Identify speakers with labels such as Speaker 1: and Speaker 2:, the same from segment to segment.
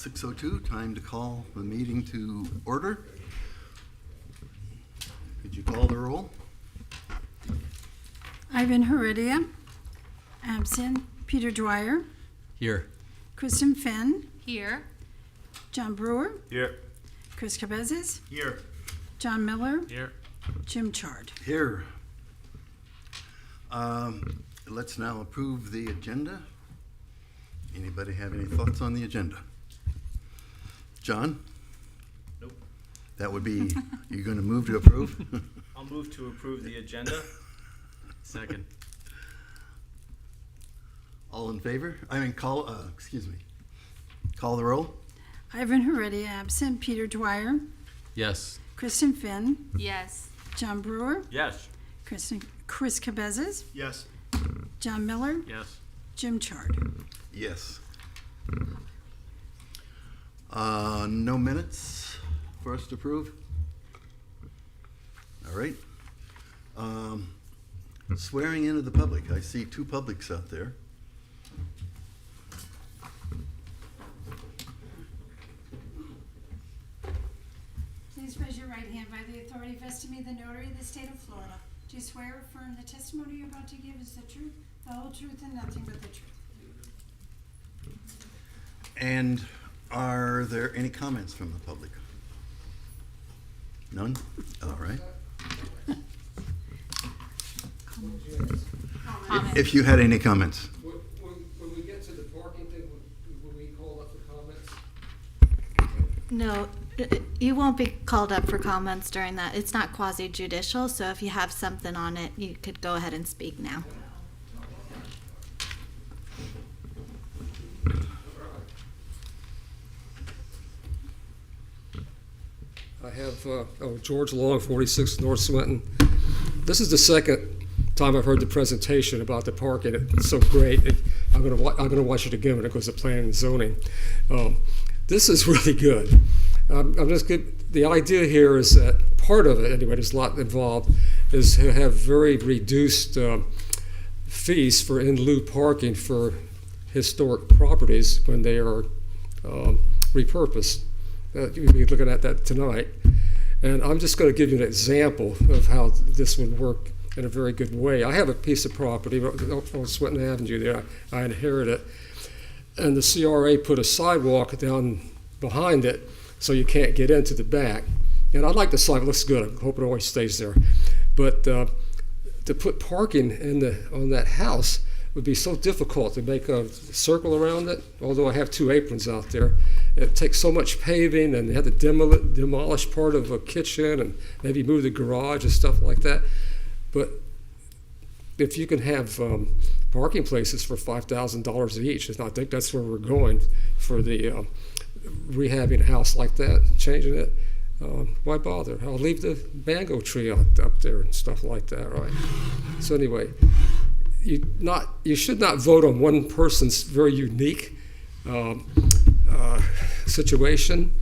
Speaker 1: 6:02, time to call the meeting to order. Could you call the roll?
Speaker 2: Ivan Heredia, absent. Peter Dwyer,
Speaker 3: Here.
Speaker 2: Kristen Finn,
Speaker 4: Here.
Speaker 2: John Brewer,
Speaker 3: Here.
Speaker 2: Chris Cabezas,
Speaker 3: Here.
Speaker 2: John Miller,
Speaker 3: Here.
Speaker 2: Jim Chard.
Speaker 1: Here. Let's now approve the agenda. Anybody have any thoughts on the agenda? John?
Speaker 5: Nope.
Speaker 1: That would be, you're going to move to approve?
Speaker 5: I'll move to approve the agenda.
Speaker 3: Second.
Speaker 1: All in favor? Call the roll?
Speaker 2: Ivan Heredia, absent. Peter Dwyer,
Speaker 3: Yes.
Speaker 2: Kristen Finn,
Speaker 4: Yes.
Speaker 2: John Brewer,
Speaker 5: Yes.
Speaker 2: Chris Cabezas,
Speaker 5: Yes.
Speaker 2: John Miller,
Speaker 3: Yes.
Speaker 2: Jim Chard.
Speaker 1: Yes. No minutes for us to approve? All right. Swearing in of the public. I see two publics out there.
Speaker 2: Please raise your right hand. By the authority vested in me, the notary of the state of Florida, do you swear or affirm the testimony you're about to give is the truth, the whole truth, and nothing but the truth?
Speaker 1: And are there any comments from the public? None? All right. If you had any comments.
Speaker 6: When we get to the parking thing, will we call up for comments?
Speaker 7: No, you won't be called up for comments during that. It's not quasi-judicial, so if you have something on it, you could go ahead and speak now.
Speaker 6: I have George Long, 46 North Swinton. This is the second time I've heard the presentation about the parking. It's so great. I'm going to watch it again when it goes to planning and zoning. This is really good. I'm just good. The idea here is that part of it, anyway, there's a lot involved, is to have very reduced fees for in lieu parking for historic properties when they are repurposed. You'll be looking at that tonight. And I'm just going to give you an example of how this would work in a very good way. I have a piece of property on Swinton Avenue there. I inherited it. And the CRA put a sidewalk down behind it so you can't get into the back. And I like the sidewalk. It looks good. I hope it always stays there. But to put parking on that house would be so difficult to make a circle around it, although I have two aprons out there. It takes so much paving, and they had to demolish part of a kitchen and maybe move the garage and stuff like that. But if you can have parking places for $5,000 each, and I think that's where we're going for the rehabbing a house like that, changing it, why bother? I'll leave the mango tree up there and stuff like that, right? So anyway, you should not vote on one person's very unique situation,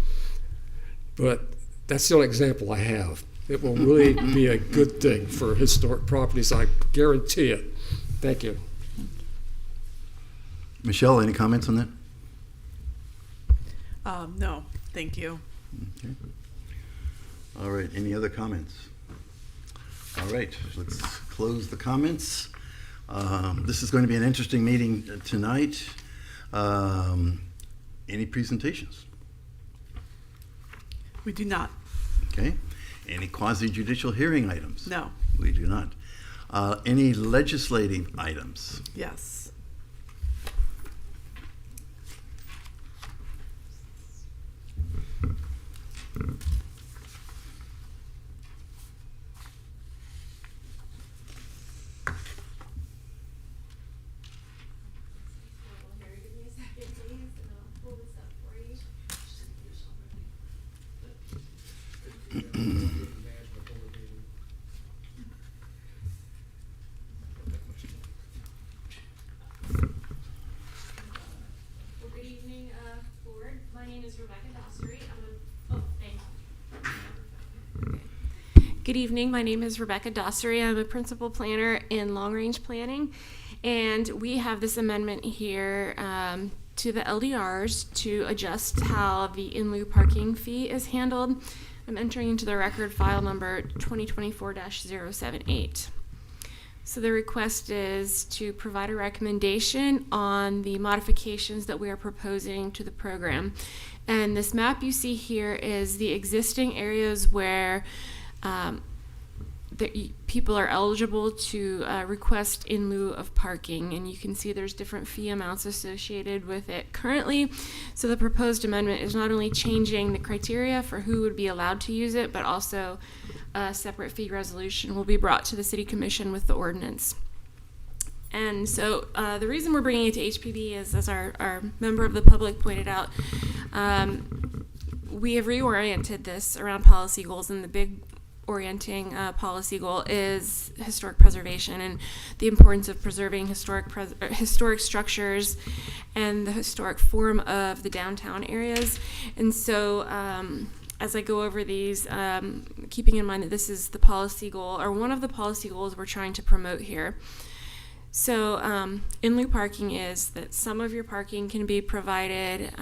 Speaker 6: but that's the only example I have. It will really be a good thing for historic properties, I guarantee it. Thank you.
Speaker 1: Michelle, any comments on that?
Speaker 4: No, thank you.
Speaker 1: Okay. All right, any other comments? All right, let's close the comments. This is going to be an interesting meeting tonight. Any presentations?
Speaker 4: We do not.
Speaker 1: Okay. Any quasi-judicial hearing items?
Speaker 4: No.
Speaker 1: We do not. Any legislative items?
Speaker 4: Yes.
Speaker 8: Good evening, board. My name is Rebecca Dossery. Good evening. My name is Rebecca Dossery. I'm a principal planner in long-range planning, and we have this amendment here to the LDRs to adjust how the in lieu parking fee is handled. I'm entering into the record file number 2024-078. So the request is to provide a recommendation on the modifications that we are proposing to the program. And this map you see here is the existing areas where people are eligible to request in lieu of parking, and you can see there's different fee amounts associated with it currently. So the proposed amendment is not only changing the criteria for who would be allowed to use it, but also a separate fee resolution will be brought to the City Commission with the ordinance. And so the reason we're bringing it to HPB is, as our member of the public pointed out, we have reoriented this around policy goals, and the big orienting policy goal is historic preservation and the importance of preserving historic structures and the historic form of the downtown areas. And so as I go over these, keeping in mind that this is the policy goal, or one of the policy goals we're trying to promote here. So in lieu parking is that some of your parking can be provided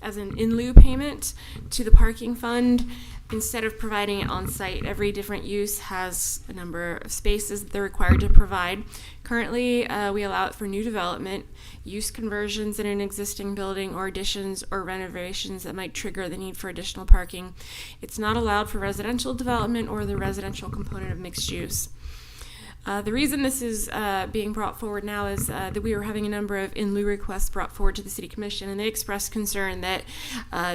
Speaker 8: as an in lieu payment to the parking fund instead of providing it on site. Every different use has a number of spaces that they're required to provide. Currently, we allow it for new development, use conversions in an existing building, or additions or renovations that might trigger the need for additional parking. It's not allowed for residential development or the residential component of mixed use. The reason this is being brought forward now is that we were having a number of in lieu requests brought forward to the City Commission, and they expressed concern that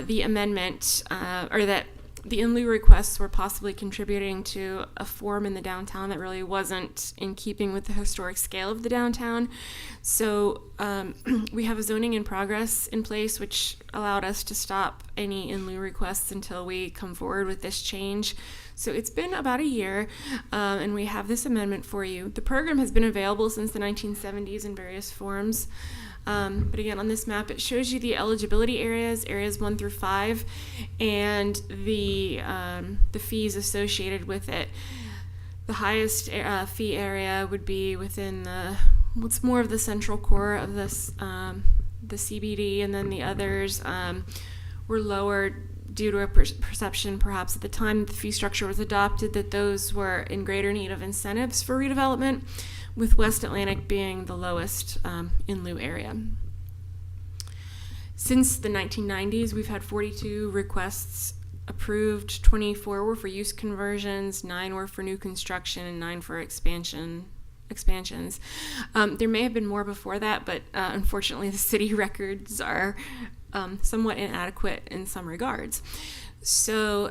Speaker 8: the amendment, or that the in lieu requests were possibly contributing to a form in the downtown that really wasn't in keeping with the historic scale of the downtown. So we have a zoning in progress in place, which allowed us to stop any in lieu requests until we come forward with this change. So it's been about a year, and we have this amendment for you. The program has been available since the 1970s in various forms. But again, on this map, it shows you the eligibility areas 1 through 5, and the fees associated with it. The highest fee area would be within what's more of the central core of this, the CBD, and then the others were lowered due to a perception, perhaps at the time that the fee structure was adopted, that those were in greater need of incentives for redevelopment, with West Atlantic being the lowest in lieu area. Since the 1990s, we've had 42 requests approved. 24 were for use conversions, 9 were for new construction, and 9 for expansions. There may have been more before that, but unfortunately the city records are somewhat inadequate in some regards. So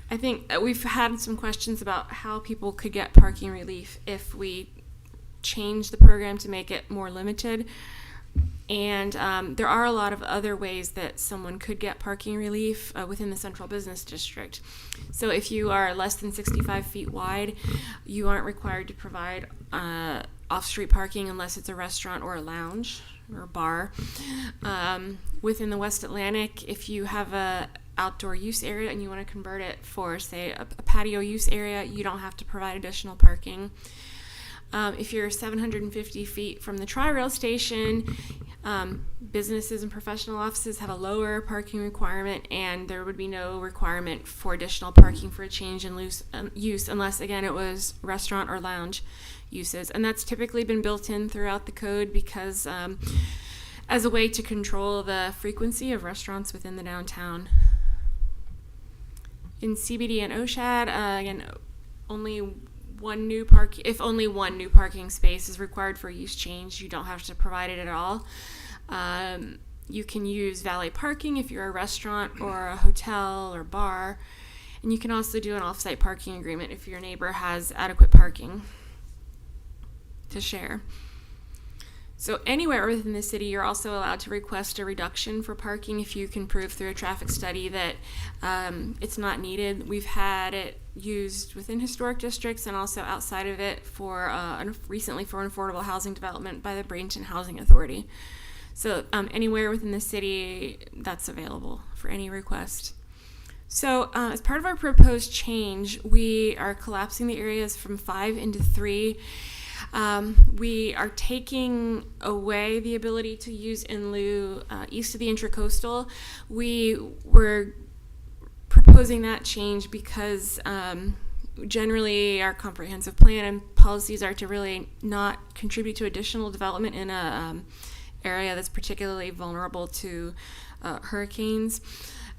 Speaker 8: I think we've had some questions about how people could get parking relief if we change the program to make it more limited. And there are a lot of other ways that someone could get parking relief within the Central Business District. So if you are less than 65 feet wide, you aren't required to provide off-street parking unless it's a restaurant or a lounge or a bar. Within the West Atlantic, if you have a outdoor use area and you want to convert it for, say, a patio use area, you don't have to provide additional parking. If you're 750 feet from the Tri-Rail station, businesses and professional offices have a lower parking requirement, and there would be no requirement for additional parking for a change in use unless, again, it was restaurant or lounge uses. And that's typically been built in throughout the code because as a way to control the frequency of restaurants within the downtown. In CBD and OSHAD, again, if only one new parking space is required for a use change, you don't have to provide it at all. You can use valet parking if you're a restaurant or a hotel or bar, and you can also do an off-site parking agreement if your neighbor has adequate parking to share. So anywhere within the city, you're also allowed to request a reduction for parking if you can prove through a traffic study that it's not needed. We've had it used within historic districts and also outside of it for recently for an affordable housing development by the Bradenton Housing Authority. So anywhere within the city, that's available for any request. So as part of our proposed change, we are collapsing the areas from 5 into 3. We are taking away the ability to use in lieu east of the Intracoastal. We were proposing that change because generally our comprehensive plan and policies are to really not contribute to additional development in a area that's particularly vulnerable to hurricanes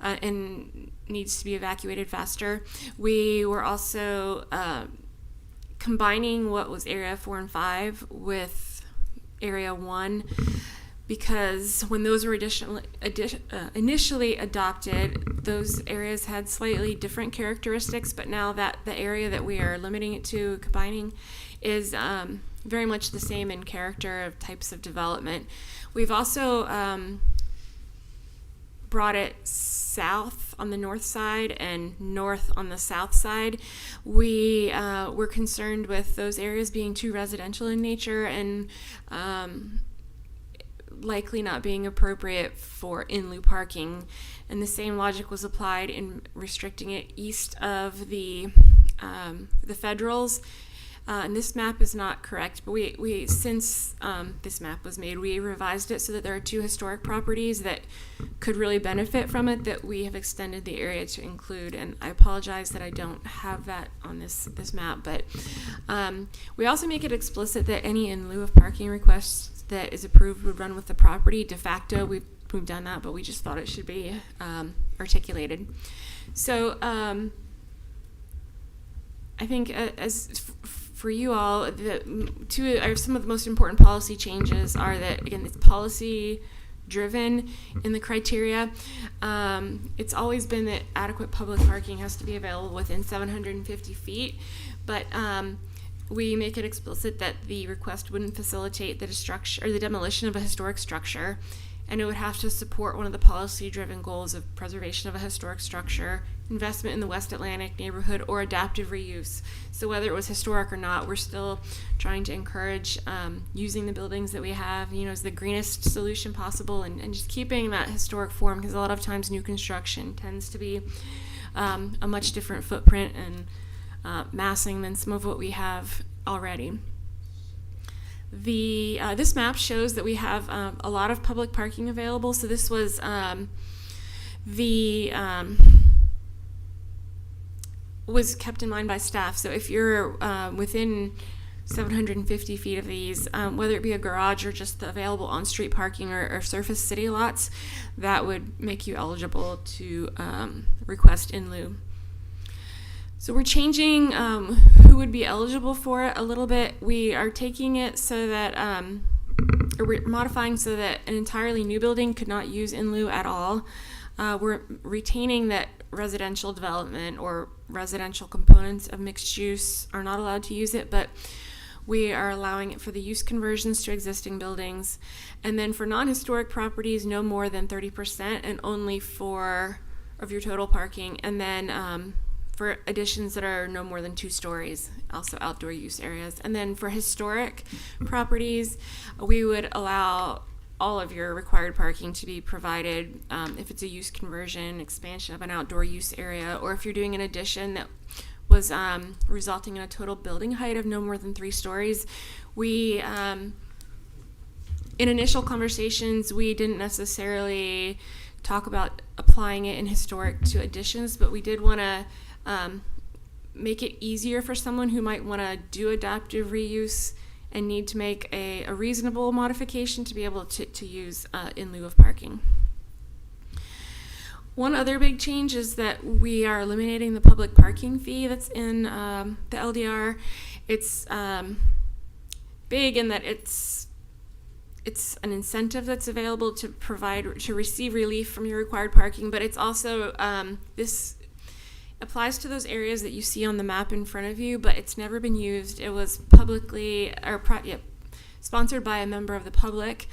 Speaker 8: and needs to be evacuated faster. We were also combining what was Area 4 and 5 with Area 1 because when those were initially adopted, those areas had slightly different characteristics, but now that the area that we are limiting it to, combining, is very much the same in character of types of development. We've also brought it south on the north side and north on the south side. We were concerned with those areas being too residential in nature and likely not being appropriate for in-lieu parking. And the same logic was applied in restricting it east of the federals. And this map is not correct, but we since this map was made, we revised it so that there are 2 historic properties that could really benefit from it that we have extended the area to include. And I apologize that I don't have that on this map, but we also make it explicit that any in lieu of parking requests that is approved would run with the property. De facto, we've done that, but we just thought it should be articulated. So I think for you all, some of the most important policy changes are that, again, it's policy driven in the criteria. It's always been that adequate public parking has to be available within 750 feet, but we make it explicit that the request wouldn't facilitate the destruction or the demolition of a historic structure, and it would have to support one of the policy-driven goals of preservation of a historic structure, investment in the West Atlantic neighborhood, or adaptive reuse. So whether it was historic or not, we're still trying to encourage using the buildings that we have, as the greenest solution possible, and just keeping that historic form, because a lot of times new construction tends to be a much different footprint and massing than some of what we have already. This map shows that we have a lot of public parking available. So this was was kept in mind by staff. So if you're within 750 feet of these, whether it be a garage or just the available on-street parking or surface city lots, that would make you eligible to request in lieu. So we're changing who would be eligible for it a little bit. We are taking it so that, or we're modifying so that an entirely new building could not use in lieu at all. We're retaining that residential development or residential components of mixed use are not allowed to use it, but we are allowing it for the use conversions to existing buildings. And then for non-historic properties, no more than 30% and only of your total parking. And then for additions that are no more than 2 stories, also outdoor use areas. And then for historic properties, we would allow all of your required parking to be provided if it's a use conversion, expansion of an outdoor use area, or if you're doing an addition that was resulting in a total building height of no more than 3 stories. We, in initial conversations, we didn't necessarily talk about applying it in historic to additions, but we did want to make it easier for someone who might want to do adaptive reuse and need to make a reasonable modification to be able to use in lieu of parking. One other big change is that we are eliminating the public parking fee that's in the LDR. It's big in that it's an incentive that's available to receive relief from your required parking, but it's also this applies to those areas that you see on the map in front of you, but it's never been used. It was publicly sponsored by a member of the public,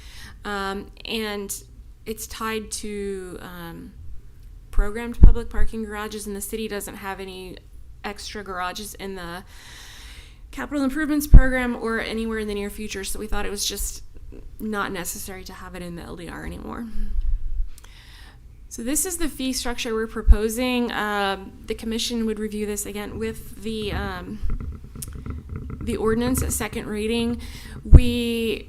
Speaker 8: and it's tied to programmed public parking garages, and the city doesn't have any extra garages in the capital improvements program or anywhere in the near future, so we thought it was just not necessary to have it in the LDR anymore. So this is the fee structure we're proposing. The commission would review this again with the the ordinance at second reading, we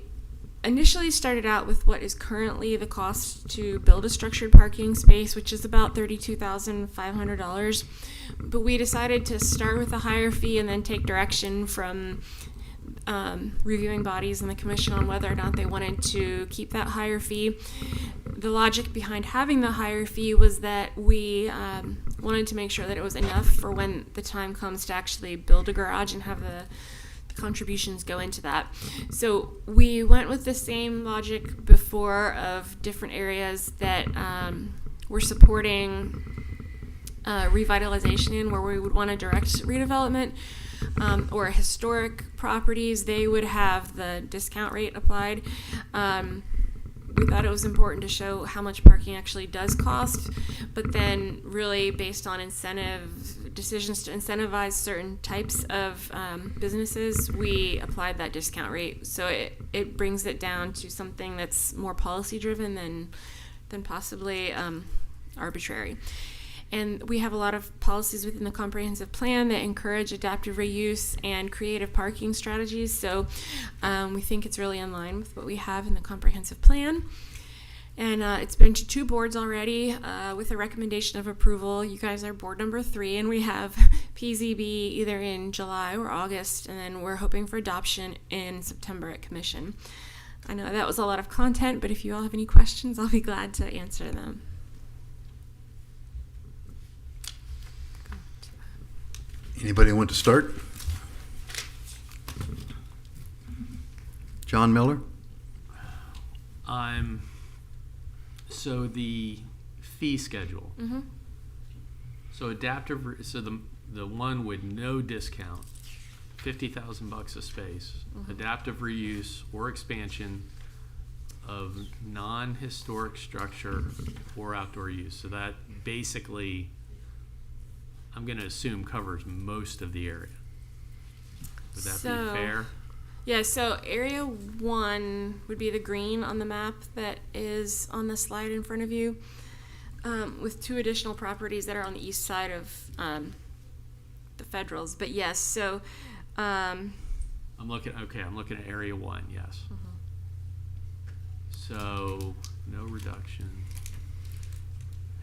Speaker 8: initially started out with what is currently the cost to build a structured parking space, which is about $32,500. But we decided to start with a higher fee and then take direction from reviewing bodies and the commission on whether or not they wanted to keep that higher fee. The logic behind having the higher fee was that we wanted to make sure that it was enough for when the time comes to actually build a garage and have the contributions go into that. So we went with the same logic before of different areas that were supporting revitalization in, where we would want to direct redevelopment, or historic properties, they would have the discount rate applied. We thought it was important to show how much parking actually does cost, but then really based on decisions to incentivize certain types of businesses, we applied that discount rate. So it brings it down to something that's more policy driven than possibly arbitrary. And we have a lot of policies within the comprehensive plan that encourage adaptive reuse and creative parking strategies. So we think it's really in line with what we have in the comprehensive plan. And it's been to 2 boards already with a recommendation of approval. You guys are board number 3, and we have PZB either in July or August, and then we're hoping for adoption in September at commission. I know that was a lot of content, but if you all have any questions, I'll be glad to answer them.
Speaker 1: Anybody want to start? John Miller?
Speaker 3: So the fee schedule.
Speaker 8: Mm-hmm.
Speaker 3: So the one with no discount, $50,000 a space,
Speaker 8: Mm-hmm.
Speaker 3: adaptive reuse or expansion of non-historic structure or outdoor use. So that basically, I'm going to assume, covers most of the area. Would that be fair?
Speaker 8: Yeah, so area 1 would be the green on the map that is on the slide in front of you, with 2 additional properties that are on the east side of the federals. But yes, so
Speaker 3: I'm looking at area 1, yes.
Speaker 8: Mm-hmm.
Speaker 3: So no reduction.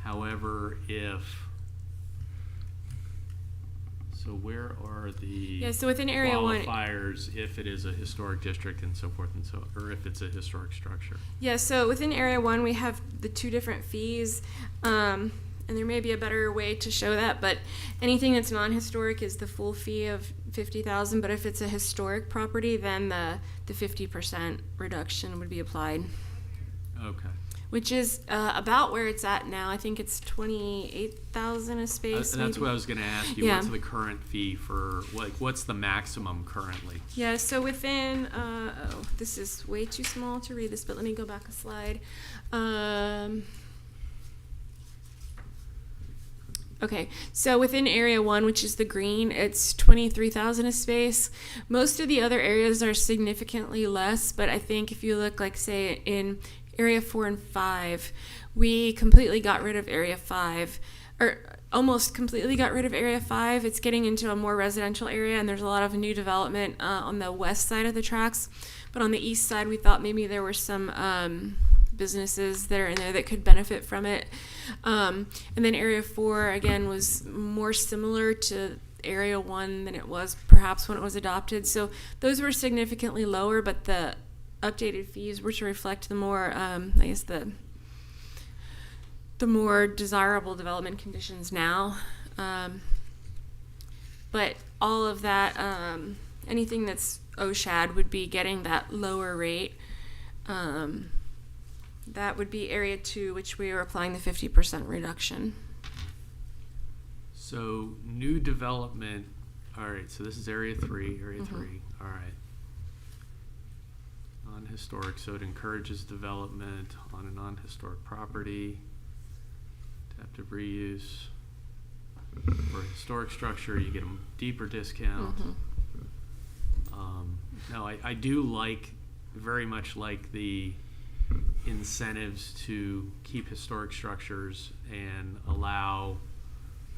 Speaker 3: However, so where are the
Speaker 8: so within area 1,
Speaker 3: qualifiers if it is a historic district and so forth and so, or if it's a historic structure?
Speaker 8: yeah, so within area 1 we have the 2 different fees, and there may be a better way to show that, but anything that's non-historic is the full fee of $50,000, but if it's a historic property, then the 50% reduction would be applied.
Speaker 3: Okay.
Speaker 8: Which is about where it's at now. I think it's $28,000 a space.
Speaker 3: That's
Speaker 8: maybe.
Speaker 3: what I was going to ask you.
Speaker 8: Yeah.
Speaker 3: What's the current fee for, what's the maximum currently?
Speaker 8: Yeah, so within, this is way too small to read this, but let me go back a slide. Okay, so within area 1, which is the green, it's $23,000 a space. Most of the other areas are significantly less, but I think if you look, like, say, in area 4 and 5, we completely got rid of area 5, or almost completely got rid of area 5. It's getting into a more residential area, and there's a lot of new development on the west side of the tracks. But on the east side, we thought maybe there were some businesses that are in there that could benefit from it. And then area 4, again, was more similar to area 1 than it was perhaps when it was adopted. So those were significantly lower, but the updated fees were to reflect the more, the more desirable development conditions now. But all of that, anything that's OSHAD would be getting that lower rate. That would be area 2, which we are applying the 50% reduction.
Speaker 3: So new development, all right, so this is area 3, all right. Non-historic, so it encourages development on a non-historic property. Adaptive reuse. For a historic structure, you get a deeper discount. No, I do very much like the incentives to keep historic structures and allow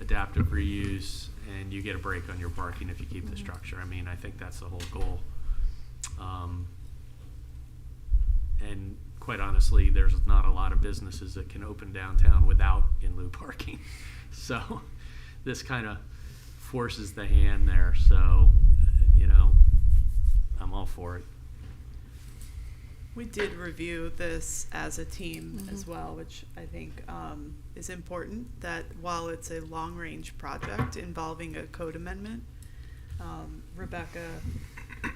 Speaker 3: adaptive reuse, and you get a break on your parking if you keep the structure. I mean, I think that's the whole goal. And quite honestly, there's not a lot of businesses that can open downtown without in lieu parking. So this kind of forces the hand there. So, I'm all for it.
Speaker 4: We did review this as a team as well, which I think is important, that while it's a long-range project involving a code amendment, Rebecca,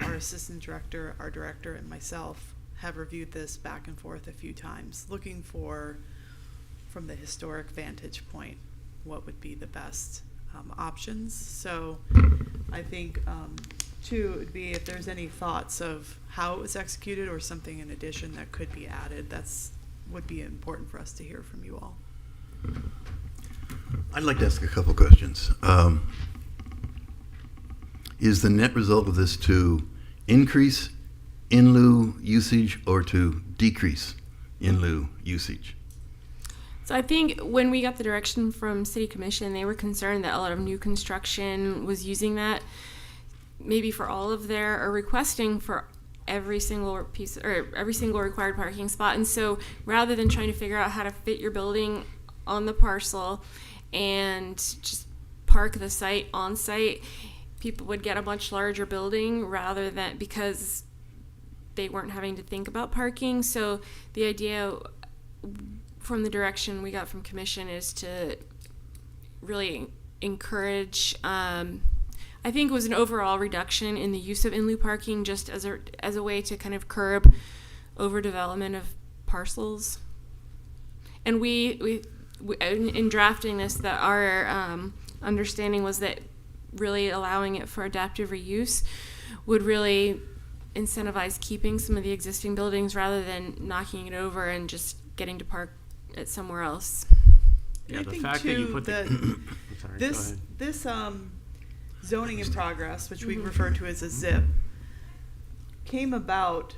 Speaker 4: our assistant director, our director, and myself have reviewed this back and forth a few times, looking for, from the historic vantage point, what would be the best options. So I think, too, it would be if there's any thoughts of how it was executed or something in addition that could be added, would be important for us to hear from you all.
Speaker 1: I'd like to ask a couple questions. Is the net result of this to increase in lieu usage or to decrease in lieu usage?
Speaker 8: So I think when we got the direction from City Commission, they were concerned that a lot of new construction was using that maybe for all of their, or requesting for every single piece or every single required parking spot. And so rather than trying to figure out how to fit your building on the parcel and just park the site on site, people would get a much larger building rather than, because they weren't having to think about parking. So the idea from the direction we got from Commission is to really encourage, I think it was an overall reduction in the use of in lieu parking, just as a way to kind of curb overdevelopment of parcels. And we in drafting this, that our understanding was that really allowing it for adaptive reuse would really incentivize keeping some of the existing buildings rather than knocking it over and just getting to park it somewhere else.
Speaker 3: Yeah,
Speaker 4: I
Speaker 3: the
Speaker 4: think
Speaker 3: fact that you
Speaker 4: too
Speaker 3: put the
Speaker 4: that
Speaker 3: I'm sorry, go ahead.
Speaker 4: this zoning in progress, which we refer to as a ZIP, came about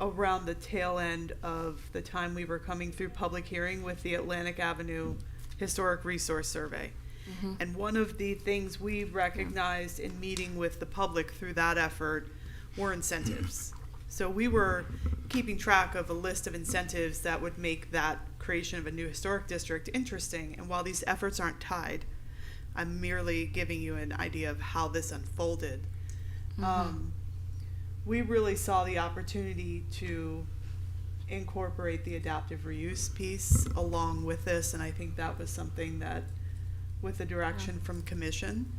Speaker 4: around the tail end of the time we were coming through public hearing with the Atlantic Avenue Historic Resource Survey. And one of the things we recognized in meeting with the public through that effort were incentives. So we were keeping track of a list of incentives that would make that creation of a new historic district interesting. And while these efforts aren't tied, I'm merely giving you an idea of how this unfolded. We really saw the opportunity to incorporate the adaptive reuse piece along with this, and I think that was something that, with the direction from Commission,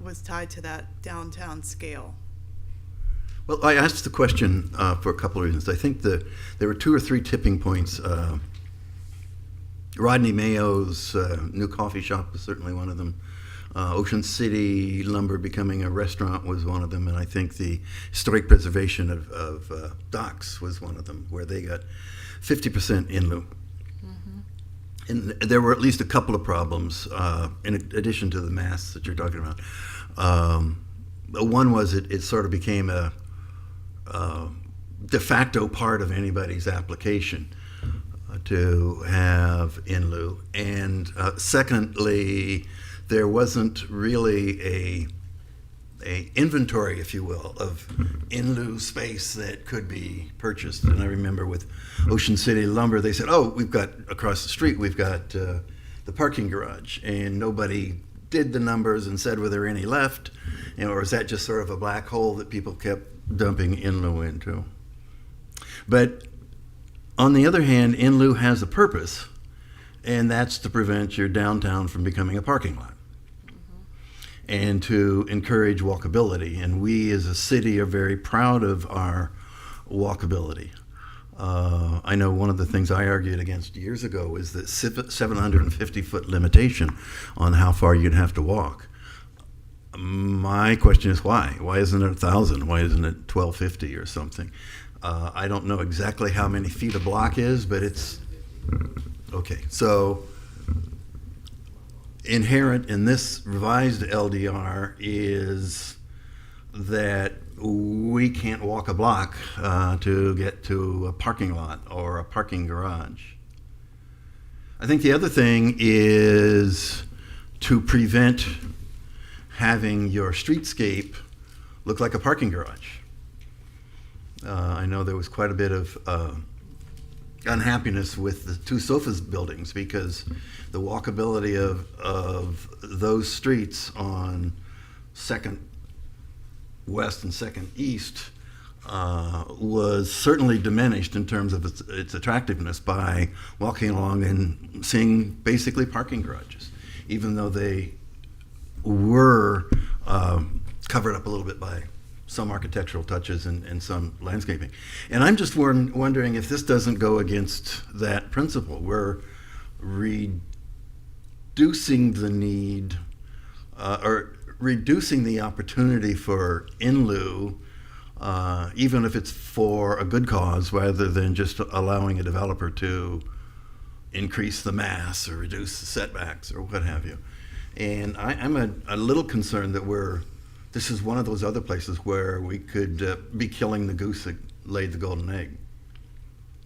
Speaker 4: was tied to that downtown scale.
Speaker 1: Well, I asked the question for a couple of reasons. I think there were 2 or 3 tipping points. Rodney Mayo's new coffee shop was certainly one of them. Ocean City Lumber becoming a restaurant was one of them, and I think the historic preservation of docks was one of them, where they got 50% in lieu. And there were at least a couple of problems in addition to the mass that you're talking about. One was it sort of became a de facto part of anybody's application to have in lieu. And secondly, there wasn't really a inventory, if you will, of in lieu space that could be purchased. And I remember with Ocean City Lumber, they said, oh, we've got across the street, we've got the parking garage. And nobody did the numbers and said, were there any left? Or is that just sort of a black hole that people kept dumping in lieu into? But on the other hand, in lieu has a purpose, and that's to prevent your downtown from becoming a parking lot. And to encourage walkability. And we as a city are very proud of our walkability. I know one of the things I argued against years ago is the 750-foot limitation on how far you'd have to walk. My question is why? Why isn't it 1,000? Why isn't it 1,250 or something? I don't know exactly how many feet a block is, but it's okay. So inherent in this revised LDR is that we can't walk a block to get to a parking lot or a parking garage. I think the other thing is to prevent having your streetscape look like a parking garage. I know there was quite a bit of unhappiness with the two Sofas buildings because the walkability of those streets on 2nd West and 2nd East was certainly diminished in terms of its attractiveness by walking along and seeing basically parking garages, even though they were covered up a little bit by some architectural touches and some landscaping. And I'm just wondering if this doesn't go against that principle. We're reducing the need or reducing the opportunity for in lieu, even if it's for a good cause, rather than just allowing a developer to increase the mass or reduce the setbacks or what have you. And I'm a little concerned that this is one of those other places where we could be killing the goose that laid the golden egg.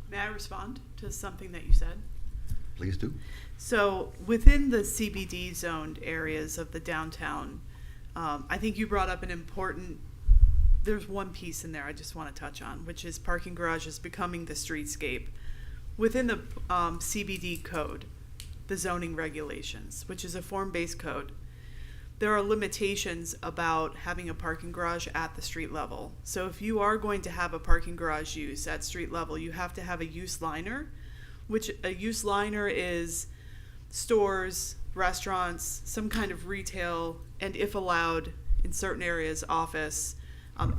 Speaker 4: May I respond to something that you said?
Speaker 1: Please do.
Speaker 4: So within the CBD zoned areas of the downtown, I think you brought up an important, there's one piece in there I just want to touch on, which is parking garages becoming the streetscape. Within the CBD code, the zoning regulations, which is a form-based code, there are limitations about having a parking garage at the street level. So if you are going to have a parking garage use at street level, you have to have a use liner, which a use liner is stores, restaurants, some kind of retail, and if allowed, in certain areas, office,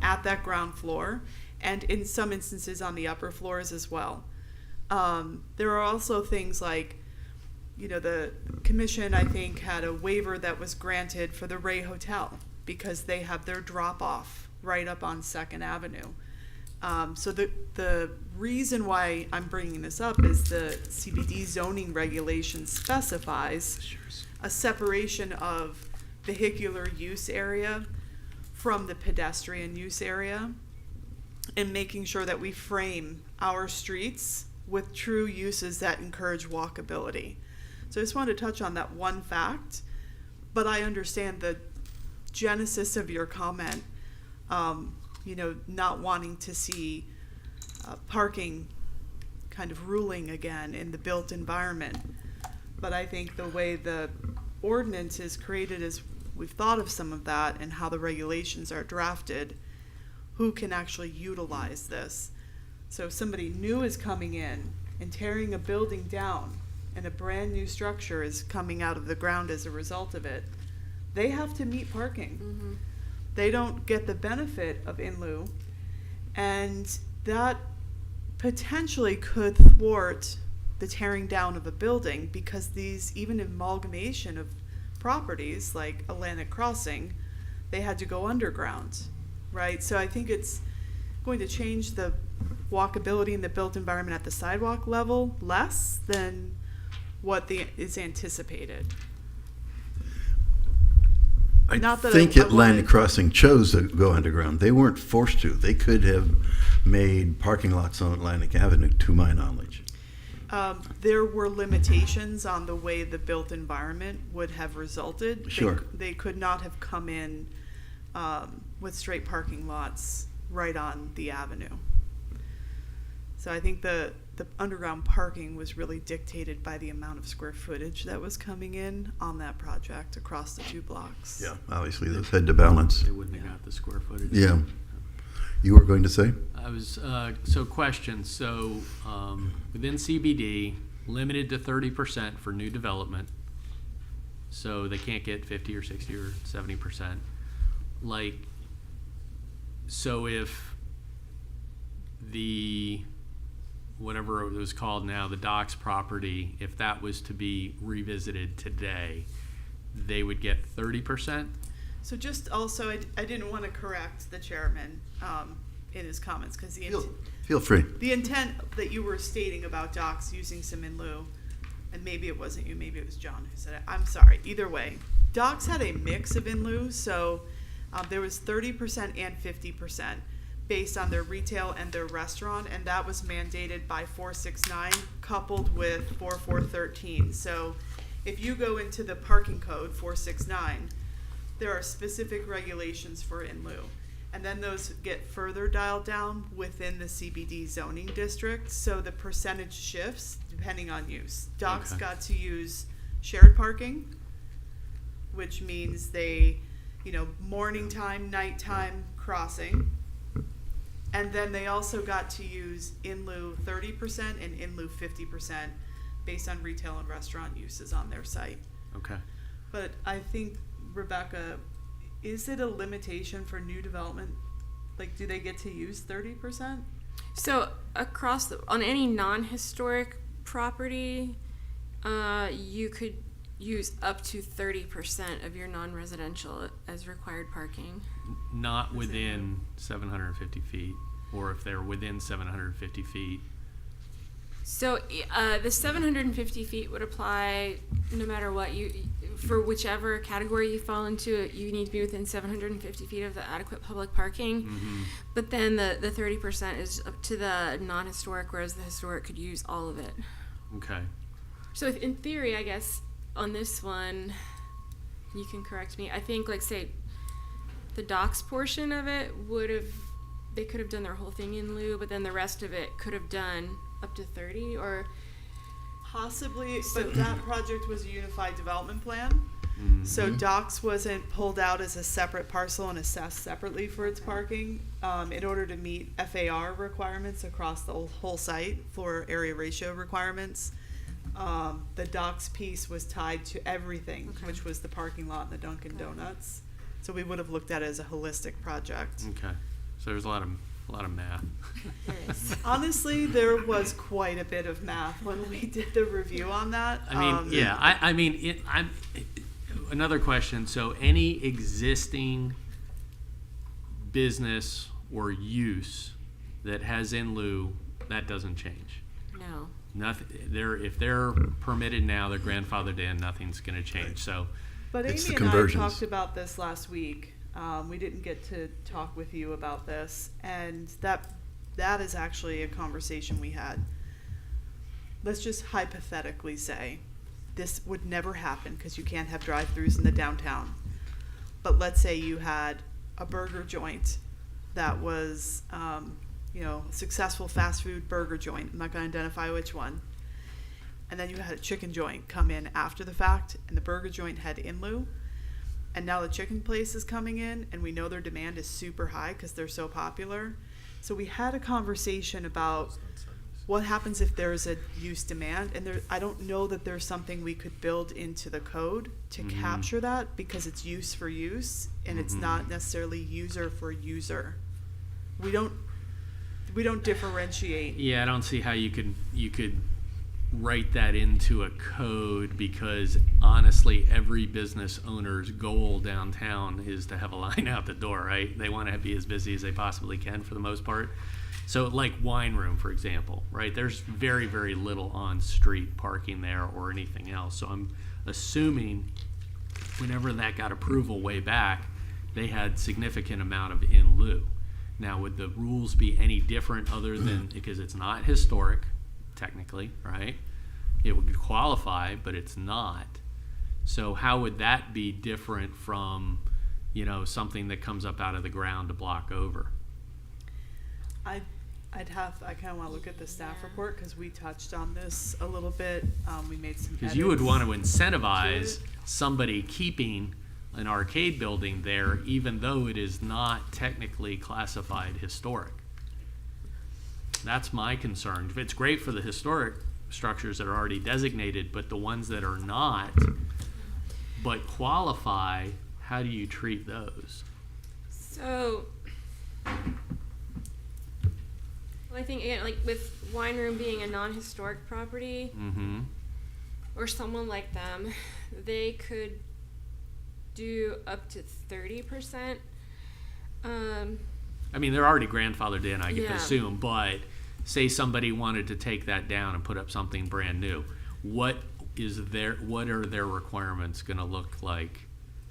Speaker 4: at that ground floor, and in some instances on the upper floors as well. There are also things like, the commission, I think, had a waiver that was granted for the Ray Hotel because they have their drop-off right up on 2nd Avenue. So the reason why I'm bringing this up is the CBD zoning regulation specifies a separation of vehicular use area from the pedestrian use area and making sure that we frame our streets with true uses that encourage walkability. So I just wanted to touch on that one fact, but I understand the genesis of your comment, not wanting to see parking kind of ruling again in the built environment. But I think the way the ordinance is created is we've thought of some of that and how the regulations are drafted, who can actually utilize this. So if somebody new is coming in and tearing a building down, and a brand new structure is coming out of the ground as a result of it, they have to meet parking. Mm-hmm. They don't get the benefit of in lieu, and that potentially could thwart the tearing down of a building because these, even amalgamation of properties like Atlantic Crossing, they had to go underground, right? So I think it's going to change the walkability in the built environment at the sidewalk level less than what is anticipated.
Speaker 1: I
Speaker 4: Not that
Speaker 1: think
Speaker 4: I
Speaker 1: Atlantic
Speaker 4: wanted-
Speaker 1: Crossing chose to go underground. They weren't forced to. They could have made parking lots on Atlantic Avenue, to my knowledge.
Speaker 4: There were limitations on the way the built environment would have resulted.
Speaker 1: Sure.
Speaker 4: They could not have come in with straight parking lots right on the avenue. So I think the underground parking was really dictated by the amount of square footage that was coming in on that project across the 2 blocks.
Speaker 1: Yeah, obviously those had to balance.
Speaker 3: They wouldn't have got the square footage.
Speaker 1: Yeah. You were going to say?
Speaker 3: I was, question, within CBD, limited to 30% for new development. So they can't get 50 or 60 or 70%. So if the, whatever it was called now, the docks property, if that was to be revisited today, they would get 30%?
Speaker 4: So just also, I didn't want to correct the chairman in his comments because
Speaker 1: Feel free.
Speaker 4: the intent that you were stating about docs using some in lieu, and maybe it wasn't you, maybe it was John who said it. I'm sorry. Either way, docs had a mix of in lieu, so there was 30% and 50%. based on their retail and their restaurant, and that was mandated by 469 coupled with 4413. So if you go into the parking code 469, there are specific regulations for in lieu. And then those get further dialed down within the CBD zoning district, so the percentage shifts depending on use. Docs
Speaker 3: Okay.
Speaker 4: got to use shared parking, which means they, morning time, nighttime crossing. And then they also got to use in lieu 30% and in lieu 50% based on retail and restaurant uses on their site.
Speaker 3: Okay.
Speaker 4: But I think, Rebecca, is it a limitation for new development? Like, do they get to use 30%?
Speaker 8: So on any non-historic property, you could use up to 30% of your non-residential as required parking.
Speaker 3: Not within 750 feet, or if they're within 750 feet.
Speaker 8: So the 750 feet would apply no matter what for whichever category you fall into. You need to be within 750 feet of the adequate public parking.
Speaker 3: Mm-hmm.
Speaker 8: But then the 30% is up to the non-historic, whereas the historic could use all of it.
Speaker 3: Okay.
Speaker 8: So in theory, I guess on this one, you can correct me. I think, like, say, the docks portion of it they could have done their whole thing in lieu, but then the rest of it could have done up to 30 or
Speaker 4: Possibly, but that project was a unified development plan.
Speaker 3: Mm-hmm.
Speaker 4: So docks wasn't pulled out as a separate parcel and assessed separately for its parking in order to meet FAR requirements across the whole site, floor area ratio requirements. The docks piece was tied to everything,
Speaker 8: Okay.
Speaker 4: which was the parking lot and the Dunkin' Donuts. So we would have looked at it as a holistic project.
Speaker 3: Okay. So there's a lot of math.
Speaker 8: there is.
Speaker 4: Honestly, there was quite a bit of math when we did the review on that.
Speaker 3: Another question. So any existing business or use that has in lieu, that doesn't change.
Speaker 8: No.
Speaker 3: Nothing. If they're permitted now, they're grandfathered in. Nothing's going to change. So
Speaker 4: But
Speaker 1: It's the
Speaker 4: Amy and I
Speaker 1: conversions.
Speaker 4: talked about this last week. We didn't get to talk with you about this, and that is actually a conversation we had. Let's just hypothetically say this would never happen because you can't have drive-throughs in the downtown. But let's say you had a burger joint that was, a successful fast food burger joint. I'm not going to identify which one. And then you had a chicken joint come in after the fact, and the burger joint had in lieu. And now the chicken place is coming in, and we know their demand is super high because they're so popular. So we had a conversation about what happens if there's a use demand, and I don't know that there's something we could build into the code to capture that, because it's use for use, and it's not necessarily user for user. We don't differentiate.
Speaker 3: yeah, I don't see how you could write that into a code, because honestly, every business owner's goal downtown is to have a line out the door, right? They want to be as busy as they possibly can for the most part. So like wine room, for example, right? There's very, very little on-street parking there or anything else. So I'm assuming whenever that got approval way back, they had significant amount of in lieu. Now, would the rules be any different other than, because it's not historic, technically, right? It would qualify, but it's not. So how would that be different from, something that comes up out of the ground to block over?
Speaker 4: I kind of want to look at the staff report because we touched on this a little bit. We made some
Speaker 3: Because you would want to
Speaker 4: edits
Speaker 3: incentivize
Speaker 4: to it.
Speaker 3: somebody keeping an arcade building there, even though it is not technically classified historic. That's my concern. If it's great for the historic structures that are already designated, but the ones that are not, but qualify, how do you treat those?
Speaker 8: So, I think, again, like with wine room being a non-historic property,
Speaker 3: Mm-hmm.
Speaker 8: or someone like them, they could do up to 30%.
Speaker 3: I mean, they're already grandfathered in, I
Speaker 8: Yeah.
Speaker 3: assume, but say somebody wanted to take that down and put up something brand new. What are their requirements going to look like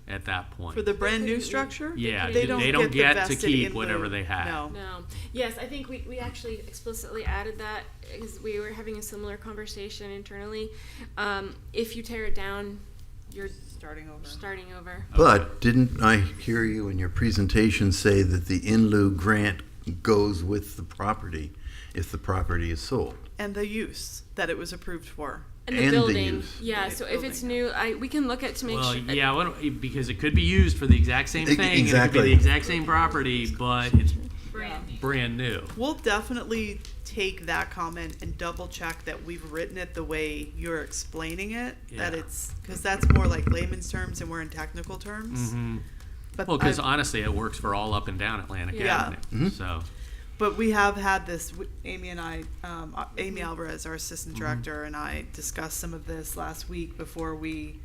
Speaker 3: at that point.
Speaker 4: For the brand new structure?
Speaker 3: Yeah,
Speaker 4: They don't get the
Speaker 3: to
Speaker 4: vested
Speaker 3: keep
Speaker 4: in
Speaker 3: whatever
Speaker 4: lieu.
Speaker 3: they have.
Speaker 4: No.
Speaker 8: No. Yes, I think we actually explicitly added that because we were having a similar conversation internally. If you tear it down, you're
Speaker 4: Starting over.
Speaker 8: starting over.
Speaker 1: But didn't I hear you in your presentation say that the in lieu grant goes with the property if the property is sold?
Speaker 4: And the use that it was approved for.
Speaker 8: And the
Speaker 1: And the
Speaker 8: building,
Speaker 1: use.
Speaker 8: yeah.
Speaker 4: The
Speaker 8: So if it's
Speaker 4: building.
Speaker 8: new, we can look at to make
Speaker 3: Well,
Speaker 8: sure.
Speaker 3: yeah, because it could be used for the exact same thing. And it could
Speaker 1: Exactly.
Speaker 3: be the exact same property, but it's brand new.
Speaker 4: We'll definitely take that comment and double check that we've written it the way you're explaining it. That
Speaker 3: Yeah.
Speaker 4: it's, because that's more like layman's terms and we're in technical terms.
Speaker 3: Mm-hmm.
Speaker 4: But
Speaker 3: Well, because
Speaker 4: I've-
Speaker 3: honestly, it works for all up and down Atlantic
Speaker 4: Yeah.
Speaker 3: Avenue. So,
Speaker 4: But we have had this, Amy and I, Amy Alvarez, our assistant
Speaker 3: Mm-hmm.
Speaker 4: director, and I discussed some of this last week before we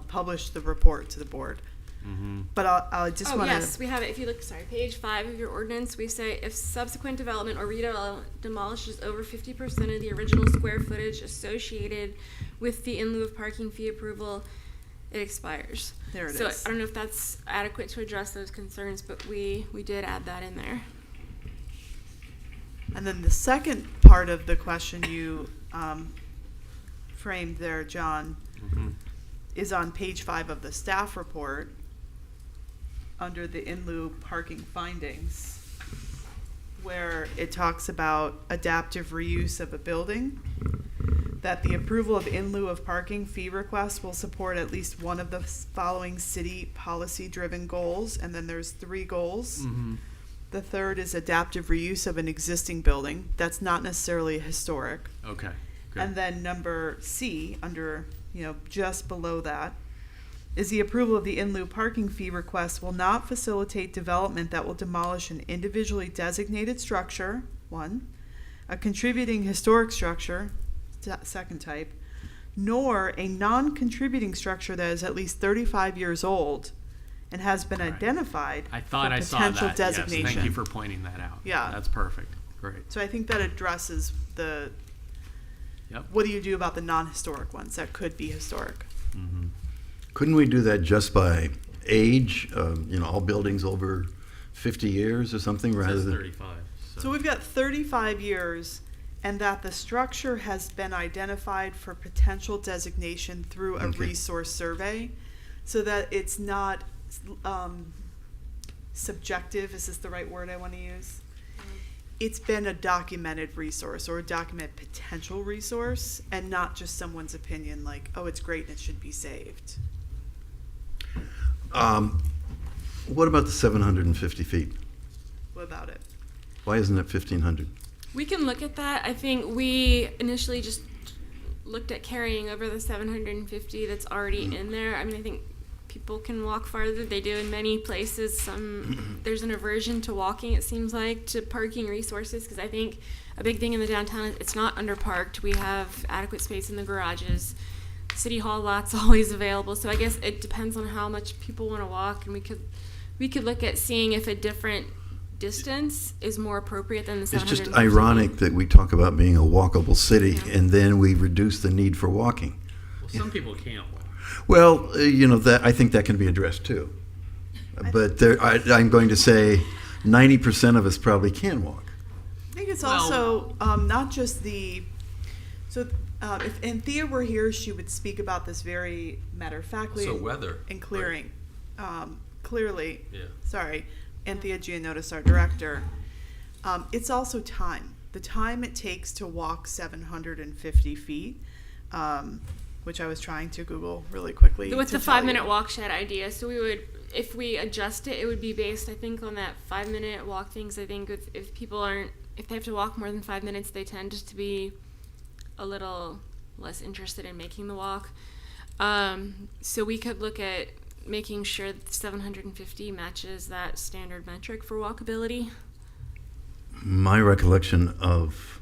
Speaker 4: published the report to the board.
Speaker 3: mm-hmm.
Speaker 4: But I just
Speaker 8: Oh
Speaker 4: want to.
Speaker 8: yes, we have it. If you look, page 5 of your ordinance, we say if subsequent development or redevelopment demolishes over 50% of the original square footage associated with the in lieu of parking fee approval, it expires.
Speaker 4: There it
Speaker 8: so
Speaker 4: is.
Speaker 8: I don't know if that's adequate to address those concerns, but we did add that in there.
Speaker 4: And then the second part of the question you framed there, John,
Speaker 3: Mm-hmm.
Speaker 4: is on page 5 of the staff report under the in lieu parking findings, where it talks about adaptive reuse of a building, that the approval of in lieu of parking fee requests will support at least one of the following city policy-driven goals, and then there's 3 goals.
Speaker 3: Mm-hmm.
Speaker 4: The third is adaptive reuse of an existing building. That's not necessarily historic.
Speaker 3: Okay. Good.
Speaker 4: And then number C, under, just below that, is the approval of the in lieu parking fee request will not facilitate development that will demolish an individually designated structure, 1, a contributing historic structure, second type, nor a non-contributing structure that is at least 35 years old and has been
Speaker 3: Right.
Speaker 4: identified
Speaker 3: I thought
Speaker 4: for
Speaker 3: I saw
Speaker 4: potential
Speaker 3: that.
Speaker 4: designation.
Speaker 3: Yes, thank you for pointing that out.
Speaker 4: Yeah.
Speaker 3: That's perfect. Great.
Speaker 4: So I think that addresses the,
Speaker 3: Yep.
Speaker 4: what do you do about the non-historic ones that could be historic?
Speaker 3: Mm-hmm.
Speaker 1: Couldn't we do that just by age? All buildings over 50 years or something rather
Speaker 3: Says
Speaker 1: than
Speaker 3: 35.
Speaker 4: So we've got 35 years, and that the structure has been identified for potential designation through a
Speaker 1: Okay.
Speaker 4: resource survey, so that it's not subjective. Is this the right word I want to use? It's been a documented resource or a documented potential resource, and not just someone's opinion like, oh, it's great and it should be saved.
Speaker 1: What about the 750 feet?
Speaker 4: What about it?
Speaker 1: Why isn't it 1,500?
Speaker 8: We can look at that. I think we initially just looked at carrying over the 750 that's already in there. I mean, I think people can walk farther. They do in many places. There's an aversion to walking, it seems like, to parking resources, because I think a big thing in the downtown is it's not underparked. We have adequate space in the garages. City Hall lot's always available. So I guess it depends on how much people want to walk, and we could look at seeing if a different distance is more appropriate than the
Speaker 1: It's
Speaker 8: 750.
Speaker 1: just ironic that we talk about being a walkable city
Speaker 8: Yeah.
Speaker 1: and then we reduce the need for walking.
Speaker 3: Well, some people can't walk.
Speaker 1: Well, that I think that can be addressed too. But I'm going to say 90% of us probably can walk.
Speaker 4: I think it's
Speaker 3: Well-
Speaker 4: also not just the. So if Anthea were here, she would speak about this very matter of factly.
Speaker 9: So weather.
Speaker 4: And clearing. Clearly.
Speaker 9: Yeah.
Speaker 4: Sorry, Anthea Giannotis, our director. It's also time. The time it takes to walk 750 feet, which I was trying to Google really quickly.
Speaker 8: With
Speaker 4: to
Speaker 8: the
Speaker 4: tell
Speaker 8: 5-minute
Speaker 4: you.
Speaker 8: walk shed idea, so we would, if we adjust it, it would be based, I think, on that 5-minute walk things. I think if people if they have to walk more than 5 minutes, they tend just to be a little less interested in making the walk. So we could look at making sure that 750 matches that standard metric for walkability.
Speaker 1: My recollection of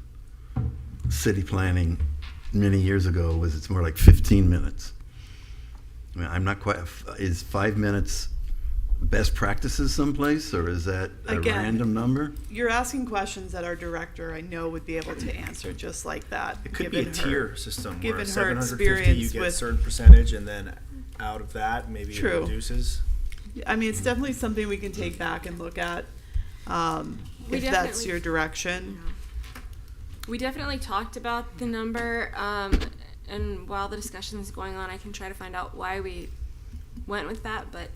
Speaker 1: city planning many years ago was it's more like 15 minutes. I mean, I'm not quite. Is 5 minutes best practices someplace, or is that a
Speaker 4: Again,
Speaker 1: random number?
Speaker 4: You're asking questions that our director, I know, would be able to answer just like that.
Speaker 5: It could be a
Speaker 4: given her-
Speaker 5: tier system where
Speaker 4: given her
Speaker 5: 750 you
Speaker 4: experience
Speaker 5: get a
Speaker 4: with-
Speaker 5: certain percentage, and then out of that, maybe it
Speaker 4: True.
Speaker 5: reduces.
Speaker 4: I mean, it's definitely something we can take back and look at,
Speaker 8: We
Speaker 4: if that's
Speaker 8: definitely-
Speaker 4: your direction.
Speaker 8: We definitely talked about the number, and while the discussion is going on, I can try to find out why we went with that, but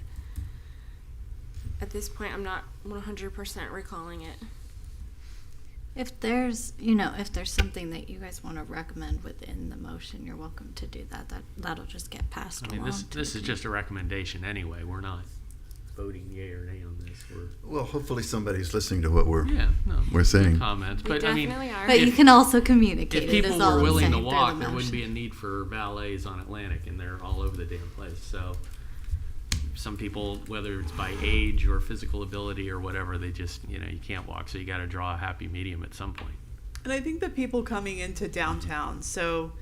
Speaker 8: at this point, I'm not 100% recalling it.
Speaker 7: If there's, if there's something that you guys want to recommend within the motion, you're welcome to do that. That'll just get passed
Speaker 3: I mean,
Speaker 7: along.
Speaker 3: this is just a recommendation anyway. We're not voting yea or nay on this.
Speaker 1: Well, hopefully somebody's listening to what we're
Speaker 3: No,
Speaker 1: we're saying.
Speaker 3: comments.
Speaker 8: We
Speaker 3: But I mean,
Speaker 8: definitely are.
Speaker 7: But you can also communicate
Speaker 3: if
Speaker 7: it.
Speaker 3: people
Speaker 7: Is all
Speaker 3: were
Speaker 7: I'm
Speaker 3: willing
Speaker 7: saying
Speaker 3: to
Speaker 7: through
Speaker 3: walk,
Speaker 7: the
Speaker 3: there wouldn't
Speaker 7: motion.
Speaker 3: be a need for valets on Atlantic, and they're all over the damn place. So some people, whether it's by age or physical ability or whatever, they just, you can't walk. So you got to draw a happy medium at some point.
Speaker 4: And I think the people coming into downtown, so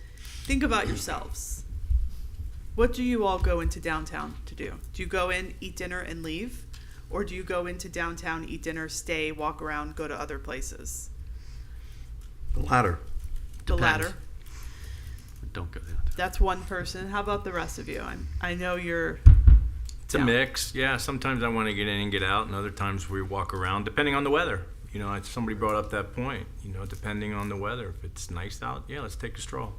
Speaker 4: think about yourselves. What do you all go into downtown to do? Do you go in, eat dinner, and leave? Or do you go into downtown, eat dinner, stay, walk around, go to other places?
Speaker 1: The latter.
Speaker 4: The
Speaker 3: Depends.
Speaker 4: latter.
Speaker 3: But don't go down.
Speaker 4: That's one person. How about the rest of you? I know you're.
Speaker 9: It's a mix. Yeah, sometimes I want to get in and get out, and other times we walk around, depending on the weather. Somebody brought up that point. Depending on the weather. If it's nice out, yeah, let's take a stroll.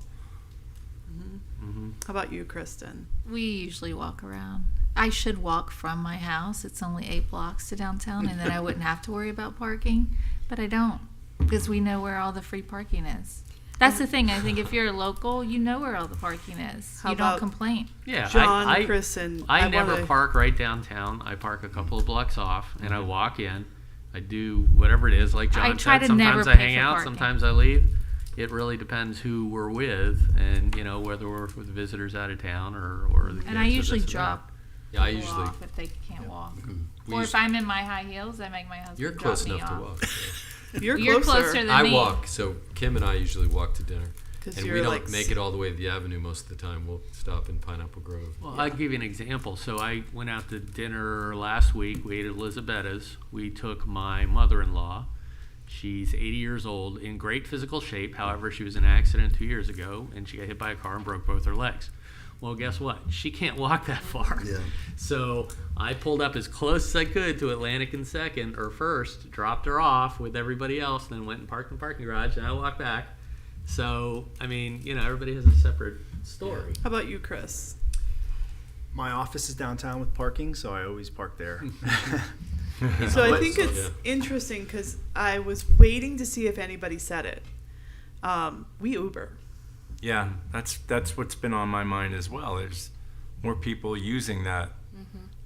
Speaker 4: How about you, Kristen?
Speaker 10: We usually walk around. I should walk from my house. It's only 8 blocks to downtown, and then I wouldn't have to worry about parking. But I don't, because we know where all the free parking is. That's the thing. I think if you're a local, you know where all the parking is.
Speaker 4: How
Speaker 10: You don't
Speaker 4: about
Speaker 10: complain.
Speaker 3: Yeah,
Speaker 4: John, Kristen.
Speaker 3: I never
Speaker 4: wanna-
Speaker 3: park right downtown. I park a couple of blocks off, and I walk in. I do whatever it is, like John
Speaker 10: try
Speaker 3: said.
Speaker 10: to never
Speaker 3: Sometimes I
Speaker 10: pay
Speaker 3: hang
Speaker 10: for
Speaker 3: out,
Speaker 10: parking.
Speaker 3: sometimes I leave. It really depends who we're with, and whether we're with visitors out of town or the kids.
Speaker 10: And I
Speaker 3: or
Speaker 10: usually
Speaker 3: this or that.
Speaker 10: drop
Speaker 11: Yeah, I
Speaker 10: people
Speaker 11: usually.
Speaker 10: off if they can't walk.
Speaker 11: We
Speaker 10: Or
Speaker 11: us-
Speaker 10: if I'm in my high heels, I make my husband
Speaker 11: You're
Speaker 10: drop
Speaker 11: close
Speaker 10: me
Speaker 11: enough to
Speaker 10: off.
Speaker 11: walk. so.
Speaker 4: You're
Speaker 10: closer than
Speaker 11: I
Speaker 10: me.
Speaker 11: walk, so Kim and I usually walk to dinner.
Speaker 4: 'Cause
Speaker 11: And
Speaker 4: you're
Speaker 11: we don't
Speaker 4: like
Speaker 11: make it all the way to the avenue most of the time. We'll stop in Pineapple Grove.
Speaker 3: Well, I'll give you an example. So I went out to dinner last week. We ate at Elizabetta's. We took my mother-in-law. She's 80 years old, in great physical shape. However, she was in an accident 2 years ago, and she got hit by a car and broke both her legs. Well, guess what? She can't walk that far.
Speaker 1: Yeah.
Speaker 3: So I pulled up as close as I could to Atlantic and First, dropped her off with everybody else, then went and parked in the parking garage, and I walked back. So, I mean, everybody has a separate story.
Speaker 4: How about you, Chris?
Speaker 5: My office is downtown with parking, so I always park there.
Speaker 4: So I
Speaker 5: But-
Speaker 4: think it's
Speaker 11: Yeah.
Speaker 4: interesting because I was waiting to see if anybody said it. We Uber.
Speaker 9: Yeah, that's what's been on my mind as well. There's more people using that,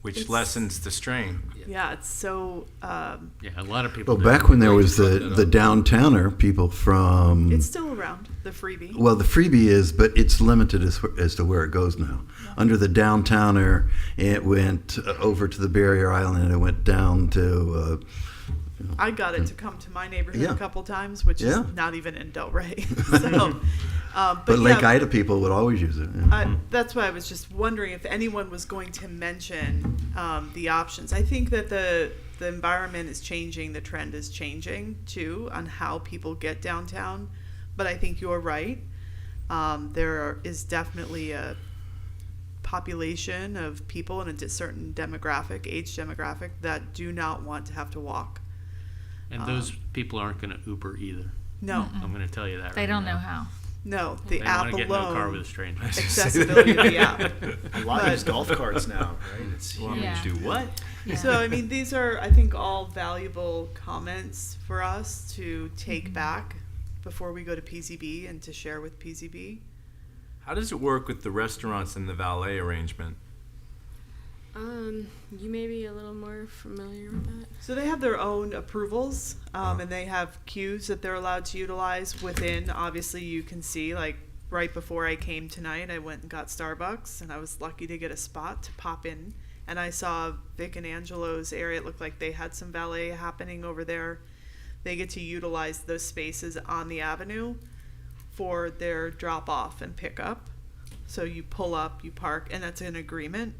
Speaker 9: which
Speaker 4: It's-
Speaker 9: lessens the strain.
Speaker 4: Yeah, it's so.
Speaker 3: Yeah, a lot of people
Speaker 1: Well,
Speaker 3: do.
Speaker 1: back when there was the downtowner, people from
Speaker 4: It's still around, the freebie.
Speaker 1: well, the freebie is, but it's limited as to where it goes now. Under the downtowner, it went over to the Barrier Island, and it went down to.
Speaker 4: I got it to come to my neighborhood
Speaker 1: Yeah.
Speaker 4: a couple times, which
Speaker 1: Yeah.
Speaker 4: is not even in Delray. So,
Speaker 1: But Lake
Speaker 4: yeah,
Speaker 1: Ida people would always use it. Yeah.
Speaker 4: that's why I was just wondering if anyone was going to mention the options. I think that the environment is changing, the trend is changing too on how people get downtown. But I think you're right. There is definitely a population of people in a certain age demographic that do not want to have to walk.
Speaker 3: And those people aren't going to Uber either.
Speaker 4: No,
Speaker 3: I'm going to tell you that.
Speaker 10: They
Speaker 3: right
Speaker 10: don't
Speaker 3: now.
Speaker 10: know how.
Speaker 4: no,
Speaker 3: They
Speaker 4: the
Speaker 3: don't
Speaker 4: app
Speaker 3: want to get in a car with a
Speaker 4: alone,
Speaker 3: stranger.
Speaker 4: accessibility of the app.
Speaker 5: A lot use golf carts now, right? It's
Speaker 9: Want me
Speaker 10: Yeah.
Speaker 9: to do what?
Speaker 10: Yeah.
Speaker 4: So, I mean, these are, I think, all valuable comments for us to take back before we go to PZB and to share with PZB.
Speaker 9: How does it work with the restaurants and the valet arrangement?
Speaker 8: You may be a little more familiar with that.
Speaker 4: So they have their own approvals, and they have queues that they're allowed to utilize within. Obviously, you can see, like, right before I came tonight, I went and got Starbucks, and I was lucky to get a spot to pop in. And I saw Vic and Angelo's area. It looked like they had some valet happening over there. They get to utilize those spaces on the avenue for their drop off and pick up. So you pull up, you park, and that's an agreement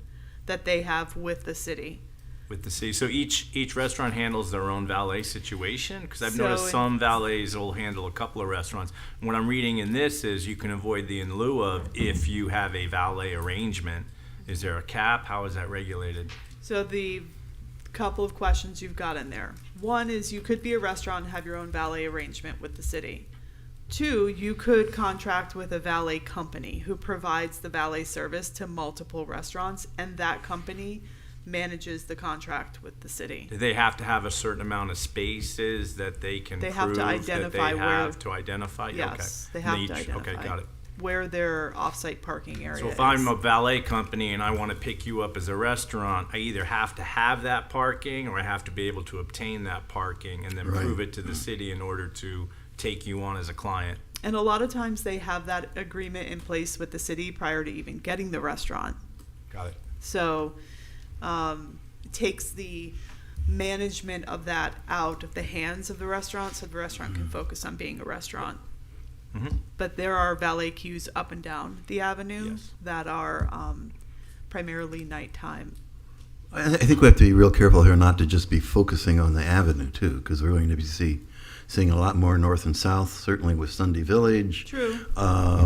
Speaker 4: that they have with the city.
Speaker 9: With the city, so each restaurant handles their own valet situation. Because I've
Speaker 4: So
Speaker 9: noticed
Speaker 4: in-
Speaker 9: some valets will handle a couple of restaurants. What I'm reading in this is you can avoid the in lieu of if you have a valet arrangement, Is there a cap? How is that regulated?
Speaker 4: So the couple of questions you've got in there. One is you could be a restaurant and have your own valet arrangement with the city. Two, you could contract with a valet company who provides the valet service to multiple restaurants, and that company manages the contract with the city.
Speaker 9: Do they have to have a certain amount of spaces that they can
Speaker 4: They
Speaker 9: prove
Speaker 4: have to
Speaker 9: that
Speaker 4: identify
Speaker 9: they
Speaker 4: where-
Speaker 9: have to identify?
Speaker 4: Yes,
Speaker 9: Okay.
Speaker 4: they have
Speaker 9: And
Speaker 4: to
Speaker 9: each-
Speaker 4: identify
Speaker 9: Okay, got it.
Speaker 4: where their off-site parking area
Speaker 9: So if
Speaker 4: is.
Speaker 9: I'm a valet company and I want to pick you up as a restaurant, I either have to have that parking or I have to be able to obtain that parking and then
Speaker 1: Right.
Speaker 9: prove it to the city in order to take you on as a client.
Speaker 4: And a lot of times they have that agreement in place with the city prior to even getting the restaurant.
Speaker 9: Got it.
Speaker 4: So it takes the management of that out of the hands of the restaurant so the restaurant can focus on being a restaurant.
Speaker 9: Mhm.
Speaker 4: But there are valet queues up and down the avenue
Speaker 9: Yes.
Speaker 4: that are primarily nighttime.
Speaker 1: I think we have to be real careful here not to just be focusing on the avenue too, because we're going to be seeing a lot more north and south, certainly with Sunday Village.
Speaker 4: True.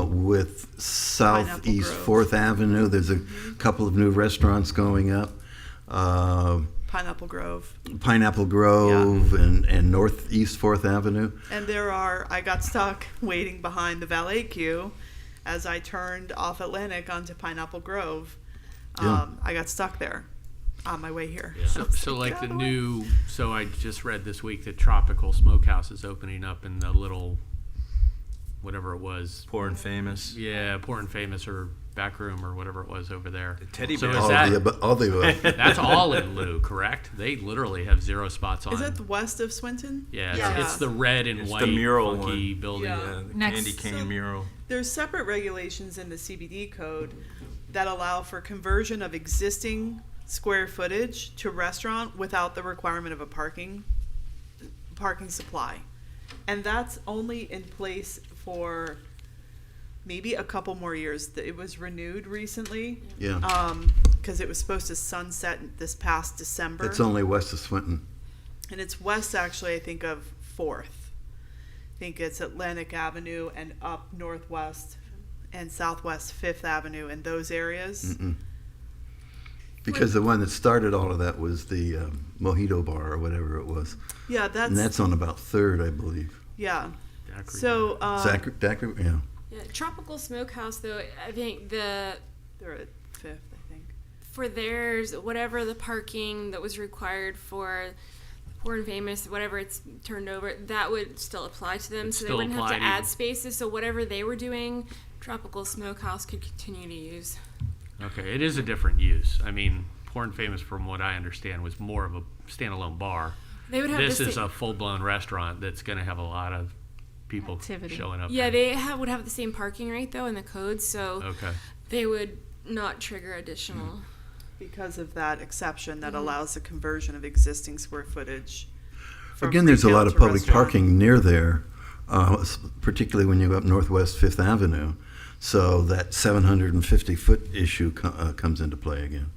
Speaker 1: With southeast
Speaker 4: Grove.
Speaker 1: 4th Avenue, there's a couple of new restaurants going up.
Speaker 4: Pineapple Grove.
Speaker 1: Pineapple Grove and northeast 4th Avenue.
Speaker 4: And I got stuck waiting behind the valet queue as I turned off Atlantic onto Pineapple Grove.
Speaker 1: Yeah.
Speaker 4: I got stuck there on my way here.
Speaker 3: So like the new, so I just read this week that Tropical Smokehouse is opening up in the little, whatever it was.
Speaker 9: Poor and famous.
Speaker 3: Yeah, Poor and Famous or Back Room or whatever it was over there.
Speaker 9: The teddy
Speaker 3: So
Speaker 9: bear.
Speaker 3: is
Speaker 1: All
Speaker 3: that,
Speaker 1: the above.
Speaker 3: that's all in lieu, correct? They literally have 0 spots on.
Speaker 4: Is that the west of Swinton?
Speaker 3: Yeah,
Speaker 4: Yeah.
Speaker 3: It's the red and
Speaker 9: It's the
Speaker 3: white
Speaker 9: mural
Speaker 3: funky
Speaker 9: one.
Speaker 3: building.
Speaker 4: Yeah.
Speaker 9: The
Speaker 10: Next-
Speaker 9: candy cane
Speaker 4: So-
Speaker 9: mural.
Speaker 4: There's separate regulations in the CBD code that allow for conversion of existing square footage to restaurant without the requirement of a parking supply. And that's only in place for maybe a couple more years. It was renewed recently.
Speaker 1: Yeah.
Speaker 4: Because it was supposed to sunset this past December.
Speaker 1: It's only west of Swinton.
Speaker 4: And it's west, actually, I think, of 4th. I think it's Atlantic Avenue and up northwest and southwest 5th Avenue and those areas.
Speaker 1: Mm-mm. Because the one that started all of that was the Mojito Bar or whatever it was.
Speaker 4: Yeah,
Speaker 1: And that's on about 3rd, I believe.
Speaker 4: yeah.
Speaker 3: Daiquiri.
Speaker 4: So
Speaker 1: Daiquiri, yeah.
Speaker 8: Yeah, Tropical Smokehouse, though, I think
Speaker 4: they're at 5th, I think.
Speaker 8: for theirs, whatever the parking that was required for Poor and Famous, whatever it's turned over, that would still apply to them.
Speaker 3: It'd
Speaker 8: So they
Speaker 3: still
Speaker 8: wouldn't have
Speaker 3: apply
Speaker 8: to
Speaker 3: to
Speaker 8: add
Speaker 3: you.
Speaker 8: spaces. So whatever they were doing, Tropical Smokehouse could continue to use.
Speaker 3: Okay, it is a different use. I mean, Poor and Famous, from what I understand, was more of a standalone bar.
Speaker 8: They would have
Speaker 3: This
Speaker 8: the
Speaker 3: is a full-blown restaurant that's going to have a lot of people
Speaker 10: Activity.
Speaker 3: showing up.
Speaker 8: yeah,
Speaker 3: there.
Speaker 8: they would have the same parking rate though in the code, so
Speaker 3: Okay.
Speaker 8: they would not trigger additional.
Speaker 4: Because of that exception that allows the conversion of existing square footage. from
Speaker 1: Again, there's a
Speaker 4: retail
Speaker 1: lot of
Speaker 4: to
Speaker 1: public
Speaker 4: restaurant.
Speaker 1: parking near there, particularly when you go up northwest 5th Avenue. So that 750-foot issue comes into play again.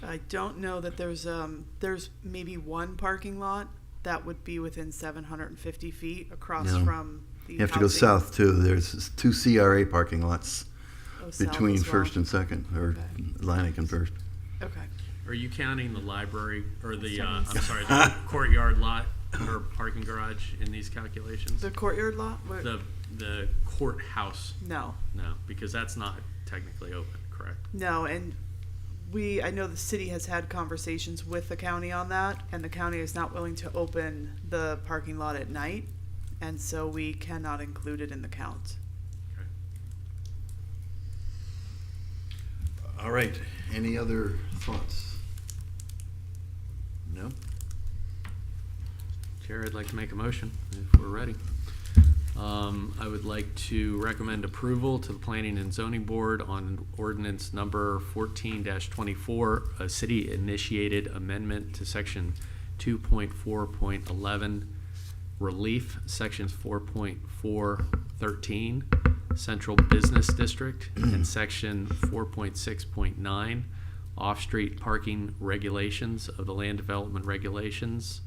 Speaker 4: I don't know that there's maybe one parking lot that would be within 750 feet across
Speaker 1: No.
Speaker 4: from the
Speaker 1: You have to go
Speaker 4: housing.
Speaker 1: south too. There's 2 CRA parking lots
Speaker 4: Oh, south
Speaker 1: between
Speaker 4: as well.
Speaker 1: 1st and 2nd, or
Speaker 4: Okay.
Speaker 1: Atlantic and 1st.
Speaker 4: Okay.
Speaker 3: Are you counting the library or the, I'm sorry, the courtyard lot or parking garage in these calculations?
Speaker 4: The courtyard lot? What?
Speaker 3: The courthouse,
Speaker 4: No.
Speaker 3: no, because that's not technically open, correct?
Speaker 4: No, and I know the city has had conversations with the county on that, and the county is not willing to open the parking lot at night, and so we cannot include it in the count.
Speaker 1: All right. Any other thoughts? No?
Speaker 3: Chair, I'd like to make a motion if we're ready. I would like to recommend approval to the Planning and Zoning Board on ordinance number 14-24, a city-initiated amendment to section 2.4.11, relief, sections 4.413, Central Business District, and section 4.6.9, off-street parking regulations of the land development regulations,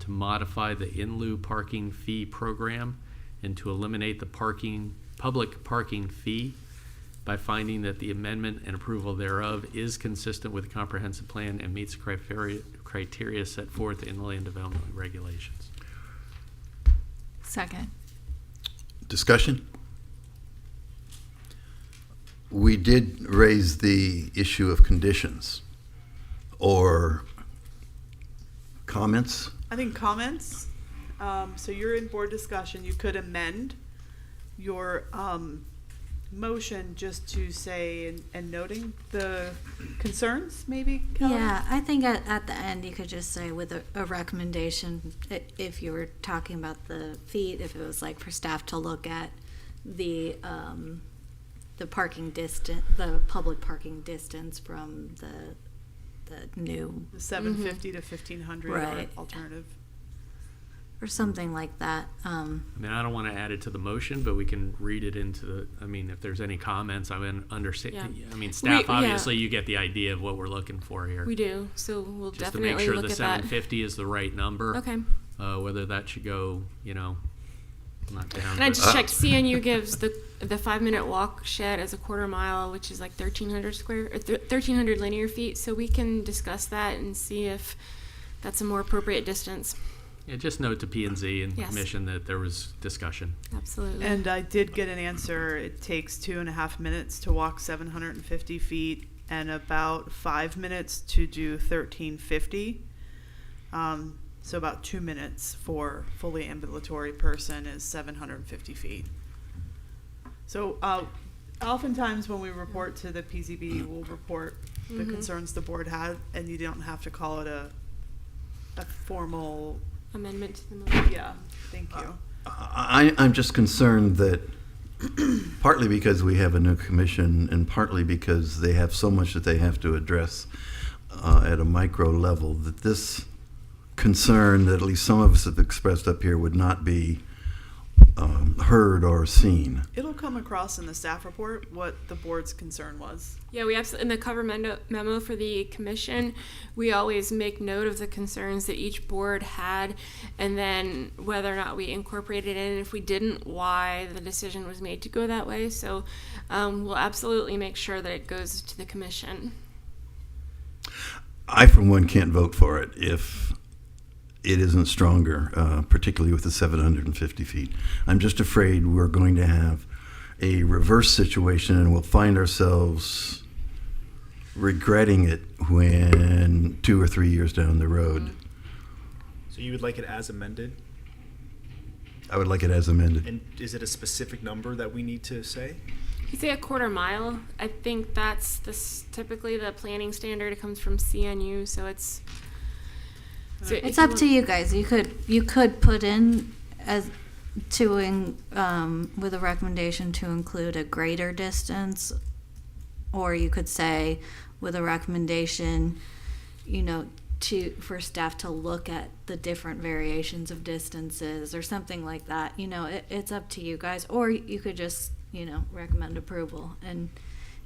Speaker 3: to modify the in lieu parking fee program and to eliminate the public parking fee by finding that the amendment and approval thereof is consistent with the comprehensive plan and meets the criteria set forth in the land development regulations.
Speaker 10: Second.
Speaker 1: Discussion? We did raise the issue of conditions or comments.
Speaker 4: I think comments, so you're in board discussion, you could amend your motion just to say, and noting the concerns, maybe, Kelly?
Speaker 7: Yeah, I think at the end you could just say with a recommendation, if you were talking about the feet, if it was like for staff to look at the parking distance, the public parking distance from the new,
Speaker 4: The 750 to 1500
Speaker 7: Right.
Speaker 4: or alternative.
Speaker 7: or something like that.
Speaker 3: I mean, I don't want to add it to the motion, but we can read it into the, I mean, if there's any comments, I mean, understand,
Speaker 8: Yeah.
Speaker 3: I mean, staff,
Speaker 8: yeah.
Speaker 3: obviously, you get the idea of what we're looking for here.
Speaker 8: We do, so we'll
Speaker 3: Just to
Speaker 8: definitely
Speaker 3: make sure
Speaker 8: look
Speaker 3: the
Speaker 8: at that.
Speaker 3: 750 is the right number.
Speaker 8: Okay.
Speaker 3: Whether that should go, not down.
Speaker 8: And I
Speaker 3: but-
Speaker 8: just checked, CNU gives the 5-minute walk shed as a quarter mile, which is like 1,300 linear feet. So we can discuss that and see if that's a more appropriate distance.
Speaker 3: Yeah, just note to P&Z and
Speaker 8: Yes.
Speaker 3: commission that there was discussion.
Speaker 8: Absolutely.
Speaker 4: And I did get an answer. It takes 2.5 minutes to walk 750 feet and about 5 minutes to do 1,350. So about 2 minutes for fully ambulatory person is 750 feet. So oftentimes when we report to the PZB, we'll report the concerns the board had, and you don't have to call it a formal,
Speaker 8: Amendment to the motion.
Speaker 4: yeah, thank you.
Speaker 1: I'm just concerned that partly because we have a new commission and partly because they have so much that they have to address at a micro level, that this concern that at least some of us have expressed up here would not be heard or seen.
Speaker 4: It'll come across in the staff report what the board's concern was.
Speaker 8: Yeah, we absolutely, in the cover memo for the commission, we always make note of the concerns that each board had, and then whether or not we incorporated it in, and if we didn't, why the decision was made to go that way. So we'll absolutely make sure that it goes to the commission.
Speaker 1: I, for one, can't vote for it if it isn't stronger, particularly with the 750 feet. I'm just afraid we're going to have a reverse situation and we'll find ourselves regretting it when 2 or 3 years down the road.
Speaker 5: So you would like it as amended?
Speaker 1: I would like it as amended.
Speaker 5: And is it a specific number that we need to say?
Speaker 8: You say a quarter mile. I think that's typically the planning standard. It comes from CNU, so it's. So
Speaker 7: It's up to you guys. You could put in with a recommendation to include a greater distance, or you could say with a recommendation, for staff to look at the different variations of distances or something like that. It's up to you guys, or you could just recommend approval. And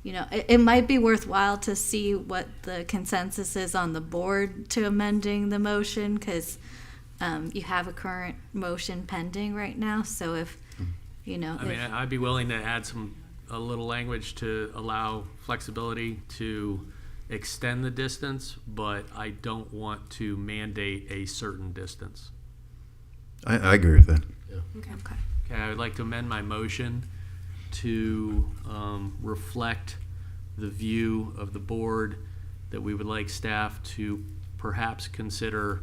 Speaker 7: it might be worthwhile to see what the consensus is on the board to amending the motion, because you have a current motion pending right now. So if,
Speaker 3: I mean, I'd be willing to add a little language to allow flexibility to extend the distance, but I don't want to mandate a certain distance.
Speaker 1: I agree with that.
Speaker 8: Okay.
Speaker 3: Okay, I would like to amend my motion to reflect the view of the board that we would like staff to perhaps consider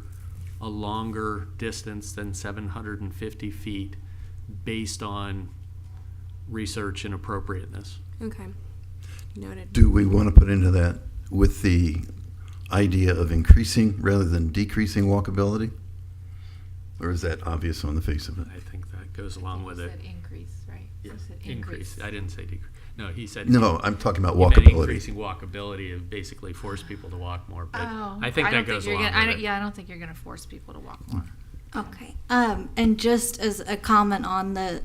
Speaker 3: a longer distance than 750 feet based on research and appropriateness.
Speaker 8: Okay. Noted.
Speaker 1: Do we want to put into that with the idea of increasing rather than decreasing walkability? Or is that obvious on the face of it?
Speaker 3: I think that goes along with it.
Speaker 10: Increase, right?
Speaker 3: Yes,
Speaker 10: You said
Speaker 3: increase. I didn't say decrease. No, he said.
Speaker 1: No, I'm talking about
Speaker 3: he meant
Speaker 1: walkability.
Speaker 3: increasing walkability and basically force people to walk more. But
Speaker 10: Oh,
Speaker 3: I think that goes along with it.
Speaker 10: Yeah, I don't think you're gonna force people to walk more.
Speaker 7: okay. And just as a comment on the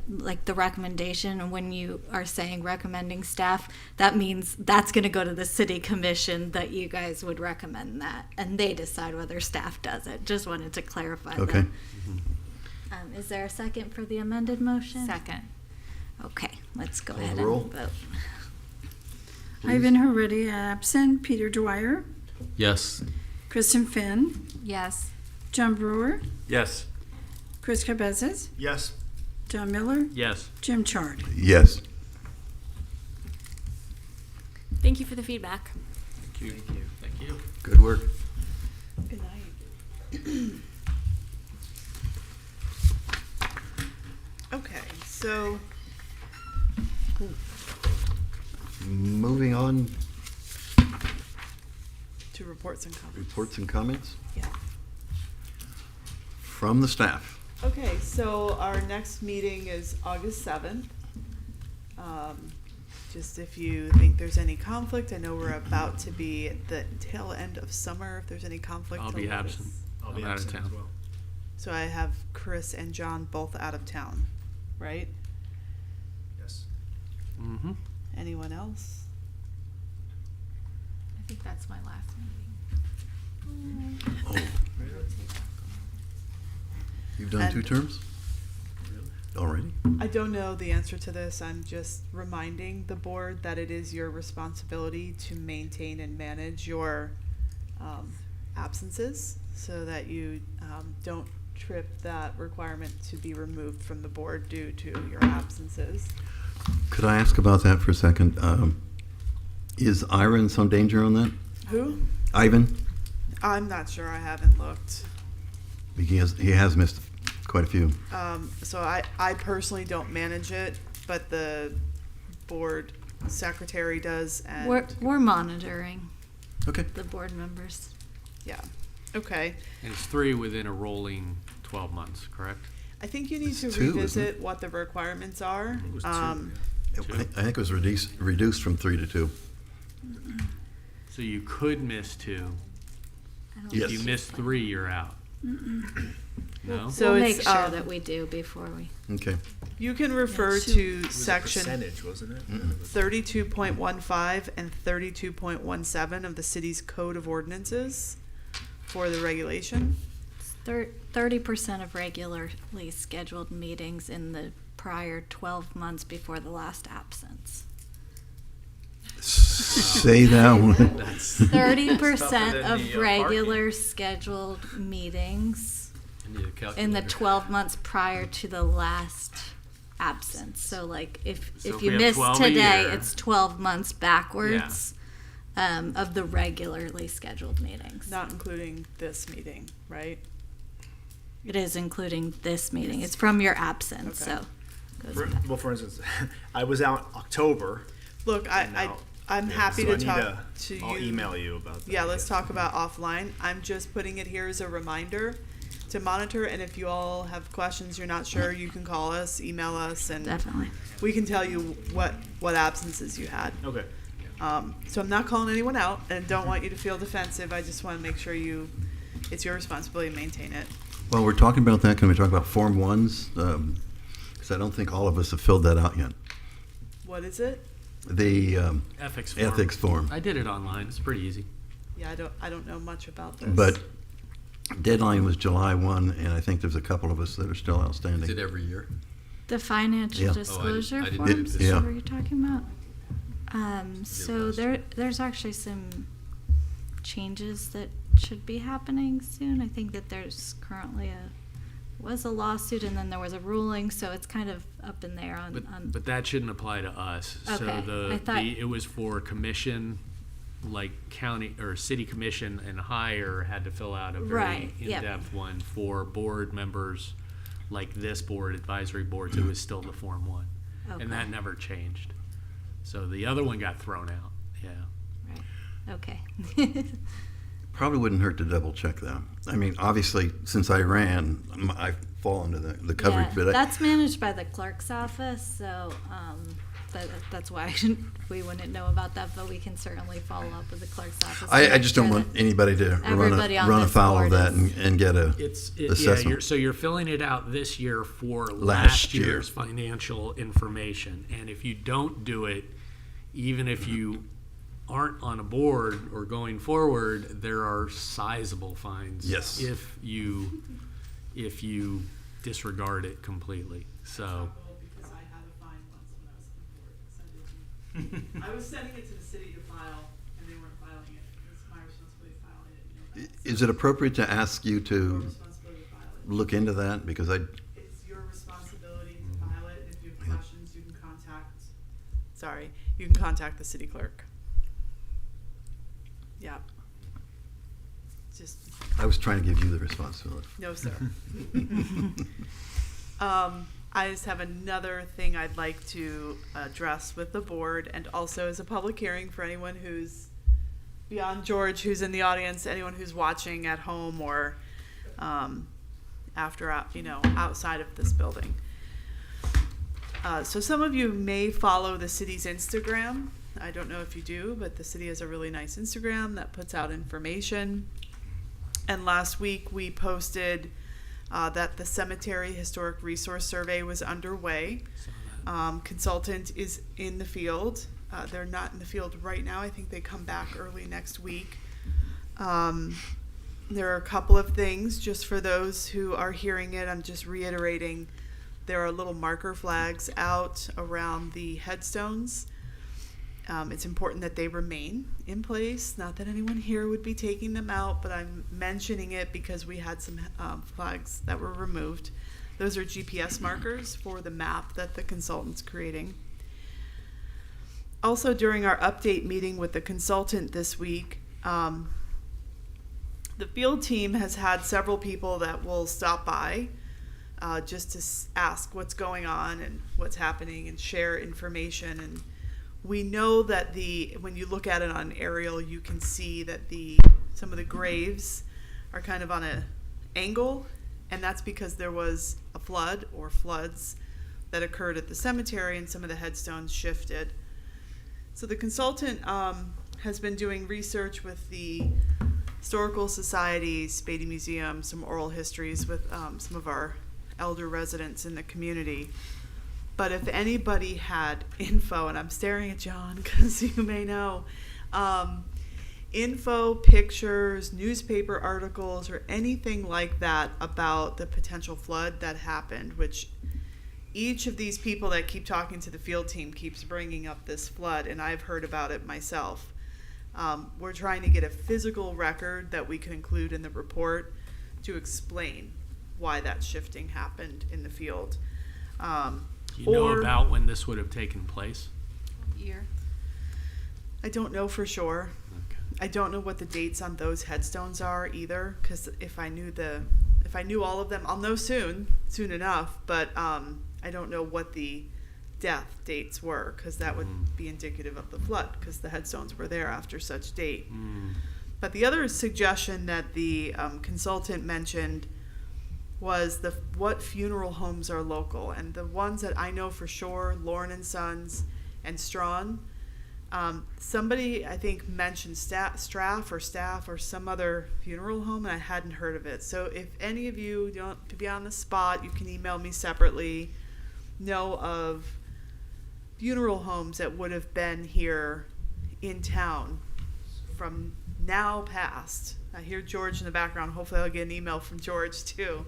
Speaker 7: recommendation, when you are saying recommending staff, that means that's going to go to the city commission, that you guys would recommend that, and they decide whether staff does it. Just wanted to clarify
Speaker 1: Okay.
Speaker 7: that. Is there a second for the amended motion?
Speaker 10: Second.
Speaker 7: Okay, let's go
Speaker 1: Call
Speaker 7: ahead
Speaker 1: the roll.
Speaker 7: and vote.
Speaker 1: please.
Speaker 2: Ivan Heredia absent. Peter Dwyer,
Speaker 11: Yes.
Speaker 2: Kristen Finn,
Speaker 10: Yes.
Speaker 2: John Brewer,
Speaker 9: Yes.
Speaker 2: Chris Cabezas,
Speaker 5: Yes.
Speaker 2: John Miller,
Speaker 3: Yes.
Speaker 2: Jim Chard.
Speaker 1: Yes.
Speaker 8: Thank you for the feedback.
Speaker 3: Thank you.
Speaker 1: Good work.
Speaker 4: Good night. Okay, so
Speaker 1: Moving on,
Speaker 4: to reports and comments.
Speaker 1: reports and comments
Speaker 4: Yeah.
Speaker 1: from the staff.
Speaker 4: Okay, so our next meeting is August 7th. Just if you think there's any conflict, I know we're about to be at the tail end of summer. If there's any conflict,
Speaker 3: I'll
Speaker 4: to
Speaker 3: be
Speaker 4: let
Speaker 3: absent.
Speaker 4: us-
Speaker 5: I'll be
Speaker 3: I'm out of
Speaker 5: absent as
Speaker 3: town.
Speaker 5: well.
Speaker 4: So I have Chris and John both out of town, right?
Speaker 5: Yes.
Speaker 3: Mm-hmm.
Speaker 4: Anyone else?
Speaker 10: I think that's my last meeting.
Speaker 1: Oh, you've done 2
Speaker 4: And-
Speaker 1: terms already?
Speaker 4: I don't know the answer to this. I'm just reminding the board that it is your responsibility to maintain and manage your absences so that you don't trip that requirement to be removed from the board due to your absences.
Speaker 1: Could I ask about that for a second? Is Ira in some danger on that?
Speaker 4: Who?
Speaker 1: Ivan?
Speaker 4: I'm not sure. I haven't looked.
Speaker 1: He has missed quite a few.
Speaker 4: So I personally don't manage it, but the board secretary does, and
Speaker 7: We're monitoring
Speaker 1: Okay.
Speaker 7: the board members.
Speaker 4: yeah. Okay.
Speaker 3: And it's 3 within a rolling 12 months, correct?
Speaker 4: I think you need
Speaker 1: It's
Speaker 4: to
Speaker 1: 2, isn't
Speaker 4: revisit what the requirements are.
Speaker 5: it was 2,
Speaker 1: I think it was reduced from 3 to 2.
Speaker 3: So you could miss 2.
Speaker 7: I don't
Speaker 1: Yes.
Speaker 3: If you miss 3, you're out. No?
Speaker 4: So
Speaker 7: we'll
Speaker 4: it's,
Speaker 7: make sure
Speaker 4: um,
Speaker 7: that we do before we.
Speaker 1: Okay.
Speaker 4: You can refer
Speaker 2: shoot.
Speaker 4: to
Speaker 5: It was a
Speaker 4: section
Speaker 5: percentage, wasn't it?
Speaker 4: 32.15 and 32.17 of the city's code of ordinances for the regulation.
Speaker 7: 30% of regularly scheduled meetings in the prior 12 months before the last absence.
Speaker 1: Say that one.
Speaker 7: 30%
Speaker 9: than
Speaker 7: of
Speaker 9: the,
Speaker 7: regular scheduled meetings
Speaker 11: I need a
Speaker 7: in the
Speaker 11: calculator.
Speaker 7: 12 months prior to the last absence. So like if
Speaker 3: So if
Speaker 7: you
Speaker 3: we have
Speaker 7: miss
Speaker 3: 12 a
Speaker 7: today,
Speaker 3: year-
Speaker 7: it's 12 months backwards of the regularly scheduled meetings.
Speaker 4: Not including this meeting, right?
Speaker 7: It is including this meeting. It's from your absence,
Speaker 4: Okay.
Speaker 7: so. goes back.
Speaker 5: Well, for instance, I was out October.
Speaker 4: Look, I'm happy
Speaker 5: so
Speaker 4: to
Speaker 5: I need
Speaker 4: talk to you.
Speaker 5: I'll email you about that.
Speaker 4: Yeah, let's talk about offline. I'm just putting it here as a reminder to monitor, and if you all have questions you're not sure, you can call us, email us, and
Speaker 7: Definitely.
Speaker 4: we can tell you what absences you had.
Speaker 5: Okay.
Speaker 4: So I'm not calling anyone out, and don't want you to feel defensive. I just want to make sure it's your responsibility to maintain it.
Speaker 1: Well, we're talking about that. Can we talk about Form 1s? Because I don't think all of us have filled that out yet.
Speaker 4: What is it?
Speaker 1: The
Speaker 3: Ethics form.
Speaker 1: ethics form.
Speaker 3: I did it online. It's pretty easy.
Speaker 4: Yeah, I don't know much about this.
Speaker 1: But deadline was July 1, and I think there's a couple of us that are still outstanding.
Speaker 11: Is it every year?
Speaker 7: The financial
Speaker 1: Yeah.
Speaker 7: disclosure
Speaker 11: I didn't
Speaker 7: forms,
Speaker 1: do
Speaker 7: is
Speaker 1: this. Yeah.
Speaker 7: what you're talking about? So
Speaker 11: last
Speaker 7: there's actually some changes that should be happening soon. I think that there's currently was a lawsuit and then there was a ruling, so it's kind of up in there on.
Speaker 3: But that shouldn't apply to us.
Speaker 7: Okay,
Speaker 3: So
Speaker 7: I thought-
Speaker 3: it was for commission, like county or city commission and higher had to fill out a very
Speaker 7: Right, yep.
Speaker 3: in-depth one. For board members like this board, advisory boards, it was still the Form 1.
Speaker 7: Okay.
Speaker 3: And that never changed. So the other one got thrown out, yeah.
Speaker 7: Right. Okay.
Speaker 1: Probably wouldn't hurt to double check that. I mean, obviously, since I ran, I fall into the coverage,
Speaker 7: Yeah,
Speaker 1: but
Speaker 7: that's managed by the clerk's office, so that's why we wouldn't know about that, but we can certainly follow up with the clerk's office. to
Speaker 1: I
Speaker 7: make
Speaker 1: just don't
Speaker 7: sure
Speaker 1: want
Speaker 7: that
Speaker 1: anybody to
Speaker 7: everybody on
Speaker 1: run
Speaker 7: this
Speaker 1: afoul of
Speaker 7: board
Speaker 1: that
Speaker 7: is-
Speaker 1: and get a
Speaker 3: Yeah,
Speaker 1: assessment.
Speaker 3: so you're filling it out this year for
Speaker 1: Last
Speaker 3: last
Speaker 1: year.
Speaker 3: year's financial information. And if you don't do it, even if you aren't on a board or going forward, there are sizable fines.
Speaker 1: Yes.
Speaker 3: If you disregard it completely. So,
Speaker 4: Because I had a fine once when I was on board. Send it to I was sending it to the city to file, and they weren't filing it. It's my responsibility to file it. I didn't know that.
Speaker 1: Is it appropriate to ask you
Speaker 4: Your
Speaker 1: to
Speaker 4: responsibility to file it.
Speaker 1: look into that? Because
Speaker 4: It's your responsibility to file it. If you have questions, you can contact the city clerk. Yeah. Just,
Speaker 1: I was trying to give you the responsibility.
Speaker 4: no, sir. I just have another thing I'd like to address with the board, and also as a public hearing for anyone who's beyond George, who's in the audience, anyone who's watching at home or outside of this building. So some of you may follow the city's Instagram. I don't know if you do, but the city has a really nice Instagram that puts out information. And last week we posted that the Cemetery Historic Resource Survey was underway. Consultant is in the field. They're not in the field right now. I think they come back early next week. There are a couple of things, just for those who are hearing it, I'm just reiterating. There are little marker flags out around the headstones. It's important that they remain in place. Not that anyone here would be taking them out, but I'm mentioning it because we had some flags that were removed. Those are GPS markers for the map that the consultant's creating. Also, during our update meeting with the consultant this week, the field team has had several people that will stop by just to ask what's going on and what's happening and share information. And we know that when you look at it on aerial, you can see that some of the graves are kind of on an angle, and that's because there was a flood or floods that occurred at the cemetery, and some of the headstones shifted. So the consultant has been doing research with the Historical Society, Spady Museum, some oral histories with some of our elder residents in the community. But if anybody had info, and I'm staring at John because you may know, info, pictures, newspaper articles, or anything like that about the potential flood that happened, which each of these people that keep talking to the field team keeps bringing up this flood, and I've heard about it myself. We're trying to get a physical record that we can include in the report to explain why that shifting happened in the field.
Speaker 3: You know about when this would have taken place?
Speaker 10: Year.
Speaker 4: I don't know for sure.
Speaker 3: Okay.
Speaker 4: I don't know what the dates on those headstones are either, because if I knew all of them, I'll know soon enough. But I don't know what the death dates were, because that would be indicative of the flood, because the headstones were there after such date. But the other suggestion that the consultant mentioned was what funeral homes are local, and the ones that I know for sure, Lauren and Sons and Strawn. Somebody I think mentioned Staff or some other funeral home, and I hadn't heard of it. So if any of you don't to be on the spot, you can email me separately. Know of funeral homes that would have been here in town from now past. I hear George in the background. Hopefully I'll get an email from George too.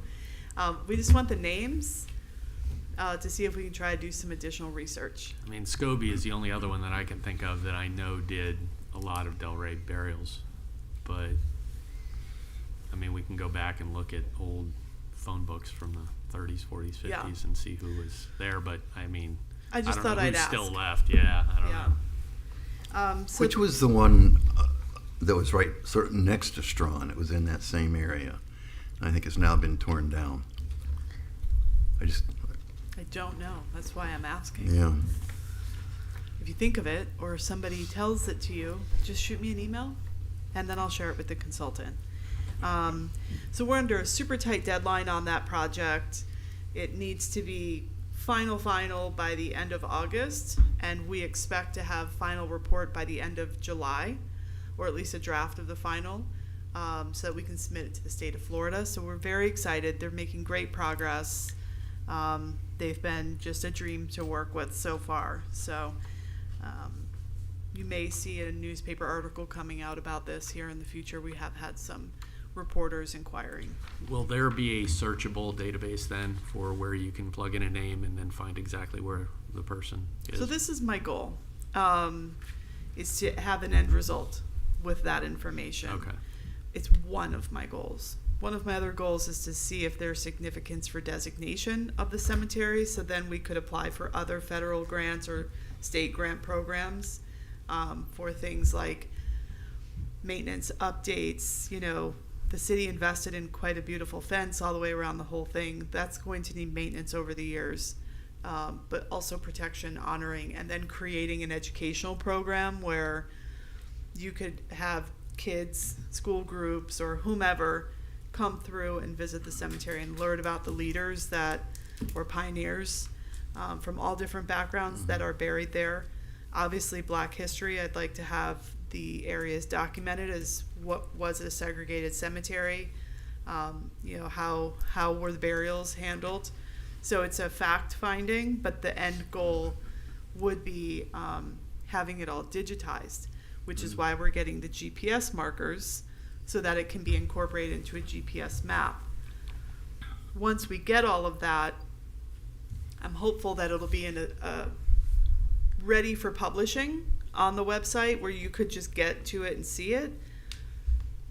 Speaker 4: We just want the names to see if we can try to do some additional research.
Speaker 3: I mean, Scobie is the only other one that I can think of that I know did a lot of Delray burials. But, I mean, we can go back and look at old phone books from the 30s, 40s, 50s
Speaker 4: Yeah.
Speaker 3: and see who was there. But, I mean,
Speaker 4: I just
Speaker 3: don't
Speaker 4: thought
Speaker 3: know
Speaker 4: I'd
Speaker 3: who's
Speaker 4: ask.
Speaker 3: still left. Yeah, I don't know.
Speaker 4: So
Speaker 1: Which was the one that was right sort of next to Strawn? It was in that same area. I think it's now been torn down.
Speaker 4: I don't know. That's why I'm asking.
Speaker 1: Yeah.
Speaker 4: If you think of it, or somebody tells it to you, just shoot me an email, and then I'll share it with the consultant. So we're under a super tight deadline on that project. It needs to be final by the end of August, and we expect to have final report by the end of July, or at least a draft of the final, so that we can submit it to the state of Florida. So we're very excited. They're making great progress. They've been just a dream to work with so far. So you may see a newspaper article coming out about this here in the future. We have had some reporters inquiring.
Speaker 3: Will there be a searchable database then for where you can plug in a name and then find exactly where the person is?
Speaker 4: So this is my goal. is to have an end result with that information.
Speaker 3: Okay.
Speaker 4: It's one of my goals. One of my other goals is to see if there's significance for designation of the cemetery, so then we could apply for other federal grants or state grant programs for things like maintenance updates. You know, the city invested in quite a beautiful fence all the way around the whole thing. That's going to need maintenance over the years, but also protection, honoring, and then creating an educational program where you could have kids, school groups, or whomever come through and visit the cemetery and learn about the leaders that were pioneers from all different backgrounds that are buried there. Obviously, Black history, I'd like to have the areas documented as what was a segregated cemetery, you know, how were the burials handled. So it's a fact finding, but the end goal would be having it all digitized, which is why we're getting the GPS markers so that it can be incorporated into a GPS map. Once we get all of that, I'm hopeful that it'll be in a ready for publishing on the website where you could just get to it and see it.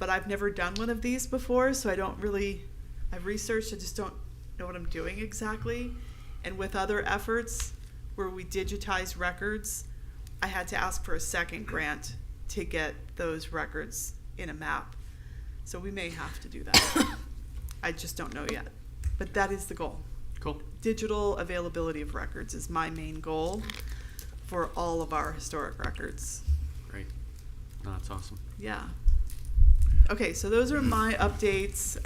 Speaker 4: But I've never done one of these before, so I've researched, I just don't know what I'm doing exactly. And with other efforts where we digitize records, I had to ask for a second grant to get those records in a map. So we may have to do that. I just don't know yet. But that is the goal.
Speaker 3: Cool.
Speaker 4: Digital availability of records is my main goal for all of our historic records.
Speaker 3: Great. No, that's awesome.
Speaker 4: Yeah. Okay, so those are my updates.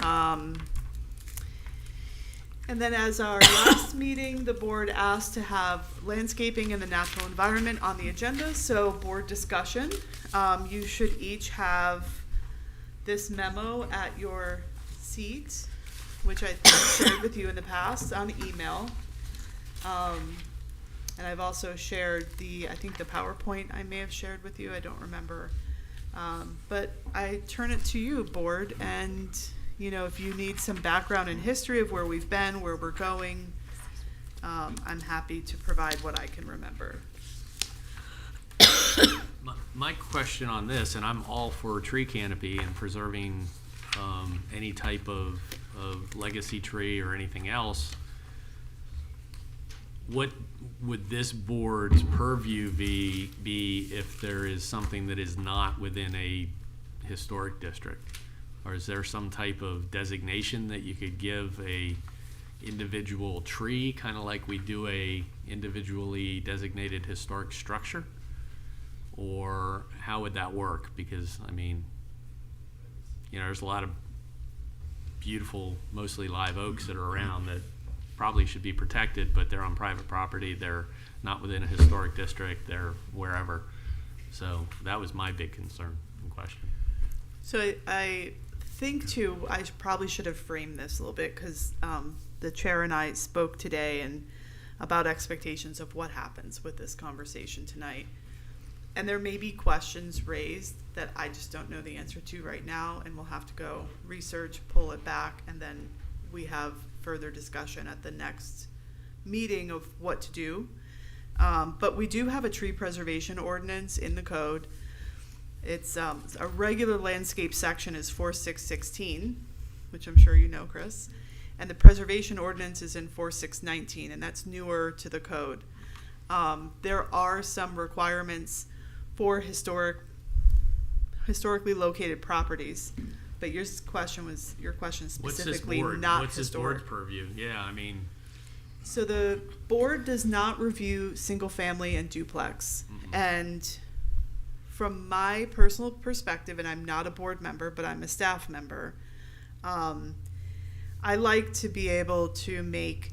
Speaker 4: And then as our last meeting, the board asked to have landscaping and the natural environment on the agenda, so board discussion. You should each have this memo at your seat, which I shared with you in the past on email. And I've also shared I think the PowerPoint I may have shared with you, I don't remember. But I turn it to you, board, and you know, if you need some background and history of where we've been, where we're going, I'm happy to provide what I can remember.
Speaker 3: My question on this, and I'm all for tree canopy and preserving any type of legacy tree or anything else. What would this board's purview be if there is something that is not within a historic district? Or is there some type of designation that you could give a individual tree, kind of like we do a individually designated historic structure? Or how would that work? Because, I mean, you know, there's a lot of beautiful, mostly live oaks that are around that probably should be protected, but they're on private property. They're not within a historic district. They're wherever. So that was my big concern and question.
Speaker 4: So I think too, I probably should have framed this a little bit because the chair and I spoke today and about expectations of what happens with this conversation tonight. And there may be questions raised that I just don't know the answer to right now, and we'll have to go research, pull it back, and then we have further discussion at the next meeting of what to do. But we do have a tree preservation ordinance in the code. It's a regular landscape section is 4616, which I'm sure you know, Chris. And the preservation ordinance is in 4619, and that's newer to the code. There are some requirements for historically located properties, but your question specifically not
Speaker 3: What's this
Speaker 4: historic.
Speaker 3: board's purview? Yeah, I mean,
Speaker 4: So the board does not review single family and duplex. And from my personal perspective, and I'm not a board member, but I'm a staff member, I like to be able to make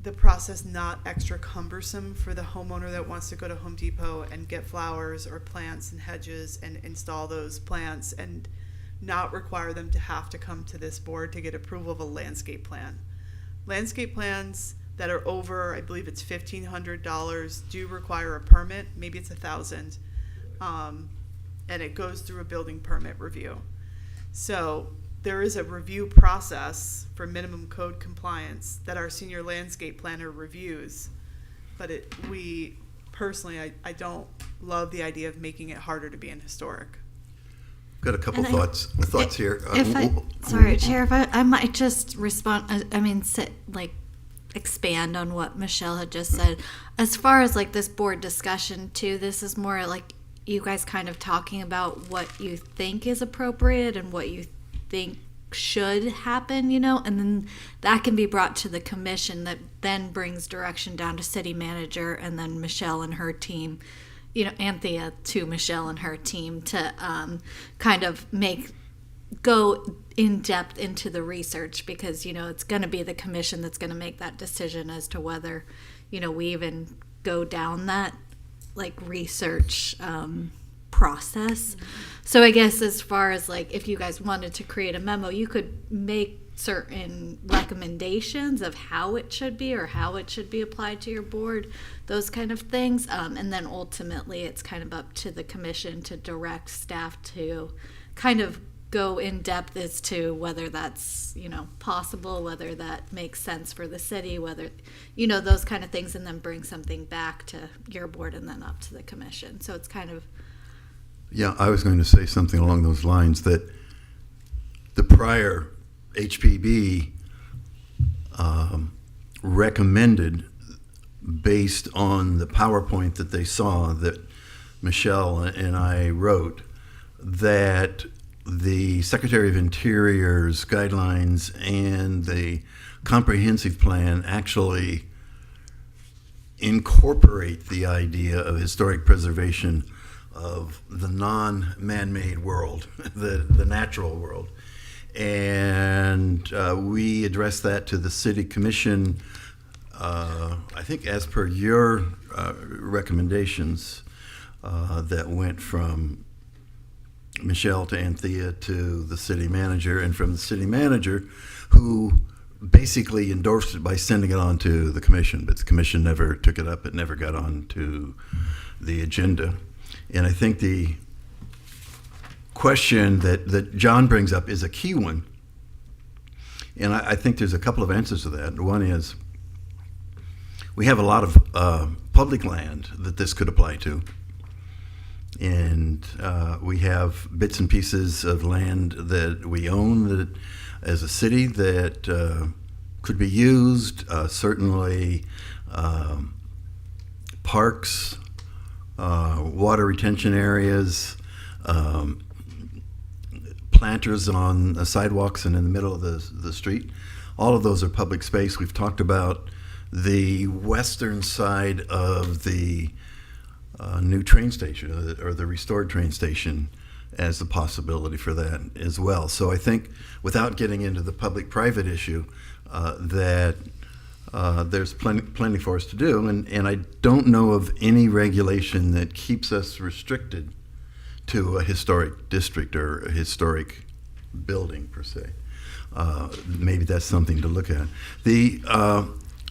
Speaker 4: the process not extra cumbersome for the homeowner that wants to go to Home Depot and get flowers or plants and hedges and install those plants, and not require them to have to come to this board to get approval of a landscape plan. Landscape plans that are over, I believe it's $1,500, do require a permit. Maybe it's $1,000, and it goes through a building permit review. So there is a review process for minimum code compliance that our senior landscape planner reviews, but we personally, I don't love the idea of making it harder to be in historic.
Speaker 1: Got a couple
Speaker 7: And I-
Speaker 1: thoughts here.
Speaker 7: Sorry, Chair, if I might just respond, expand on what Michelle had just said. As far as like this board discussion too, this is more like you guys kind of talking about what you think is appropriate and what you think should happen, and then that can be brought to the commission that then brings direction down to city manager and then Michelle and her team, Anthea to Michelle and her team to kind of go in depth into the research, because it's going to be the commission that's going to make that decision as to whether we even go down that like research process. So I guess as far as like if you guys wanted to create a memo, you could make certain recommendations of how it should be or how it should be applied to your board, those kind of things, and then ultimately it's kind of up to the commission to direct staff to kind of go in depth as to whether that's possible, whether that makes sense for the city, whether those kind of things, and then bring something back to your board and then up to the commission. So it's kind of
Speaker 1: I was going to say something along those lines, that the prior HPB recommended, based on the PowerPoint that they saw that Michelle and I wrote, that the Secretary of Interior's guidelines and the comprehensive plan actually incorporate the idea of historic preservation of the non-man-made world, the natural world. And we addressed that to the City Commission, I think as per your recommendations, that went from Michelle to Anthea to the city manager, and from the city manager, who basically endorsed it by sending it on to the commission, but the commission never took it up. It never got on to the agenda. And I think the question that John brings up is a key one. And I think there's a couple of answers to that. One is we have a lot of public land that this could apply to. And we have bits and pieces of land that we own that, as a city, that could be used. Certainly parks, water retention areas, planters on the sidewalks and in the middle of the street. All of those are public space. We've talked about the western side of the new train station, or the restored train station, as a possibility for that as well. So I think, without getting into the public-private issue, that there's plenty for us to do, and I don't know of any regulation that keeps us restricted to a historic district or a historic building per se. Maybe that's something to look at.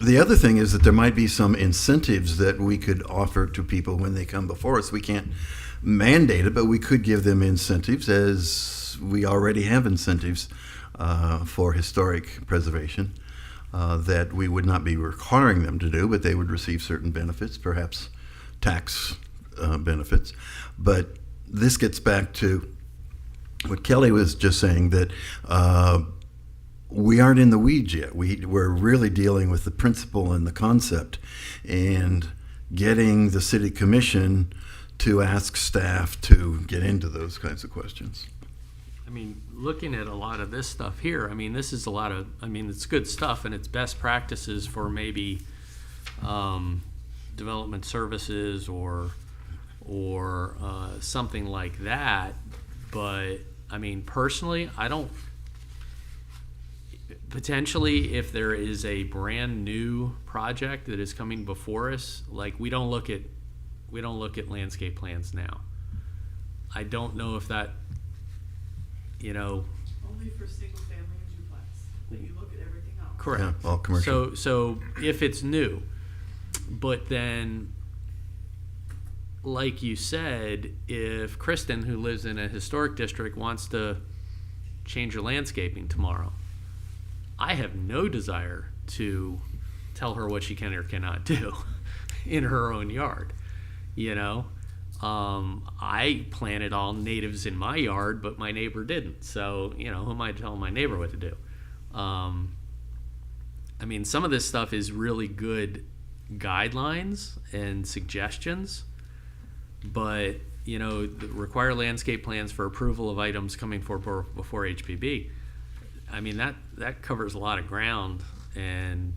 Speaker 1: The other thing is that there might be some incentives that we could offer to people when they come before us. We can't mandate it, but we could give them incentives, as we already have incentives for historic preservation, that we would not be requiring them to do, but they would receive certain benefits, perhaps tax benefits. But this gets back to what Kelly was just saying, that we aren't in the weeds yet. We're really dealing with the principle and the concept, and getting the city commission to ask staff to get into those kinds of questions.
Speaker 3: I mean, looking at a lot of this stuff here, I mean, this is a lot of, I mean, it's good stuff and it's best practices for maybe development services or something like that. But I mean, personally, I don't, potentially if there is a brand new project that is coming before us, like we don't look at landscape plans now. I don't know if that, you know.
Speaker 4: Only for single family and duplex, that you look at everything else.
Speaker 3: Correct.
Speaker 1: Yeah, all commercial.
Speaker 3: So if it's new, but then, like you said, if Kristen, who lives in a historic district, wants to change her landscaping tomorrow, I have no desire to tell her what she can or cannot do in her own yard. you know. I planted all natives in my yard, but my neighbor didn't. So, you know, who am I telling my neighbor what to do? I mean, some of this stuff is really good guidelines and suggestions, but, you know, require landscape plans for approval of items coming before HPB. I mean, that covers a lot of ground, and,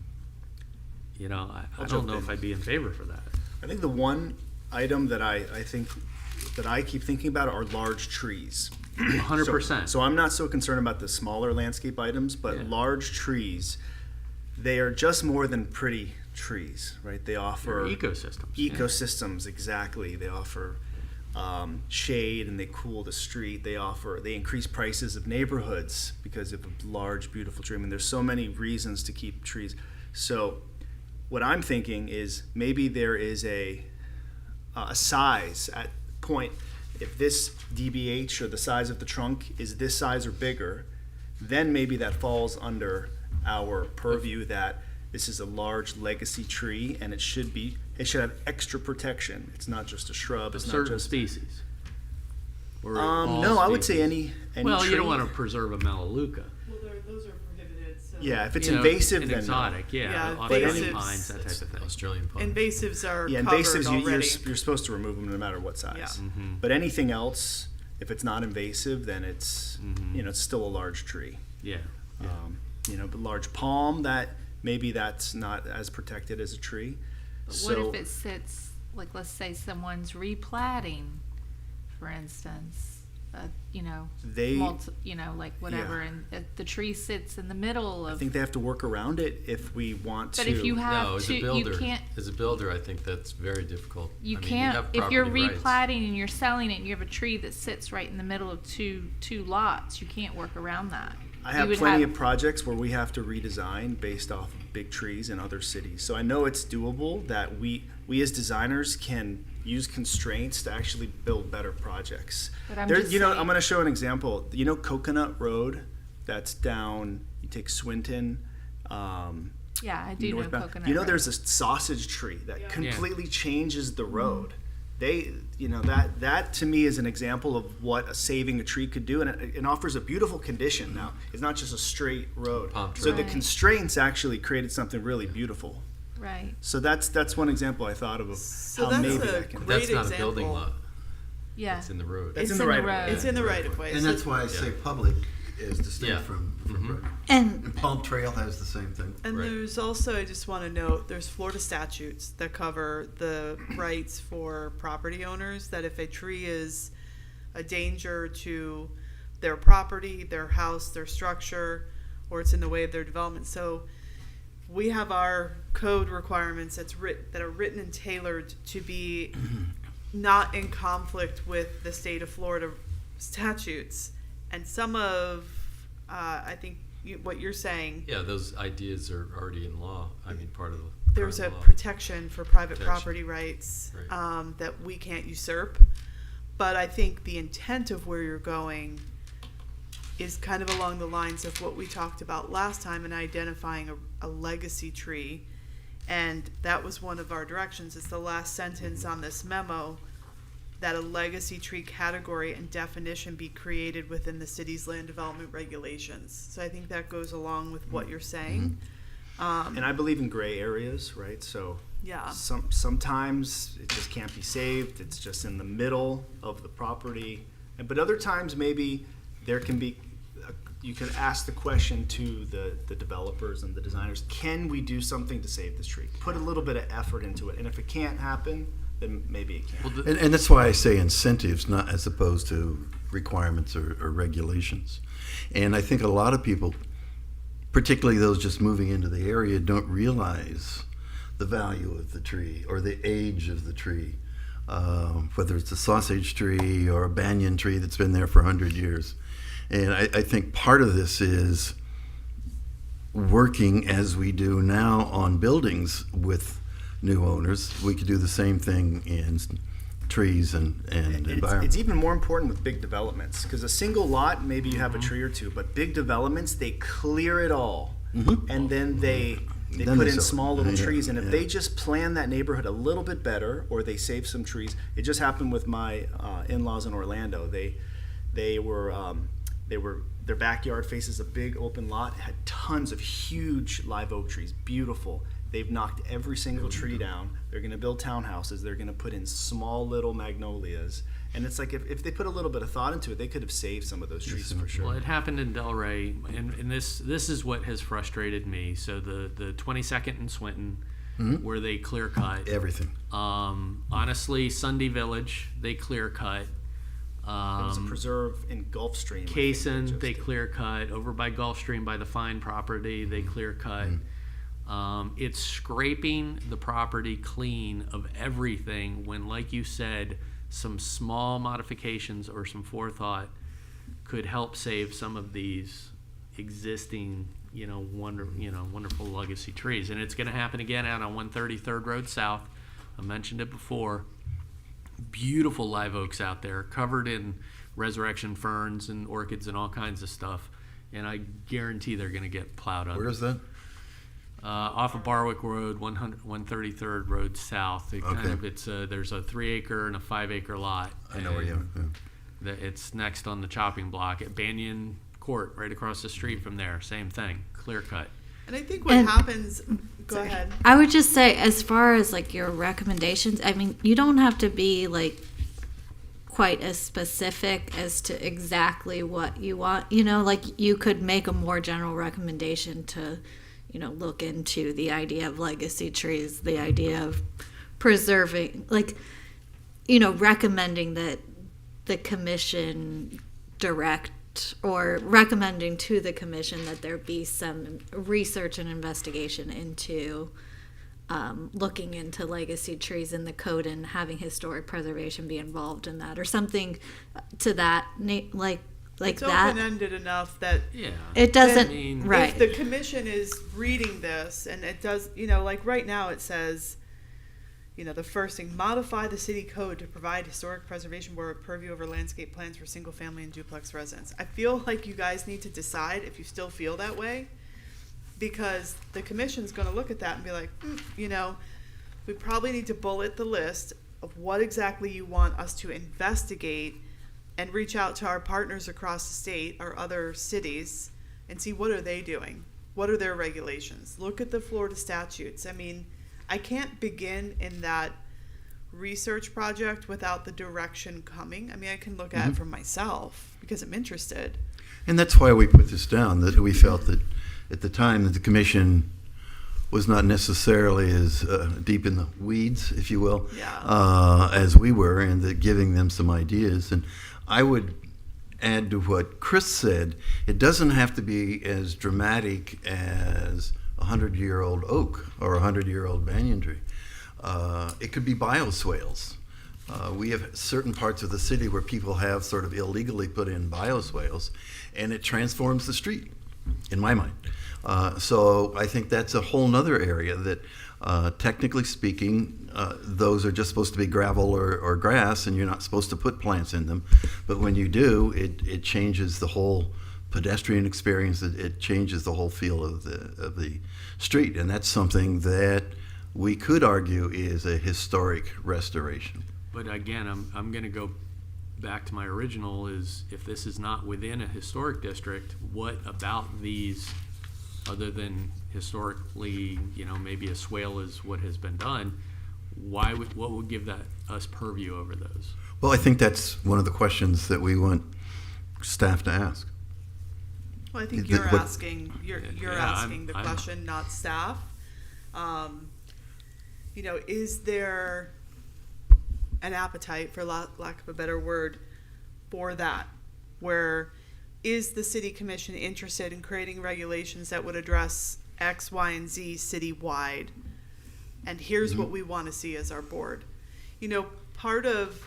Speaker 3: you know, I don't know if I'd be in favor for that.
Speaker 5: I think the one item that I think that I keep thinking about are large trees.
Speaker 3: 100%.
Speaker 5: So I'm not so concerned about the smaller landscape items, but
Speaker 3: Yeah.
Speaker 5: large trees, they are just more than pretty trees, right? They offer
Speaker 3: Ecosystems. yeah.
Speaker 5: ecosystems, exactly. They offer shade, and they cool the street. They increase prices of neighborhoods because of a large, beautiful tree. I mean, there's so many reasons to keep trees. So what I'm thinking is maybe there is a size at point. If this DBH or the size of the trunk is this size or bigger, then maybe that falls under our purview that this is a large legacy tree, and it should have extra protection. It's not just a shrub.
Speaker 3: A
Speaker 5: It's not
Speaker 3: certain
Speaker 5: just
Speaker 3: species. Or all
Speaker 5: no, I would say
Speaker 3: species.
Speaker 5: any
Speaker 3: Well,
Speaker 5: tree.
Speaker 3: you don't want to preserve a melaleuca.
Speaker 4: Well, those are prohibited, so.
Speaker 5: Yeah, if it's
Speaker 3: You know,
Speaker 5: invasive,
Speaker 3: an
Speaker 5: then
Speaker 3: exotic,
Speaker 4: Yeah,
Speaker 3: yeah,
Speaker 5: but
Speaker 3: Australian
Speaker 5: any-
Speaker 3: pines, that type of thing.
Speaker 11: Australian pine.
Speaker 4: Invasives are
Speaker 5: Yeah,
Speaker 4: covered
Speaker 5: invasives,
Speaker 4: already.
Speaker 5: you're supposed to remove them no matter what size.
Speaker 4: Yeah.
Speaker 3: Mm-hmm.
Speaker 5: But anything else, if it's not invasive, then it's
Speaker 3: Mm-hmm.
Speaker 5: it's still a large tree.
Speaker 3: Yeah.
Speaker 5: But large palm, that maybe that's not as protected as a tree.
Speaker 10: But what if it sits, like, let's say someone's replatting, for instance,
Speaker 5: They,
Speaker 10: like whatever,
Speaker 5: Yeah.
Speaker 10: and the tree sits in the middle
Speaker 5: I
Speaker 10: of.
Speaker 5: think they have to work around it if we want to.
Speaker 10: But if you have
Speaker 11: No, as
Speaker 10: to,
Speaker 11: a builder,
Speaker 10: you can't.
Speaker 11: as a builder, I think that's very difficult.
Speaker 10: You
Speaker 11: I mean,
Speaker 10: can't,
Speaker 11: have
Speaker 10: if you're
Speaker 11: property rights.
Speaker 10: replatting and you're selling it and you have a tree that sits right in the middle of two lots, you can't work around that.
Speaker 5: I
Speaker 10: You
Speaker 5: have
Speaker 10: would
Speaker 5: plenty of projects where we have to redesign based off of big trees in other cities. So I know it's doable that we as designers can use constraints to actually build better projects.
Speaker 10: But I'm
Speaker 5: There,
Speaker 10: just
Speaker 5: I'm
Speaker 10: saying-
Speaker 5: going to show an example. Coconut Road, that's down, you take Swinton,
Speaker 10: Yeah, I do know
Speaker 5: northbound.
Speaker 10: coconut. Road.
Speaker 5: There's a sausage tree that
Speaker 4: Yeah.
Speaker 5: completely changes the road.
Speaker 10: Mm-hmm.
Speaker 5: That to me is an example of what saving a tree could do, and it offers a beautiful condition now. It's not just a straight road.
Speaker 11: Palm
Speaker 5: So the
Speaker 10: Right.
Speaker 5: constraints actually created something really beautiful.
Speaker 10: Right.
Speaker 5: So that's one example I thought of
Speaker 4: So
Speaker 5: how
Speaker 4: that's
Speaker 5: maybe
Speaker 4: a
Speaker 5: that can.
Speaker 4: great
Speaker 11: That's not a building
Speaker 4: example.
Speaker 11: lot.
Speaker 10: Yeah.
Speaker 11: It's in the road.
Speaker 5: That's
Speaker 10: It's
Speaker 5: in the
Speaker 10: in the
Speaker 5: right of
Speaker 10: road.
Speaker 5: way.
Speaker 4: It's in the right of way.
Speaker 1: And
Speaker 4: So-
Speaker 1: that's why I say public is distinct
Speaker 11: Yeah.
Speaker 1: from road.
Speaker 7: And
Speaker 1: And Palm Trail has the same thing.
Speaker 4: And
Speaker 11: Right.
Speaker 4: there's also, I just want to note, there's Florida statutes that cover the rights for property owners, that if a tree is a danger to their property, their house, their structure, or it's in the way of their development. So we have our code requirements that are written and tailored to be not in conflict with the state of Florida statutes. And some of, I think what you're saying,
Speaker 11: Yeah, those ideas are already in law. I mean, part of the
Speaker 4: there's a
Speaker 11: current law.
Speaker 4: protection for private
Speaker 11: Protection.
Speaker 4: property rights
Speaker 11: Right.
Speaker 4: that we can't usurp. But I think the intent of where you're going is kind of along the lines of what we talked about last time in identifying a legacy tree. And that was one of our directions. It's the last sentence on this memo, that a legacy tree category and definition be created within the city's land development regulations. So I think that goes along with what you're saying.
Speaker 5: And I believe in gray areas, right? So
Speaker 4: Yeah.
Speaker 5: sometimes it just can't be saved. It's just in the middle of the property. But other times maybe there can be, you can ask the question to the developers and the designers, can we do something to save this tree? Put a little bit of effort into it. And if it can't happen, then maybe it can't.
Speaker 3: Well,
Speaker 1: And that's why I say incentives, not as opposed to requirements or regulations. And I think a lot of people, particularly those just moving into the area, don't realize the value of the tree or the age of the tree, whether it's a sausage tree or a banyan tree that's been there for 100 years. And I think part of this is working as we do now on buildings with new owners. We could do the same thing in trees and environment.
Speaker 5: It's even more important with big developments, because a single lot, maybe you have a tree or two, but big developments, they clear it all. And then they They
Speaker 1: Then
Speaker 5: put
Speaker 1: they
Speaker 5: in
Speaker 1: sell it.
Speaker 5: small little
Speaker 1: Yeah,
Speaker 5: trees, and if
Speaker 1: yeah.
Speaker 5: they just plan that neighborhood a little bit better, or they save some trees. It just happened with my in-laws in Orlando. They were their backyard faces a big open lot. It had tons of huge live oak trees, beautiful. They've knocked every single tree down. They're going to build townhouses. They're going to put in small little magnolias. And it's like if they put a little bit of thought into it, they could have saved some of those trees for sure.
Speaker 3: Well, it happened in Delray, and this is what has frustrated me. So the 22nd and Swinton, where they clear cut.
Speaker 1: Everything.
Speaker 3: Honestly, Sunday Village, they clear cut.
Speaker 5: There was a preserve in Gulfstream. I think,
Speaker 3: Kaysen,
Speaker 5: just
Speaker 3: they
Speaker 5: did.
Speaker 3: clear cut. Over by Gulfstream, by the Fine property, they clear cut. It's scraping the property clean of everything when, like you said, some small modifications or some forethought could help save some of these existing, wonderful legacy trees. And it's going to happen again out on 133rd Road South. I mentioned it before. Beautiful live oaks out there, covered in resurrection ferns and orchids and all kinds of stuff. And I guarantee they're going to get plowed under.
Speaker 1: Where is that?
Speaker 3: Off of Barwick Road, 133rd Road South. There's a 3-acre and a 5-acre lot.
Speaker 1: I know where you are.
Speaker 3: It's next on the chopping block at Banyan Court, right across the street from there. Same thing, clear cut.
Speaker 4: And I think what
Speaker 7: And-
Speaker 4: happens, go ahead.
Speaker 7: I would just say, as far as like your recommendations, I mean, you don't have to be like quite as specific as to exactly what you want. Like you could make a more general recommendation to, look into the idea of legacy trees, the idea of preserving, recommending that the commission direct or recommending to the commission that there be some research and investigation into looking into legacy trees in the code and having historic preservation be involved in that or something to that
Speaker 4: It's
Speaker 7: that.
Speaker 4: open-ended enough that
Speaker 3: Yeah.
Speaker 7: It doesn't,
Speaker 3: I mean-
Speaker 7: right.
Speaker 4: if the commission is reading this and it does, like right now it says, the first thing, modify the city code to provide historic preservation board purview over landscape plans for single family and duplex residents. I feel like you guys need to decide if you still feel that way, because the commission's going to look at that and be like, we probably need to bullet the list of what exactly you want us to investigate and reach out to our partners across the state or other cities and see what are they doing? What are their regulations? Look at the Florida statutes. I mean, I can't begin in that research project without the direction coming. I mean, I can look at it for myself because I'm interested.
Speaker 1: And that's why we put this down, that we felt that at the time that the commission was not necessarily as deep in the weeds, if you will, as we were, and that giving them some ideas. And I would add to what Chris said, it doesn't have to be as dramatic as a 100-year-old oak or a 100-year-old banyan tree. It could be bioswales. We have certain parts of the city where people have sort of illegally put in bioswales, and it transforms the street, in my mind. So I think that's a whole nother area that, technically speaking, those are just supposed to be gravel or grass, and you're not supposed to put plants in them. But when you do, it changes the whole pedestrian experience. It changes the whole feel of the street, and that's something that we could argue is a historic restoration.
Speaker 3: But again, I'm going to go back to my original, is if this is not within a historic district, what about these, other than historically, maybe a swale is what has been done, what would give us purview over those?
Speaker 1: Well, I think that's one of the questions that we want staff to ask.
Speaker 4: Well, I think
Speaker 1: The-
Speaker 4: you're
Speaker 1: what-
Speaker 4: asking, you're
Speaker 3: Yeah,
Speaker 4: asking the
Speaker 3: I'm-
Speaker 4: question, not staff. Is there an appetite, for lack of a better word, for that? Where is the city commission interested in creating regulations that would address X, Y, and Z citywide? And here's what we want to see as our board. Part of,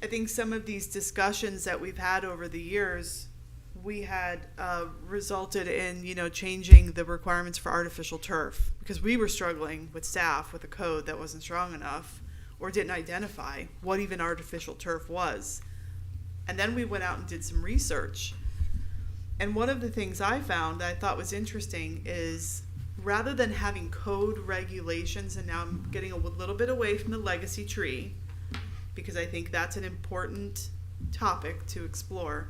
Speaker 4: I think, some of these discussions that we've had over the years, we had resulted in, changing the requirements for artificial turf because we were struggling with staff with a code that wasn't strong enough or didn't identify what even artificial turf was. And then we went out and did some research. And one of the things I found that I thought was interesting is rather than having code regulations, and now I'm getting a little bit away from the legacy tree, because I think that's an important topic to explore.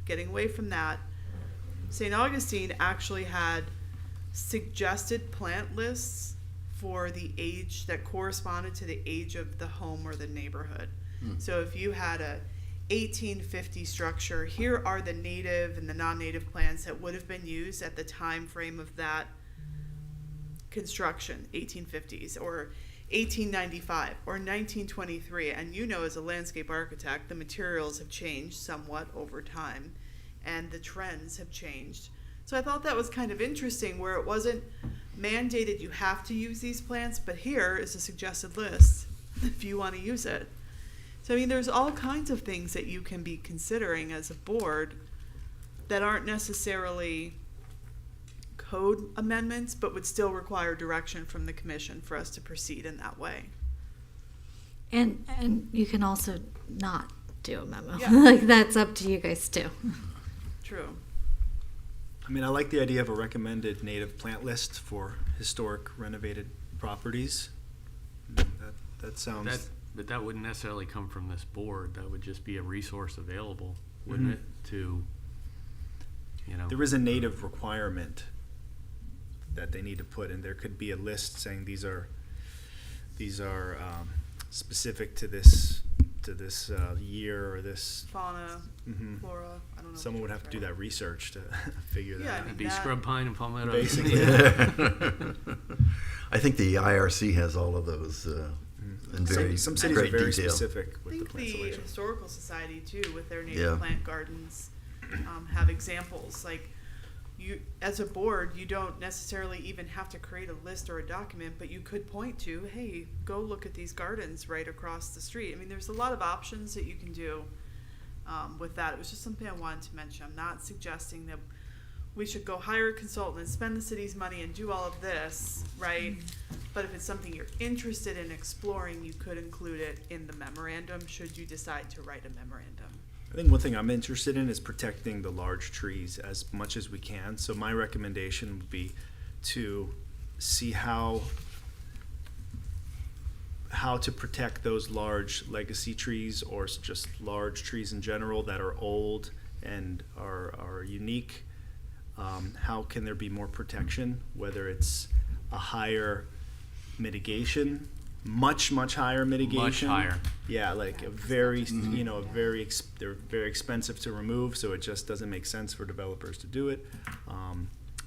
Speaker 4: Getting away from that, St. Augustine actually had suggested plant lists for the age that corresponded to the age of the home or the neighborhood. So if you had a 1850 structure, here are the native and the non-native plants that would have been used at the time frame of that construction, 1850s or 1895 or 1923. And you know, as a landscape architect, the materials have changed somewhat over time and the trends have changed. So I thought that was kind of interesting, where it wasn't mandated you have to use these plants, but here is a suggested list if you want to use it. So I mean, there's all kinds of things that you can be considering as a board that aren't necessarily code amendments, but would still require direction from the commission for us to proceed in that way.
Speaker 7: And you can also not do a memo.
Speaker 4: Yeah.
Speaker 7: Like, that's up to you guys too.
Speaker 4: True.
Speaker 5: I mean, I like the idea of a recommended native plant list for historic renovated properties. That sounds.
Speaker 3: But that wouldn't necessarily come from this board. That would just be a resource available, wouldn't it? To, you know.
Speaker 5: There is a native requirement that they need to put in. There could be a list saying these are specific to this year or this.
Speaker 4: Fauna,
Speaker 5: Mhm.
Speaker 4: flora, I don't know.
Speaker 5: Someone would have to do that research to figure that
Speaker 4: Yeah, I
Speaker 5: out.
Speaker 4: mean,
Speaker 3: It'd be
Speaker 4: that-
Speaker 3: scrub pine and palmetto.
Speaker 5: Basically.
Speaker 1: I think the IRC has all of those in very
Speaker 5: Some cities are
Speaker 1: great
Speaker 5: very
Speaker 1: detail.
Speaker 5: specific
Speaker 4: I
Speaker 5: with the
Speaker 4: think
Speaker 5: plant
Speaker 4: the
Speaker 5: selection.
Speaker 4: historical society too, with their native
Speaker 1: Yeah.
Speaker 4: plant gardens, have examples. Like, you, as a board, you don't necessarily even have to create a list or a document, but you could point to, hey, go look at these gardens right across the street. I mean, there's a lot of options that you can do with that. It was just something I wanted to mention. I'm not suggesting that we should go hire a consultant and spend the city's money and do all of this, right? But if it's something you're interested in exploring, you could include it in the memorandum, should you decide to write a memorandum.
Speaker 5: I think one thing I'm interested in is protecting the large trees as much as we can. So my recommendation would be to see how to protect those large legacy trees, or just large trees in general that are old and are unique. How can there be more protection, whether it's a higher mitigation, much higher mitigation.
Speaker 3: Much higher.
Speaker 5: Yeah, like a very, they're very expensive to remove, so it just doesn't make sense for developers to do it.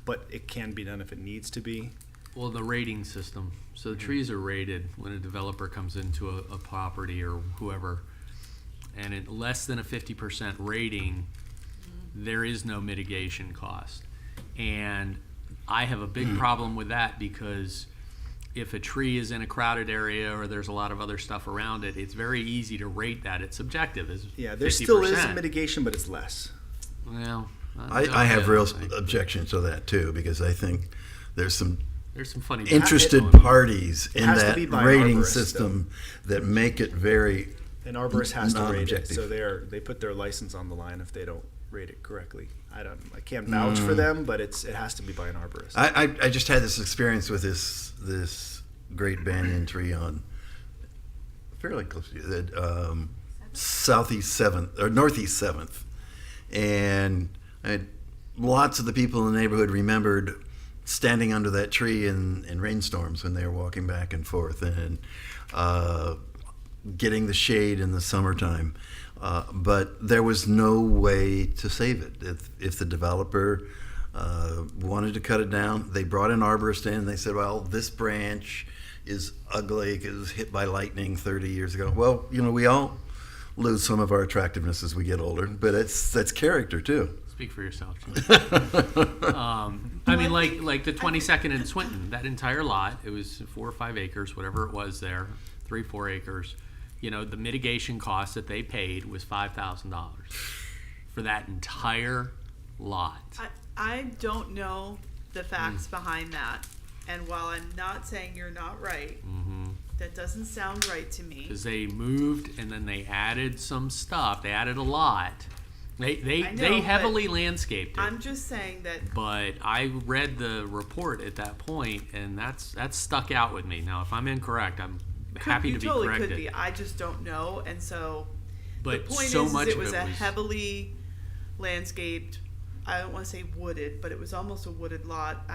Speaker 5: But it can be done if it needs to be.
Speaker 3: Well, the rating system. So the trees are rated when a developer comes into a property or whoever, and at less than a 50% rating, there is no mitigation cost. And I have a big problem with that, because if a tree is in a crowded area or there's a lot of other stuff around it, it's very easy to rate that. It's subjective. It's
Speaker 5: Yeah, there
Speaker 3: 50%.
Speaker 5: still is a mitigation, but it's less.
Speaker 3: Well,
Speaker 1: I have real
Speaker 3: think
Speaker 1: objections to that too, because I think there's some
Speaker 3: there's some funny
Speaker 1: interested
Speaker 3: going on.
Speaker 1: parties
Speaker 5: It
Speaker 1: in
Speaker 5: has to
Speaker 1: that
Speaker 5: be by an
Speaker 1: rating
Speaker 5: arborist,
Speaker 1: system that make it very
Speaker 5: An arborist has to rate it,
Speaker 1: non-objective.
Speaker 5: so they put their license on the line if they don't rate it correctly. I can't vouch for them, but it has to be by an arborist.
Speaker 1: I just had this experience with this great banyan tree on fairly close to the southeast 7th or northeast 7th, and lots of the people in the neighborhood remembered standing under that tree in rainstorms when they were walking back and forth and getting the shade in the summertime. But there was no way to save it. If the developer wanted to cut it down, they brought an arborist in and they said, well, this branch is ugly because it was hit by lightning 30 years ago. Well, we all lose some of our attractiveness as we get older, but that's character too.
Speaker 3: Speak for yourself, Jim. I mean, like the 22nd in Swinton, that entire lot, it was 4 or 5 acres, whatever it was there, 3-4 acres. The mitigation cost that they paid was $5,000 for that entire lot.
Speaker 4: I don't know the facts behind that, and while I'm not saying you're not right, that doesn't sound right to me.
Speaker 3: Because they moved and then they added some stuff. They added a lot. They
Speaker 4: I know,
Speaker 3: they
Speaker 4: but
Speaker 3: heavily landscaped it.
Speaker 4: I'm just saying that
Speaker 3: But I read the report at that point, and that's stuck out with me. Now, if I'm incorrect, I'm happy
Speaker 4: you
Speaker 3: to be
Speaker 4: totally
Speaker 3: corrected.
Speaker 4: could be. I just don't know, and so
Speaker 3: But
Speaker 4: the point
Speaker 3: so
Speaker 4: is
Speaker 3: much
Speaker 4: it
Speaker 3: of
Speaker 4: was
Speaker 3: it
Speaker 4: a
Speaker 3: was
Speaker 4: heavily landscaped. I don't want to say wooded, but it was almost a wooded lot.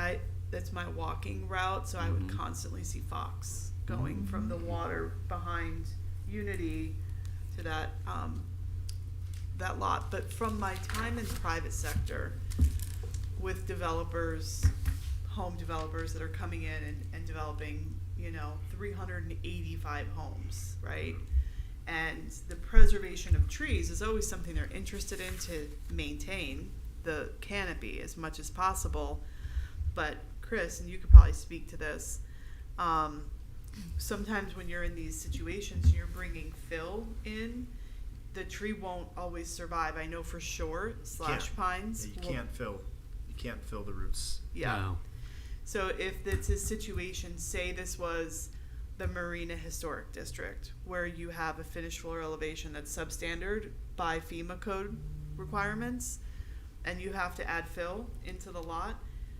Speaker 4: That's my walking route, so I would
Speaker 3: Mm-hmm.
Speaker 4: constantly see fox going from the water behind Unity to that that lot. But from my time in private sector with developers, home developers that are coming in and developing, 385 homes, right? And the preservation of trees is always something they're interested in to maintain the canopy as much as possible. But Chris, and you could probably speak to this, sometimes when you're in these situations and you're bringing fill in, the tree won't always survive. I know for sure slash pines.
Speaker 5: You
Speaker 4: will-
Speaker 5: can't fill the roots.
Speaker 4: Yeah.
Speaker 3: No.
Speaker 4: So if it's a situation, say this was the Marina Historic District, where you have a finished floor elevation that's substandard by FEMA code requirements, and you have to add fill into the lot,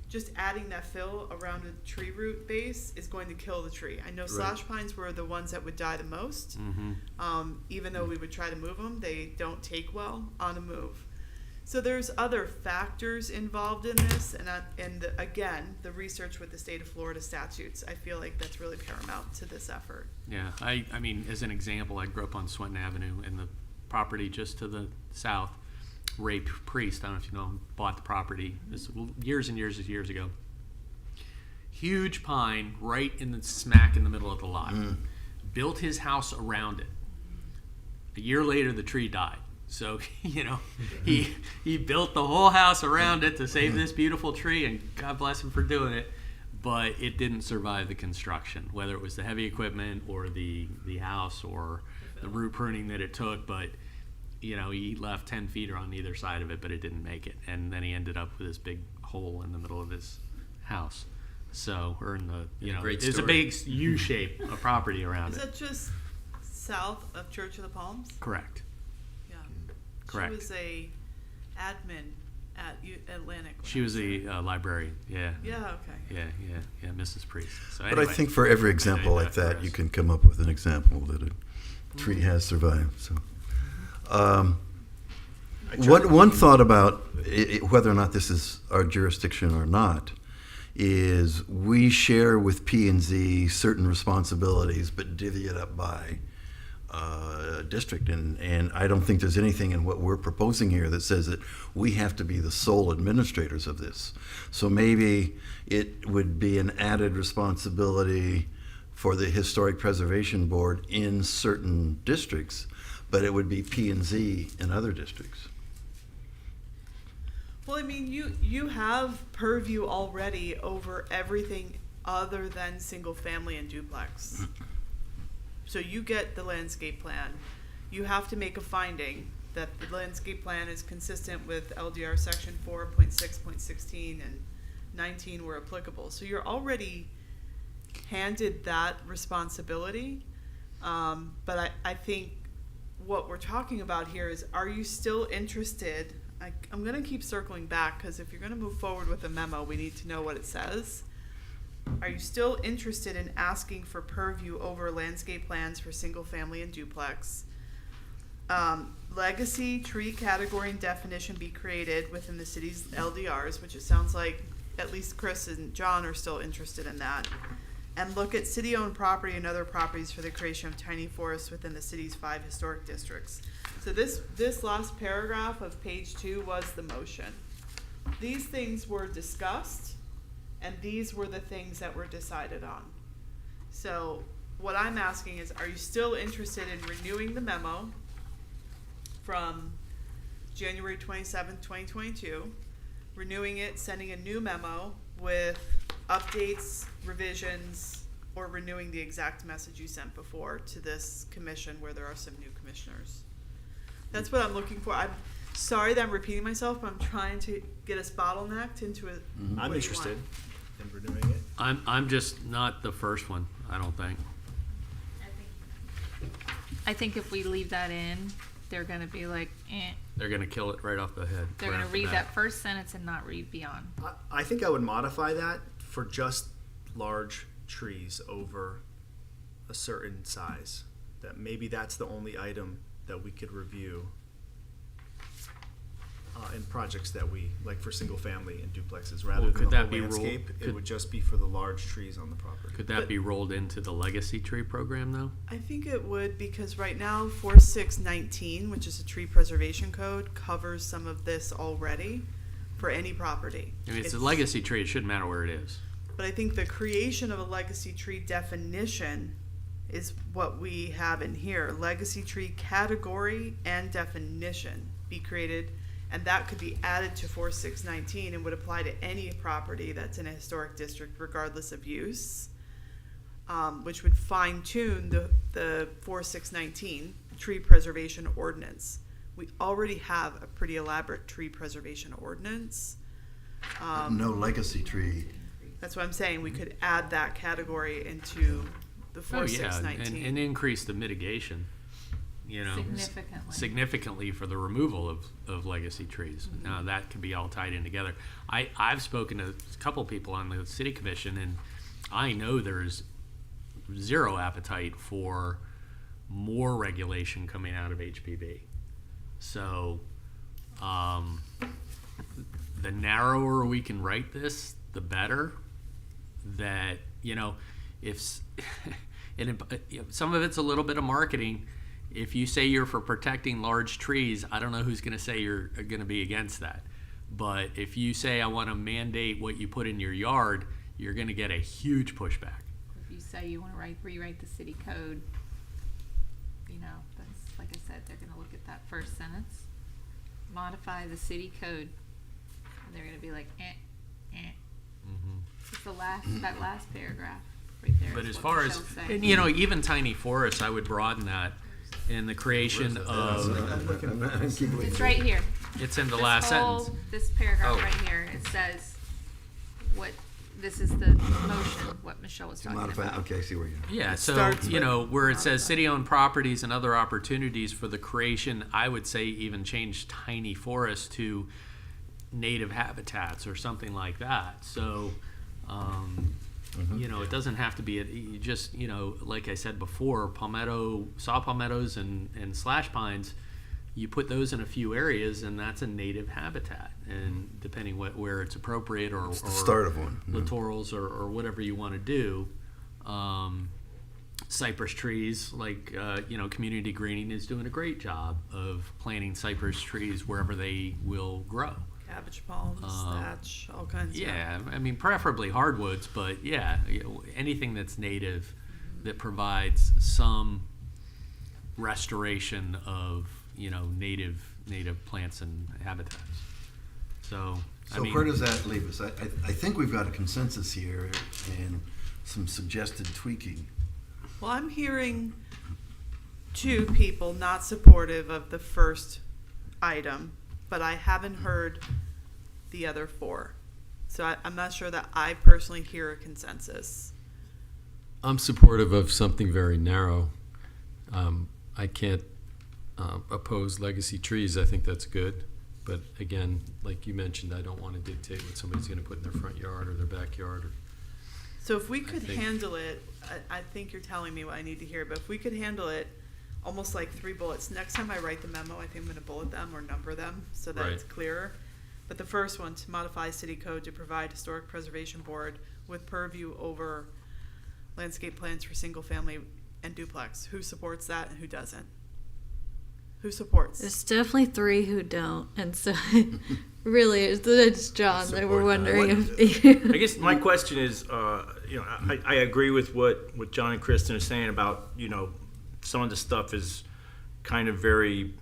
Speaker 4: just adding that fill around a tree root base is going to kill the tree. I know slash pines were the ones that would die the most.
Speaker 3: Mm-hmm.
Speaker 4: Even though we would try to move them, they don't take well on a move. So there's other factors involved in this, again, the research with the state of Florida statutes, I feel like that's really paramount to this effort.
Speaker 3: Yeah, I mean, as an example, I grew up on Swenton Avenue, and the property just to the south, Ray Priest, I don't know if you know him, bought the property this years and years ago. Huge pine right in the smack in the middle of the lot. Built his house around it. A year later, the tree died. So, he built the whole house around it to save this beautiful tree, and God bless him for doing it. But it didn't survive the construction, whether it was the heavy equipment or the house or the root pruning that it took. But, he left 10 feet on either side of it, but it didn't make it. And then he ended up with this big hole in the middle of his house. So, or in the,
Speaker 11: Great
Speaker 3: there's a
Speaker 11: story.
Speaker 3: big U shape of property around
Speaker 4: Is
Speaker 3: it.
Speaker 4: that just south of Church of the Palms?
Speaker 3: Correct.
Speaker 4: Yeah.
Speaker 3: Correct.
Speaker 4: She was a admin at Atlantic. when
Speaker 3: She
Speaker 4: I
Speaker 3: was
Speaker 4: there.
Speaker 3: a librarian. Yeah.
Speaker 4: Yeah, okay.
Speaker 3: Yeah, Mrs. Priest. So
Speaker 1: But I
Speaker 3: anyway.
Speaker 1: think for every example like
Speaker 3: for
Speaker 1: that,
Speaker 3: us.
Speaker 1: you can come up with an example that a tree has survived. So, one thought about whether or not this is our jurisdiction or not is we share with P&Z certain responsibilities, but divvy it up by district, and I don't think there's anything in what we're proposing here that says that we have to be the sole administrators of this. So maybe it would be an added responsibility for the Historic Preservation Board in certain districts, but it would be P&Z in other districts.
Speaker 4: Well, I mean, you have purview already over everything other than single family and duplex. So you get the landscape plan. You have to make a finding that the landscape plan is consistent with LDR section 4.6.16 and 19 were applicable. So you're already handed that responsibility. But I think what we're talking about here is, are you still interested? I'm going to keep circling back, because if you're going to move forward with a memo, we need to know what it says. Are you still interested in asking for purview over landscape plans for single family and duplex? Legacy tree category and definition be created within the city's LDRs, which it sounds like at least Chris and John are still interested in that. And look at city-owned property and other properties for the creation of tiny forests within the city's 5 historic districts. So this last paragraph of page 2 was the motion. These things were discussed, and these were the things that were decided on. So what I'm asking is, are you still interested in renewing the memo from January 27th, 2022, renewing it, sending a new memo with updates, revisions, or renewing the exact message you sent before to this commission where there are some new commissioners? That's what I'm looking for. I'm sorry that I'm repeating myself, but I'm trying to get us bottlenecked into it.
Speaker 5: I'm interested in renewing it.
Speaker 3: I'm just not the first one, I don't think.
Speaker 10: I think if we leave that in, they're gonna be like, eh.
Speaker 3: They're gonna kill it right off the head.
Speaker 10: They're
Speaker 3: right
Speaker 10: gonna
Speaker 3: off the
Speaker 10: read
Speaker 3: bat.
Speaker 10: that first sentence and not read beyond.
Speaker 5: I think I would modify that for just large trees over a certain size. That maybe that's the only item that we could review in projects that we, like for single family and duplexes, rather
Speaker 3: Well,
Speaker 5: than
Speaker 3: could
Speaker 5: the
Speaker 3: that
Speaker 5: whole
Speaker 3: be rolled-
Speaker 5: landscape. It
Speaker 3: could-
Speaker 5: would just be for the large trees on the property.
Speaker 3: Could that be rolled into the legacy tree program though?
Speaker 4: I think it would, because right now 4619, which is a tree preservation code, covers some of this already for any property.
Speaker 3: I mean, it's a legacy tree. It shouldn't matter where it is.
Speaker 4: But I think the creation of a legacy tree definition is what we have in here. Legacy tree category and definition be created, and that could be added to 4619 and would apply to any property that's in a historic district regardless of use, which would fine tune the 4619 tree preservation ordinance. We already have a pretty elaborate tree preservation ordinance.
Speaker 1: No legacy tree.
Speaker 4: That's what I'm saying. We could add that category into the
Speaker 3: Oh yeah,
Speaker 4: 4619.
Speaker 3: and increase the mitigation. You know, significantly for the removal of legacy trees. Now that can be all tied in together. I've spoken to a couple people on the city commission, and I know there's zero appetite for more regulation coming out of HPB. So, the narrower we can write this, the better. That, you know, if and some of it's a little bit of marketing. If you say you're for protecting large trees, I don't know who's going to say you're going to be against that. But if you say I want to mandate what you put in your yard, you're going to get a huge pushback.
Speaker 10: If you say you want to rewrite the city code, you know, that's, like I said, they're going to look at that first sentence, modify the city code, and they're going to be like, It's that last paragraph right there.
Speaker 3: But
Speaker 10: is
Speaker 3: as
Speaker 10: what
Speaker 3: far as,
Speaker 10: Michelle's saying.
Speaker 3: and, you know, even tiny forests, I would broaden that in the creation of,
Speaker 10: It's right here.
Speaker 3: it's in the
Speaker 10: This
Speaker 3: last
Speaker 10: whole-
Speaker 3: sentence.
Speaker 10: This paragraph
Speaker 3: Oh.
Speaker 10: right here, it says what, this is the motion, what Michelle was
Speaker 1: To
Speaker 10: talking
Speaker 1: modify,
Speaker 10: about.
Speaker 1: okay, I see where you're.
Speaker 3: Yeah, so,
Speaker 4: starts
Speaker 3: you
Speaker 4: with
Speaker 3: know, where it says
Speaker 4: modify.
Speaker 3: city-owned properties and other opportunities for the creation, I would say even change tiny forests to native habitats or something like that. So, you know, it doesn't have to be, you just, you know, like I said before, saw palmettos and slash pines, you put those in a few areas and that's a native habitat. And depending where it's appropriate or
Speaker 1: It's the start of one.
Speaker 3: littorals or whatever you want to do. Cypress trees, like, you know, Community Greening is doing a great job of planting cypress trees wherever they will grow.
Speaker 4: Cabbage palms, thatch, all kinds.
Speaker 3: Yeah, I mean, preferably hardwoods, but yeah, anything that's native that provides some restoration of, you know, native plants and habitats. So,
Speaker 1: So where does that leave us? I think we've got a consensus here and some suggested tweaking.
Speaker 4: Well, I'm hearing two people not supportive of the first item, but I haven't heard the other four. So I'm not sure that I personally hear a consensus.
Speaker 11: I'm supportive of something very narrow. I can't oppose legacy trees. I think that's good. But again, like you mentioned, I don't want to dictate what somebody's going to put in their front yard or their backyard.
Speaker 4: So if we could
Speaker 11: think-
Speaker 4: handle it, I think you're telling me what I need to hear, but if we could handle it almost like 3 bullets. Next time I write the memo, I think I'm going to bullet them or number them so that
Speaker 11: Right.
Speaker 4: it's clearer. But the first one, to modify city code to provide historic preservation board with purview over landscape plans for single family and duplex. Who supports that and who doesn't? Who supports?
Speaker 7: There's definitely 3 who don't, and so really it's John that we're wondering if
Speaker 9: I guess my question is, you know, I agree with what John and Kristen are saying about, you know, some of the stuff is kind of very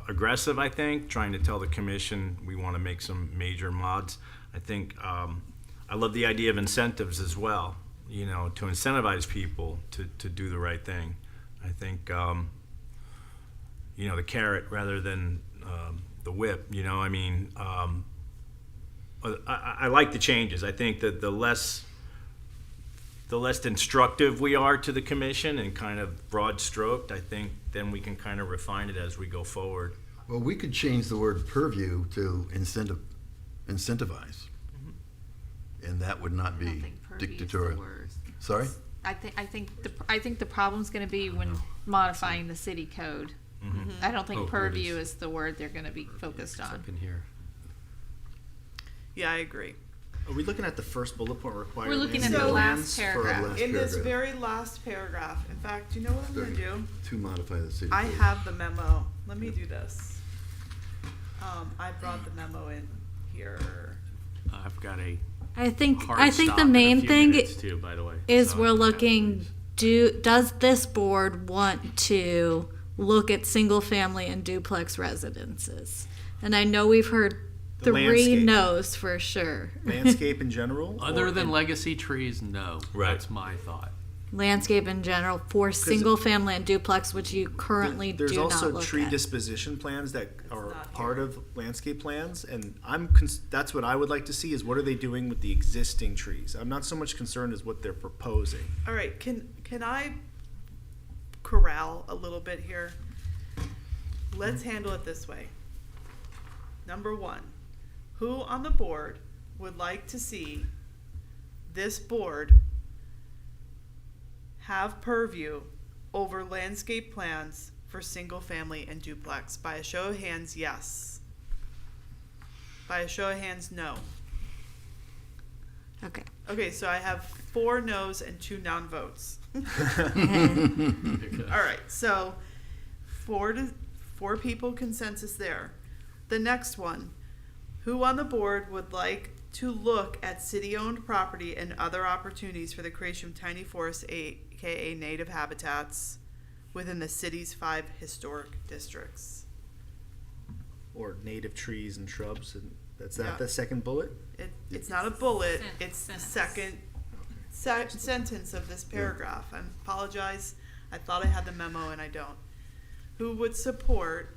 Speaker 9: aggressive, I think, trying to tell the commission we want to make some major mods. I think I love the idea of incentives as well, you know, to incentivize people to do the right thing. I think, you know, the carrot rather than the whip, you know, I mean, I like the changes. I think that the less the less instructive we are to the commission and kind of broad stroked, I think then we can kind of refine it as we go forward.
Speaker 1: Well, we could change the word purview to incentivize. And that would not
Speaker 10: I don't
Speaker 1: be
Speaker 10: think purview is the
Speaker 1: dictatorial.
Speaker 10: word.
Speaker 1: Sorry?
Speaker 10: I think the problem's going to be when modifying the city code. I don't think
Speaker 11: Oh, here it
Speaker 10: purview
Speaker 11: is.
Speaker 10: is the word they're going to be focused
Speaker 11: It's
Speaker 10: on.
Speaker 11: up in here.
Speaker 4: Yeah, I agree.
Speaker 5: Are we looking at the first bullet point required?
Speaker 10: We're looking at
Speaker 5: landscape
Speaker 10: the last
Speaker 5: plans?
Speaker 10: paragraph.
Speaker 1: last
Speaker 4: In this
Speaker 1: paragraph.
Speaker 4: very last paragraph, in fact, do you know what I'm gonna do?
Speaker 1: To modify the city
Speaker 4: I
Speaker 1: code.
Speaker 4: have the memo. Let me do this. I brought the memo in here.
Speaker 3: I've got a
Speaker 7: I think
Speaker 3: hard
Speaker 7: the
Speaker 3: stop in a
Speaker 7: main
Speaker 3: few
Speaker 7: thing
Speaker 3: minutes too, by the way.
Speaker 7: is
Speaker 3: So
Speaker 7: we're
Speaker 3: I have to
Speaker 7: looking,
Speaker 3: leave.
Speaker 7: does this board want to look at single family and duplex residences? And I know we've heard
Speaker 5: The
Speaker 7: 3
Speaker 5: landscape.
Speaker 7: no's for sure.
Speaker 5: Landscape in general?
Speaker 3: Other
Speaker 5: or
Speaker 3: than
Speaker 5: in-
Speaker 3: legacy trees, no.
Speaker 9: Right.
Speaker 3: That's my thought.
Speaker 7: Landscape in general for single family and duplex, which you currently
Speaker 5: There's
Speaker 7: do not
Speaker 5: also
Speaker 7: look
Speaker 5: tree
Speaker 7: at.
Speaker 5: disposition plans that are
Speaker 4: not
Speaker 5: part
Speaker 4: here.
Speaker 5: of landscape plans, and that's what I would like to see is what are they doing with the existing trees? I'm not so much concerned as what they're proposing.
Speaker 4: All right, can I corral a little bit here? Let's handle it this way. Number 1, who on the board would like to see this board have purview over landscape plans for single family and duplex? By a show of hands, yes. By a show of hands, no.
Speaker 7: Okay.
Speaker 4: Okay, so I have 4 no's and 2 non-votes.
Speaker 11: Okay.
Speaker 4: All right, so 4 people consensus there. The next one, who on the board would like to look at city-owned property and other opportunities for the creation of tiny forests, aka native habitats, within the city's 5 historic districts?
Speaker 5: Or native trees and shrubs, and that's
Speaker 4: Yeah.
Speaker 5: that the second bullet?
Speaker 4: It's not a bullet,
Speaker 10: Sen-
Speaker 4: it's the
Speaker 10: sentence.
Speaker 4: second sentence of this paragraph. I apologize, I thought I had the memo and I don't. Who would support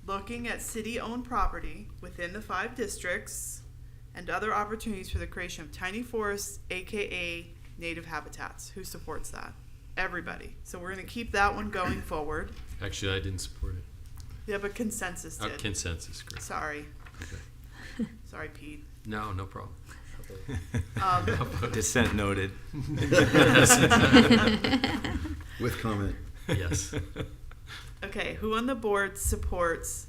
Speaker 4: looking at city-owned property within the 5 districts and other opportunities for the creation of tiny forests, aka native habitats? Who supports that? Everybody. So we're gonna keep that one going forward.
Speaker 11: Actually, I didn't support it.
Speaker 4: Yeah, but consensus
Speaker 11: Oh,
Speaker 4: did.
Speaker 11: consensus, great.
Speaker 4: Sorry.
Speaker 11: Okay.
Speaker 4: Sorry, Pete.
Speaker 11: No, no problem.
Speaker 9: Dissent noted.
Speaker 1: With comment.
Speaker 11: Yes.
Speaker 4: Okay, who on the board supports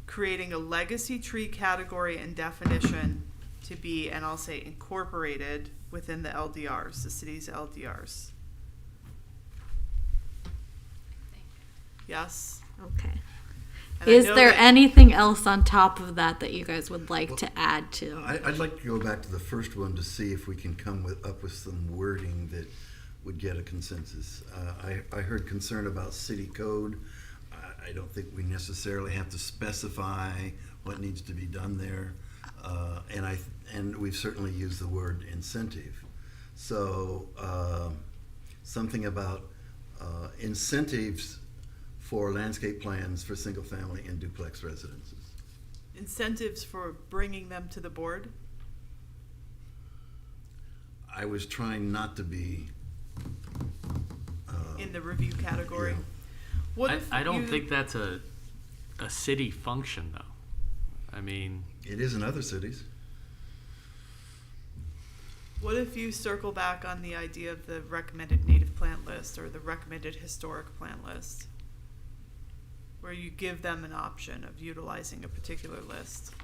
Speaker 4: creating a legacy tree category and definition to be, and I'll say incorporated within the LDRs, the city's LDRs? Yes?
Speaker 7: Okay.
Speaker 4: And I
Speaker 7: Is
Speaker 4: know
Speaker 7: there
Speaker 4: that-
Speaker 7: anything else on top of that that you guys would like to add to?
Speaker 1: I'd like to go back to the first one to see if we can come up with some wording that would get a consensus. I heard concern about city code. I don't think we necessarily have to specify what needs to be done there. And we've certainly used the word incentive. So something about incentives for landscape plans for single family and duplex residences.
Speaker 4: Incentives for bringing them to the board?
Speaker 1: I was trying not to be.
Speaker 4: In the review category?
Speaker 1: Yeah.
Speaker 4: What if
Speaker 3: I don't
Speaker 4: you-
Speaker 3: think that's a city function, though. I mean,
Speaker 1: It is in other cities.
Speaker 4: What if you circle back on the idea of the recommended native plant list or the recommended historic plant list? Where you give them an option of utilizing a particular list,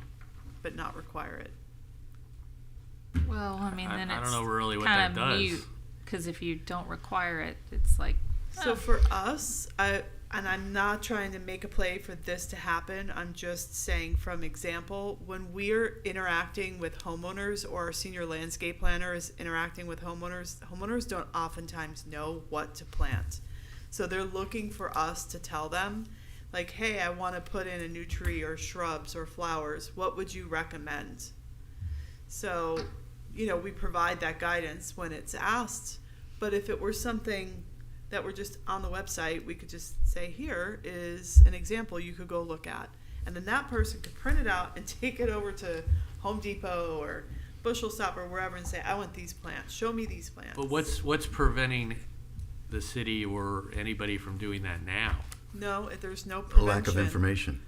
Speaker 4: but not require it.
Speaker 10: Well, I mean, then
Speaker 3: I
Speaker 10: it's
Speaker 3: don't know really what
Speaker 10: kind
Speaker 3: that
Speaker 10: of
Speaker 3: does.
Speaker 10: mute, because if you don't require it, it's like,
Speaker 4: So for us, and I'm not trying to make a play for this to happen, I'm just saying from example, when we're interacting with homeowners or our senior landscape planner is interacting with homeowners don't oftentimes know what to plant. So they're looking for us to tell them, like, hey, I want to put in a new tree or shrubs or flowers. What would you recommend? So, we provide that guidance when it's asked. But if it were something that were just on the website, we could just say, here is an example you could go look at. And then that person could print it out and take it over to Home Depot or Bushel Stop or wherever and say, I want these plants. Show me these plants.
Speaker 3: But what's preventing the city or anybody from doing that now?
Speaker 4: No, there's no
Speaker 1: A
Speaker 4: prevention.
Speaker 1: lack of information.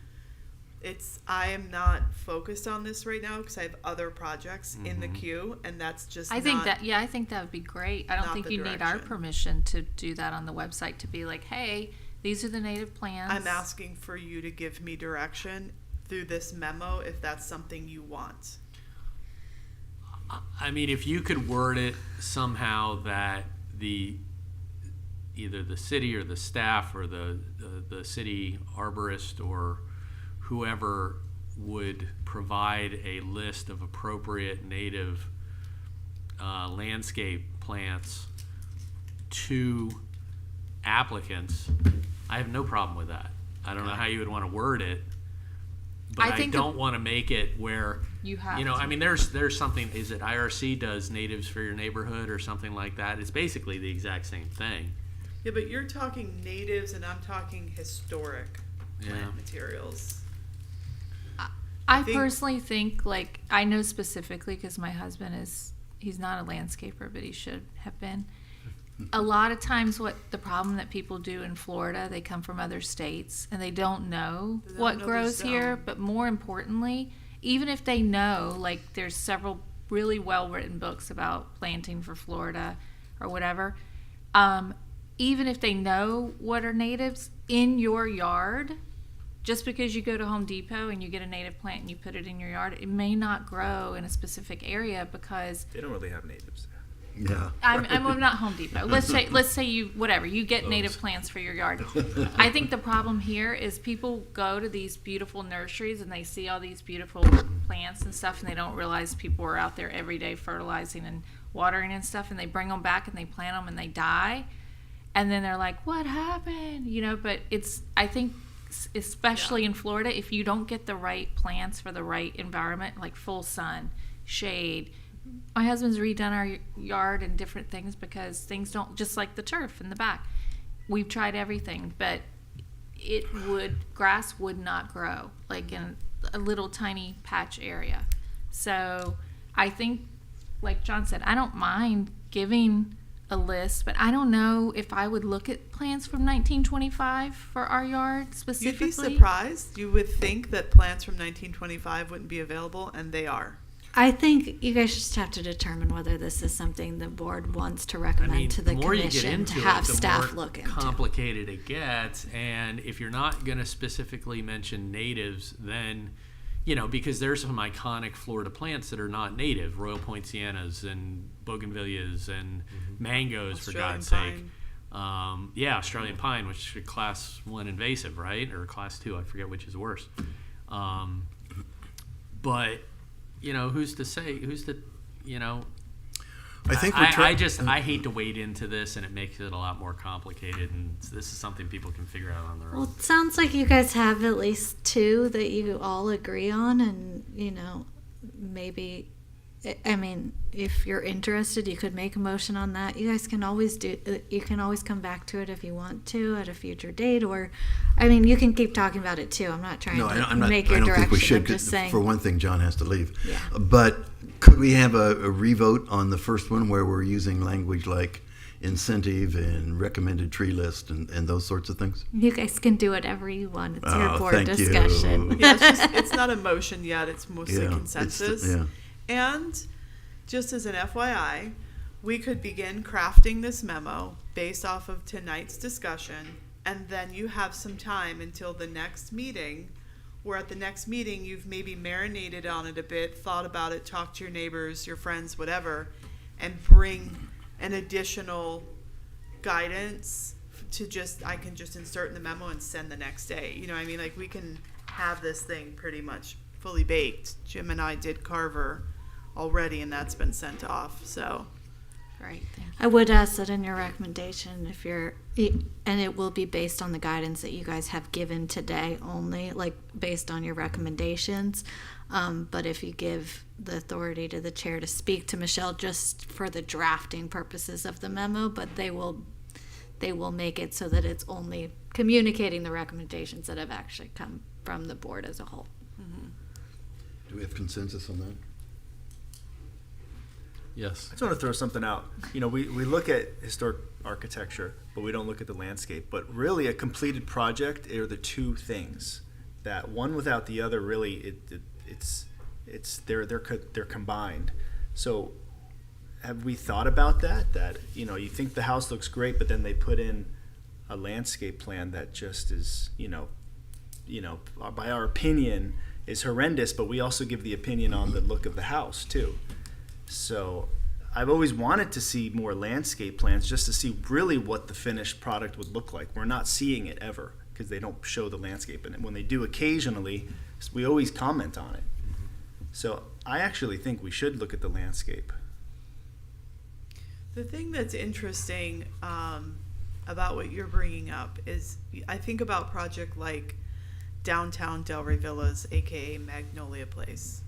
Speaker 4: I am not focused on this right now because I have other projects in the
Speaker 3: Mhm.
Speaker 4: queue, and that's just
Speaker 10: I think
Speaker 4: not,
Speaker 10: I think that would be great. I don't
Speaker 4: not
Speaker 10: think
Speaker 4: the
Speaker 10: you need our
Speaker 4: direction.
Speaker 10: permission to do that on the website, to be like, hey, these are the native plants.
Speaker 4: I'm asking for you to give me direction through this memo if that's something you want.
Speaker 3: I mean, if you could word it somehow that either the city or the staff or the city arborist or whoever would provide a list of appropriate native landscape plants to applicants, I have no problem with that. I don't know how you would want to word it, but
Speaker 10: I
Speaker 3: I
Speaker 10: think
Speaker 3: don't want to make it where,
Speaker 10: You have
Speaker 3: I
Speaker 10: to.
Speaker 3: mean, there's something, is it IRC does natives for your neighborhood or something like that? It's basically the exact same thing.
Speaker 4: Yeah, but you're talking natives and I'm talking historic
Speaker 3: Yeah.
Speaker 4: plant materials.
Speaker 10: I
Speaker 4: think-
Speaker 10: personally think, like, I know specifically because my husband he's not a landscaper, but he should have been. A lot of times the problem that people do in Florida, they come from other states and they don't know
Speaker 4: They don't
Speaker 10: what
Speaker 4: know the
Speaker 10: grows here,
Speaker 4: zone.
Speaker 10: but more importantly, even if they know, like, there's several really well-written books about planting for Florida or whatever, even if they know what are natives in your yard, just because you go to Home Depot and you get a native plant and you put it in your yard, it may not grow in a specific area because
Speaker 5: They don't really have natives there.
Speaker 1: Yeah.
Speaker 10: I'm not Home Depot. Let's say you get native plants for your yard. I think the problem here is people go to these beautiful nurseries and they see all these beautiful plants and stuff, and they don't realize people are out there every day fertilizing and watering and stuff, and they bring them back and they plant them and they die, and then they're like, what happened? But I think especially in Florida, if you don't get the right plants for the right environment, like full sun, shade. My husband's redone our yard and different things because things don't, just like the turf in the back. We've tried everything, but grass would not grow, like in a little tiny patch area. So I think, like John said, I don't mind giving a list, but I don't know if I would look at plants from 1925 for our yard specifically.
Speaker 4: You'd be surprised. You would think that plants from 1925 wouldn't be available, and they are.
Speaker 7: I think you guys just have to determine whether this is something the board wants to
Speaker 3: I
Speaker 7: recommend
Speaker 3: mean,
Speaker 7: to
Speaker 3: the
Speaker 7: the
Speaker 3: more you get
Speaker 7: commission
Speaker 3: into
Speaker 7: to
Speaker 3: it,
Speaker 7: have
Speaker 3: the
Speaker 7: staff
Speaker 3: more
Speaker 7: look into.
Speaker 3: complicated it gets. And if you're not going to specifically mention natives, then, because there's some iconic Florida plants that are not native, Royal Poincianas and bougainvilleas and mangoes, for
Speaker 4: Australian
Speaker 3: God's
Speaker 4: pine.
Speaker 3: sake. Australian pine, which is class 1 invasive, right? Or class 2, I forget which is worse. But, who's to say,
Speaker 1: I think
Speaker 3: I hate to wade into this, and it makes it a lot more complicated, and this is something people can figure out on their
Speaker 7: Well,
Speaker 3: own.
Speaker 7: it sounds like you guys have at least two that you all agree on, and maybe. I mean, if you're interested, you could make a motion on that. You guys can always you can always come back to it if you want to at a future date, or, I mean, you can keep talking about it too. I'm not trying
Speaker 1: No,
Speaker 7: to
Speaker 1: I'm not.
Speaker 7: make your
Speaker 1: I don't
Speaker 7: direction.
Speaker 1: think we should.
Speaker 7: I'm just saying.
Speaker 1: For one thing, John has to leave.
Speaker 7: Yeah.
Speaker 1: But could we have a revote on the first one where we're using language like incentive and recommended tree list and those sorts of things?
Speaker 7: You guys can do whatever you want. It's your
Speaker 1: Oh,
Speaker 7: board
Speaker 1: thank you.
Speaker 7: discussion.
Speaker 4: Yeah, it's not a motion yet. It's mostly
Speaker 1: Yeah,
Speaker 4: consensus.
Speaker 1: yeah.
Speaker 4: And just as an FYI, we could begin crafting this memo based off of tonight's discussion, and then you have some time until the next meeting, where at the next meeting you've maybe marinated on it a bit, thought about it, talked to your neighbors, your friends, whatever, and bring an additional guidance I can just insert in the memo and send the next day. You know what I mean? Like, we can have this thing pretty much fully baked. Jim and I did Carver already, and that's been sent off. So
Speaker 10: Great, thank you.
Speaker 7: I would ask that in your recommendation, and it will be based on the guidance that you guys have given today only, like based on your recommendations. But if you give the authority to the chair to speak to Michelle just for the drafting purposes of the memo, but they will make it so that it's only communicating the recommendations that have actually come from the board as a whole.
Speaker 1: Do we have consensus on that?
Speaker 11: Yes.
Speaker 5: I just want to throw something out. You know, we look at historic architecture, but we don't look at the landscape. But really, a completed project are the two things that one without the other really they're combined. So have we thought about that? That, you know, you think the house looks great, but then they put in a landscape plan that just is, you know, by our opinion is horrendous, but we also give the opinion on the look of the house too. So I've always wanted to see more landscape plans just to see really what the finished product would look like. We're not seeing it ever because they don't show the landscape. And when they do occasionally, we always comment on it. So I actually think we should look at the landscape.
Speaker 4: The thing that's interesting about what you're bringing up is I think about project like downtown Delray Villas, aka Magnolia Place.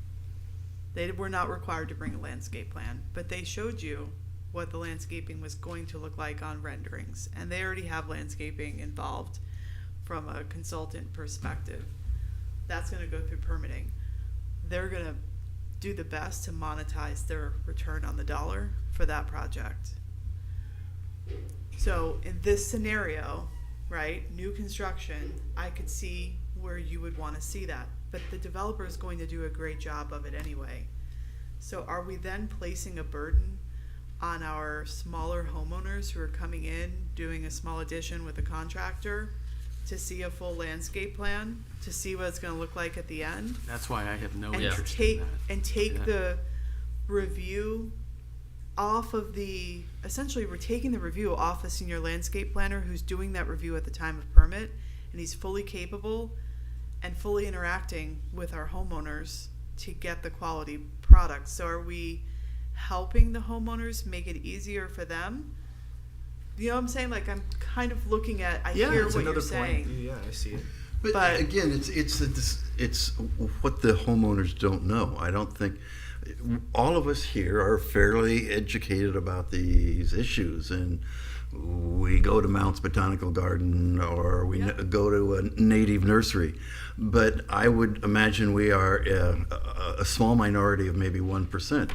Speaker 4: They were not required to bring a landscape plan, but they showed you what the landscaping was going to look like on renderings, and they already have landscaping involved from a consultant perspective. That's going to go through permitting. They're going to do the best to monetize their return on the dollar for that project. So in this scenario, right, new construction, I could see where you would want to see that, but the developer is going to do a great job of it anyway. So are we then placing a burden on our smaller homeowners who are coming in, doing a small addition with a contractor to see a full landscape plan, to see what it's going to look like at the end?
Speaker 3: That's why I have no
Speaker 4: And
Speaker 3: interest
Speaker 4: take,
Speaker 3: in that.
Speaker 4: and take
Speaker 3: Yeah.
Speaker 4: the review off of the, essentially we're taking the review off a senior landscape planner who's doing that review at the time of permit, and he's fully capable and fully interacting with our homeowners to get the quality product. So are we helping the homeowners make it easier for them? You know what I'm saying? Like, I'm kind of looking at, I hear
Speaker 5: it's
Speaker 4: what
Speaker 5: another
Speaker 4: you're saying.
Speaker 5: point. Yeah, I see it.
Speaker 1: But again, it's what the homeowners don't know. I don't think all of us here are fairly educated about these issues, and we go to Mount's Botanical Garden or we go to a native nursery. But I would imagine we are a small minority of maybe 1%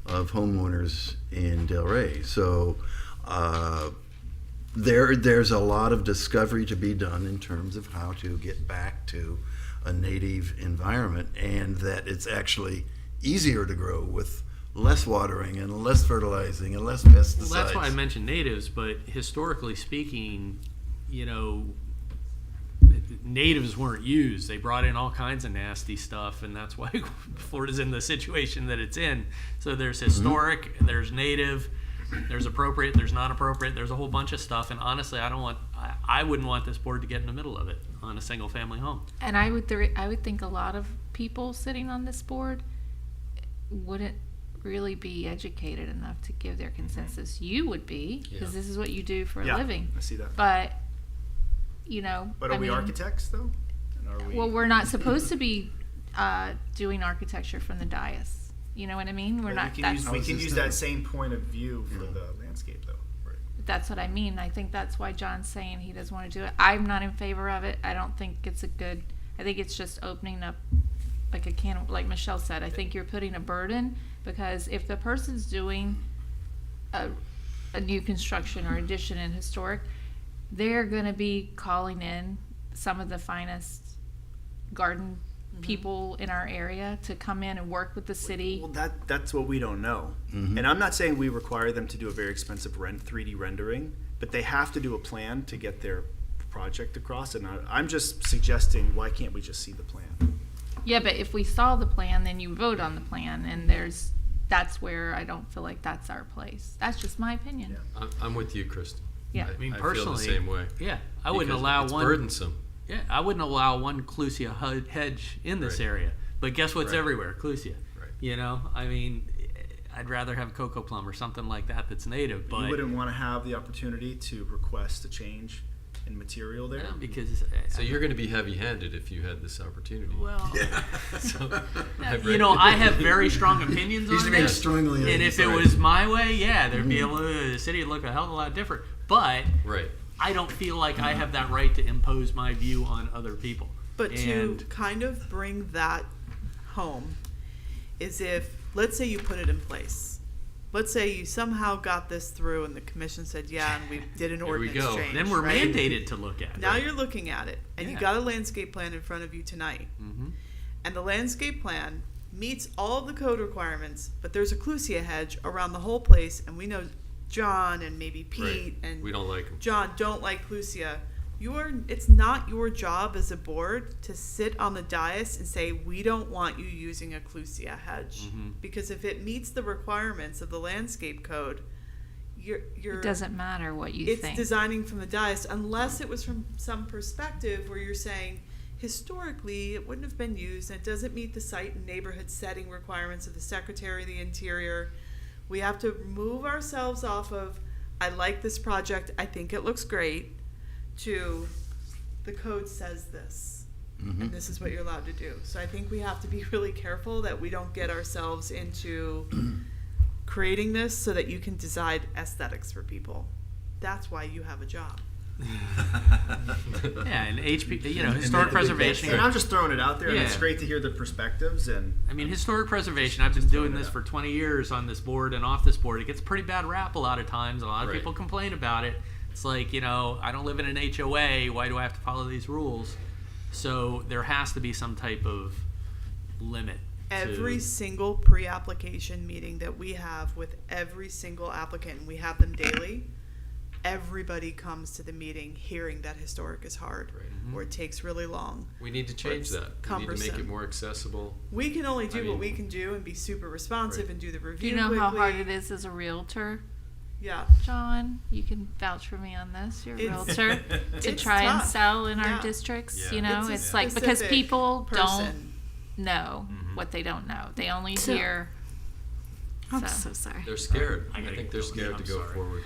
Speaker 1: of homeowners in Delray. So there's a lot of discovery to be done in terms of how to get back to a native environment, and that it's actually easier to grow with less watering and less fertilizing and less pesticides.
Speaker 3: Well, that's why I mentioned natives, but historically speaking, you know, natives weren't used. They brought in all kinds of nasty stuff, and that's why Florida's in the situation that it's in. So there's historic, there's native, there's appropriate, there's not appropriate, there's a whole bunch of stuff, and honestly, I wouldn't want this board to get in the middle of it on a single family home.
Speaker 10: And I would think a lot of people sitting on this board wouldn't really be educated enough to give their consensus. You would be, because this is what you do for a
Speaker 5: Yeah,
Speaker 10: living.
Speaker 5: I see that.
Speaker 10: But, you know,
Speaker 5: But are we architects though? And are we?
Speaker 10: well, we're not supposed to be doing architecture from the dais. You know what I mean? We're
Speaker 5: But
Speaker 10: not.
Speaker 5: we can
Speaker 10: That's,
Speaker 5: use,
Speaker 1: How
Speaker 5: we
Speaker 1: is
Speaker 5: can
Speaker 1: this
Speaker 5: use that
Speaker 1: different?
Speaker 5: same point of view for the landscape though. Right.
Speaker 10: that's what I mean. I think that's why John's saying he doesn't want to do it. I'm not in favor of it. I don't think it's a good. I think it's just opening up like a can of, like Michelle said. I think you're putting a burden, because if the person's doing a new construction or addition in historic, they're going to be calling in some of the finest garden people in our area to come in and work with the city.
Speaker 5: Well, that's what we don't know. And I'm not saying we require them to do a very expensive 3D rendering, but they have to do a plan to get their project across. And I'm just suggesting, why can't we just see the plan?
Speaker 10: Yeah, but if we saw the plan, then you vote on the plan, and that's where I don't feel like that's our place. That's just my opinion.
Speaker 11: I'm with you, Kristen.
Speaker 10: Yeah.
Speaker 3: I mean,
Speaker 11: I
Speaker 3: personally,
Speaker 11: feel the same way.
Speaker 3: Yeah, I wouldn't
Speaker 11: Because
Speaker 3: allow
Speaker 11: it's
Speaker 3: one.
Speaker 11: burdensome.
Speaker 3: Yeah, I wouldn't allow one clusia hedge in this
Speaker 11: Right.
Speaker 3: area. But guess what's
Speaker 11: Right.
Speaker 3: everywhere? Clusia.
Speaker 11: Right.
Speaker 3: You know, I mean, I'd rather have cocoa plum or something like that that's native. But
Speaker 5: You wouldn't want to have the opportunity to request a change in material there?
Speaker 3: yeah, because
Speaker 11: So you're going to be heavy-handed if you had this opportunity.
Speaker 3: well,
Speaker 11: So,
Speaker 3: you know, I have very strong opinions
Speaker 1: He's
Speaker 3: on
Speaker 1: very
Speaker 3: this.
Speaker 1: strongly on
Speaker 3: And
Speaker 1: his
Speaker 3: if it
Speaker 1: side.
Speaker 3: was my way, yeah, there'd be the city would look a hell of a lot different. But
Speaker 11: right.
Speaker 3: I don't feel like I have that right to impose my view on other people.
Speaker 4: But
Speaker 3: And-
Speaker 4: to kind of bring that home is if, let's say you put it in place, let's say you somehow got this through and the commission said, yeah, and we did an
Speaker 3: Here we
Speaker 4: ordinance
Speaker 3: go.
Speaker 4: change.
Speaker 3: Then we're
Speaker 4: right?
Speaker 3: mandated to look at it.
Speaker 4: Now you're looking at it, and you
Speaker 3: Yeah.
Speaker 4: got a landscape plan in front of you tonight.
Speaker 3: Mm-hmm.
Speaker 4: And the landscape plan meets all of the code requirements, but there's a clusia hedge around the whole place, and we know John and maybe Pete and
Speaker 11: We don't like them.
Speaker 4: John don't like clusia. It's not your job as a board to sit on the dais and say, we don't want you using a clusia hedge.
Speaker 3: Mm-hmm.
Speaker 4: Because if it meets the requirements of the landscape code, you're
Speaker 10: It doesn't matter what you
Speaker 4: it's
Speaker 10: think.
Speaker 4: designing from the dais, unless it was from some perspective where you're saying, historically, it wouldn't have been used, and it doesn't meet the site and neighborhood setting requirements of the Secretary of the Interior. We have to move ourselves off of, I like this project, I think it looks great, to the code says this,
Speaker 1: Mhm.
Speaker 4: and this is what you're allowed to do. So I think we have to be really careful that we don't get ourselves into creating this so that you can decide aesthetics for people. That's why you have a job.
Speaker 3: Yeah, and HPB, historic preservation.
Speaker 5: And I'm just throwing it out there, and it's
Speaker 3: Yeah.
Speaker 5: great to hear the perspectives. And
Speaker 3: I mean, historic preservation, I've been doing this for 20 years on this board and off this board. It gets a pretty bad rap a lot of times. A lot of
Speaker 11: Right.
Speaker 3: people complain about it. It's like, I don't live in an HOA. Why do I have to follow these rules? So there has to be some type of limit.
Speaker 4: Every
Speaker 3: to,
Speaker 4: single pre-application meeting that we have with every single applicant, and we have them daily, everybody comes to the meeting hearing that historic is hard,
Speaker 11: Right.
Speaker 4: or it takes really long.
Speaker 11: We need to change
Speaker 4: it's
Speaker 11: that. We need to make
Speaker 4: cumbersome.
Speaker 11: it more accessible.
Speaker 4: We can only do
Speaker 11: I
Speaker 4: what
Speaker 11: mean-
Speaker 4: we can do and be super responsive
Speaker 11: Right.
Speaker 4: and do the
Speaker 10: Do
Speaker 4: review
Speaker 10: you know
Speaker 4: quickly.
Speaker 10: how hard it is as a realtor,
Speaker 4: Yeah.
Speaker 10: John? You can vouch for me on this. You're a
Speaker 4: It's-
Speaker 10: realtor. To
Speaker 4: it's
Speaker 10: try and
Speaker 4: tough.
Speaker 10: sell in
Speaker 4: Yeah.
Speaker 10: our districts,
Speaker 11: Yeah.
Speaker 10: it's
Speaker 4: a
Speaker 10: like because
Speaker 4: specific
Speaker 10: people don't
Speaker 4: person.
Speaker 10: know
Speaker 11: Mm-hmm.
Speaker 10: what they don't know. They only
Speaker 7: So-
Speaker 10: hear.
Speaker 7: I'm so sorry.
Speaker 11: They're scared.
Speaker 3: I
Speaker 11: I
Speaker 3: gotta
Speaker 11: think
Speaker 3: go.
Speaker 11: they're scared
Speaker 3: I'm
Speaker 11: to go
Speaker 3: sorry.
Speaker 11: forward.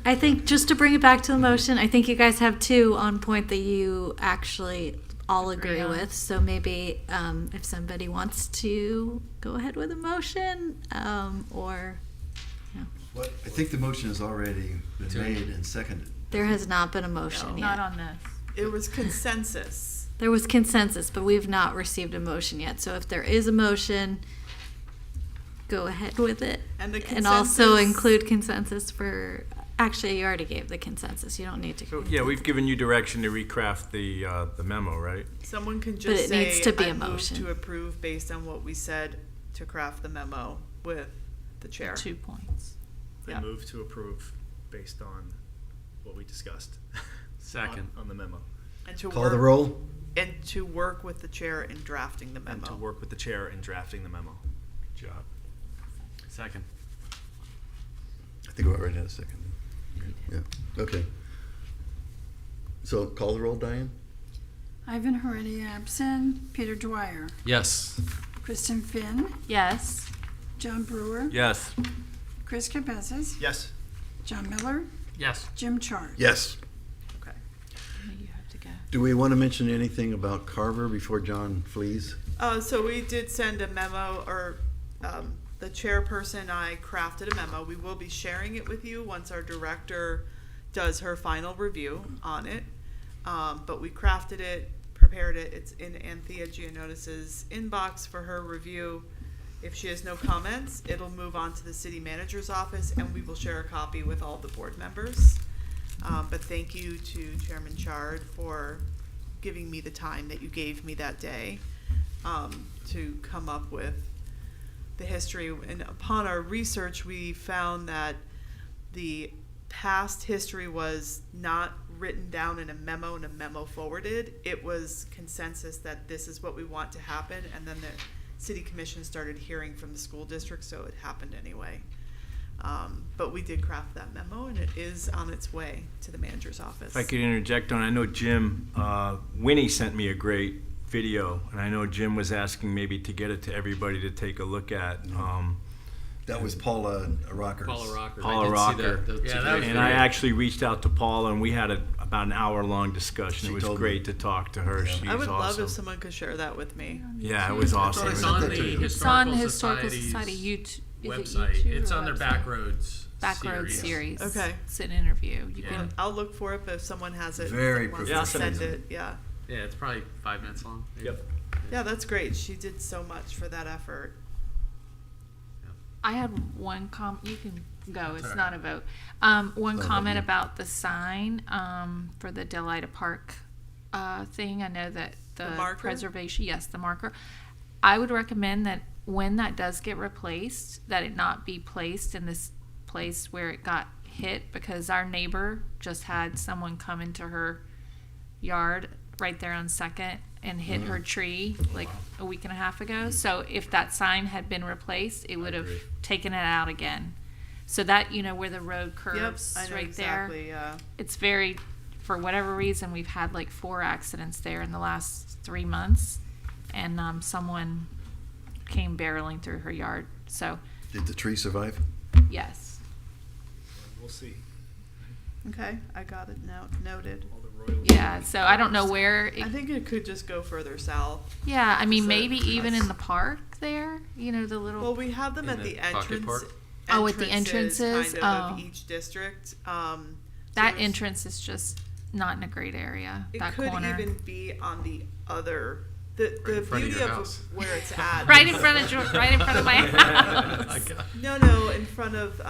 Speaker 7: I think just to bring it back to the motion, I think you guys have two on point that you actually all agree
Speaker 10: on.
Speaker 7: with. So maybe if somebody wants to go ahead with a motion, or
Speaker 1: Well, I think the motion has already been
Speaker 11: To-
Speaker 1: made and seconded.
Speaker 7: there has not been a motion yet.
Speaker 10: Not on this.
Speaker 4: It was consensus.
Speaker 7: There was consensus, but we've not received a motion yet. So if there is a motion, go ahead with it.
Speaker 4: And the
Speaker 7: And also
Speaker 4: consensus-
Speaker 7: include consensus for, actually, you already gave the consensus. You don't need to.
Speaker 9: So, yeah, we've given you direction to recraft the memo, right?
Speaker 4: Someone can
Speaker 7: But
Speaker 4: just
Speaker 7: it
Speaker 4: say,
Speaker 7: needs to be
Speaker 4: I
Speaker 7: a
Speaker 4: move
Speaker 7: motion.
Speaker 4: to approve based on what we said to craft the memo with the chair.
Speaker 10: 2 points.
Speaker 5: I
Speaker 4: Yeah.
Speaker 5: move to approve based on what we discussed
Speaker 3: Second.
Speaker 5: on the memo,
Speaker 4: And to
Speaker 1: Call
Speaker 4: work,
Speaker 1: the roll?
Speaker 4: And to work with the chair in drafting the
Speaker 5: and to
Speaker 4: memo.
Speaker 5: work with the chair in drafting the memo.
Speaker 3: Good job. Second.
Speaker 1: I think we already had a second. Yeah, okay. So call the roll, Diane?
Speaker 2: Ivan Heredia absent, Peter Dwyer,
Speaker 11: Yes.
Speaker 2: Kristen Finn,
Speaker 10: Yes.
Speaker 2: John Brewer,
Speaker 9: Yes.
Speaker 2: Chris Cabezas,
Speaker 5: Yes.
Speaker 2: John Miller,
Speaker 3: Yes.
Speaker 2: Jim Chard.
Speaker 1: Yes.
Speaker 4: Okay.
Speaker 10: You have to go.
Speaker 1: Do we want to mention anything about Carver before John flees?
Speaker 4: So we did send a memo, or the chairperson and I crafted a memo. We will be sharing it with you once our director does her final review on it. But we crafted it, prepared it. It's in Anthea Giannotis's inbox for her review. If she has no comments, it'll move on to the city manager's office, and we will share a copy with all the board members. But thank you to Chairman Chard for giving me the time that you gave me that day to come up with the history. And upon our research, we found that the past history was not written down in a memo and a memo forwarded. It was consensus that this is what we want to happen, and then the city commission started hearing from the school district, so it happened anyway. But we did craft that memo, and it is on its way to the manager's office.
Speaker 9: If I could interject on, I know Jim, Winnie sent me a great video, and I know Jim was asking maybe to get it to everybody to take a look at.
Speaker 1: That was Paula Rocker.
Speaker 3: Paula Rocker.
Speaker 9: Paula
Speaker 11: I did see
Speaker 9: Rocker.
Speaker 11: that. That's
Speaker 3: Yeah,
Speaker 11: a
Speaker 3: that
Speaker 11: great
Speaker 3: was
Speaker 9: And I
Speaker 11: video.
Speaker 9: actually reached out to Paula, and we had about an hour-long discussion.
Speaker 1: She
Speaker 9: It was
Speaker 1: told
Speaker 9: great
Speaker 1: me.
Speaker 9: to talk to her.
Speaker 1: Yeah.
Speaker 9: She's
Speaker 4: I would love
Speaker 9: awesome.
Speaker 4: if someone could share that with me.
Speaker 9: Yeah, it was awesome.
Speaker 3: It's
Speaker 1: I
Speaker 3: on
Speaker 1: sent
Speaker 3: the
Speaker 1: that to you.
Speaker 10: It's on the
Speaker 3: Historical
Speaker 10: Historical Society
Speaker 3: Society's
Speaker 10: YouTube. Is it
Speaker 3: website.
Speaker 10: YouTube
Speaker 3: It's
Speaker 10: or
Speaker 3: on their
Speaker 10: website?
Speaker 3: Backroads
Speaker 10: Backroad series.
Speaker 4: Okay.
Speaker 10: It's an interview. You
Speaker 3: Yeah.
Speaker 10: can.
Speaker 4: I'll look for it, but if someone has it,
Speaker 1: Very
Speaker 4: wants
Speaker 9: Yeah,
Speaker 4: to send
Speaker 1: professional.
Speaker 4: it, yeah.
Speaker 3: Yeah, it's probably 5 minutes long.
Speaker 9: Yep.
Speaker 4: Yeah, that's great. She did so much for that effort.
Speaker 10: I had one you can go, it's not a vote. One
Speaker 1: Oh,
Speaker 10: comment
Speaker 1: yeah.
Speaker 10: about the sign, for the Delita Park, thing. I know that
Speaker 4: The
Speaker 10: the
Speaker 4: marker?
Speaker 10: preservation, yes, the marker. I would recommend that when that does get replaced, that it not be placed in this place where it got hit, because our neighbor just had someone come into her yard right there on Second and hit her tree like a week and a half ago. So if that sign had been replaced, it would have
Speaker 11: agree.
Speaker 10: taken it out again. So that, where the road
Speaker 4: Yep,
Speaker 10: curves
Speaker 4: I know
Speaker 10: right
Speaker 4: exactly,
Speaker 10: there,
Speaker 4: yeah.
Speaker 10: it's very, for whatever reason, we've had like 4 accidents there in the last 3 months, and someone came barreling through her yard. So
Speaker 1: Did the tree survive?
Speaker 10: yes,
Speaker 5: We'll see.
Speaker 4: Okay, I got it now, noted.
Speaker 5: All the royalties.
Speaker 10: yeah. So I don't know where.
Speaker 4: I think it could just go further south.
Speaker 10: Yeah, I mean,
Speaker 4: So
Speaker 10: maybe even
Speaker 4: that's-
Speaker 10: in the park there, the little.
Speaker 4: Well, we have them
Speaker 11: In
Speaker 4: at
Speaker 11: the
Speaker 4: the
Speaker 11: pocket
Speaker 4: entrance.
Speaker 11: park?
Speaker 10: Oh, at the entrances?
Speaker 4: Kind of
Speaker 10: Oh.
Speaker 4: each district.
Speaker 10: that
Speaker 4: there's-
Speaker 10: entrance is just not in a great area.
Speaker 4: It
Speaker 10: that
Speaker 4: could
Speaker 10: corner.
Speaker 4: even be on the other. The
Speaker 11: in front of
Speaker 4: beauty
Speaker 11: your
Speaker 4: of
Speaker 11: house.
Speaker 4: where it's at.
Speaker 10: right in front of my house.
Speaker 4: No, in front of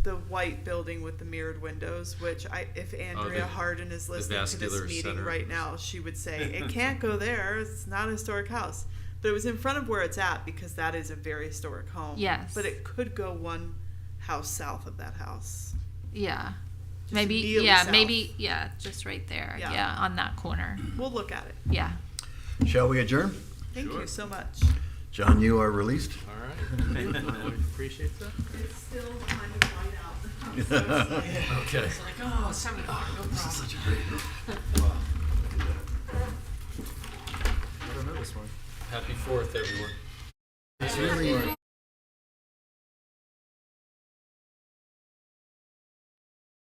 Speaker 4: the white building with the mirrored windows. Which if Andrea
Speaker 11: the-
Speaker 4: Harden is listening to this
Speaker 11: vascular
Speaker 4: meeting
Speaker 11: center.
Speaker 4: right now, she would say it can't go there. It's not a historic house. But it was in front of where it's at because that is a very historic home.
Speaker 10: Yes.
Speaker 4: But it could go one house south of that house.
Speaker 10: Yeah.
Speaker 4: Just
Speaker 10: Maybe,
Speaker 4: immediately
Speaker 10: yeah,
Speaker 4: south.
Speaker 10: maybe, yeah, just right there.
Speaker 4: Yeah.
Speaker 10: Yeah, on that corner.
Speaker 4: We'll look at it.
Speaker 10: Yeah.
Speaker 1: Shall we adjourn?
Speaker 4: Thank you so much.
Speaker 1: John, you are released.
Speaker 3: All right. I would appreciate that.
Speaker 4: It's still kind of white out.
Speaker 11: Okay.
Speaker 5: I don't know this one.
Speaker 11: Happy 4th, everyone.
Speaker 1: It's really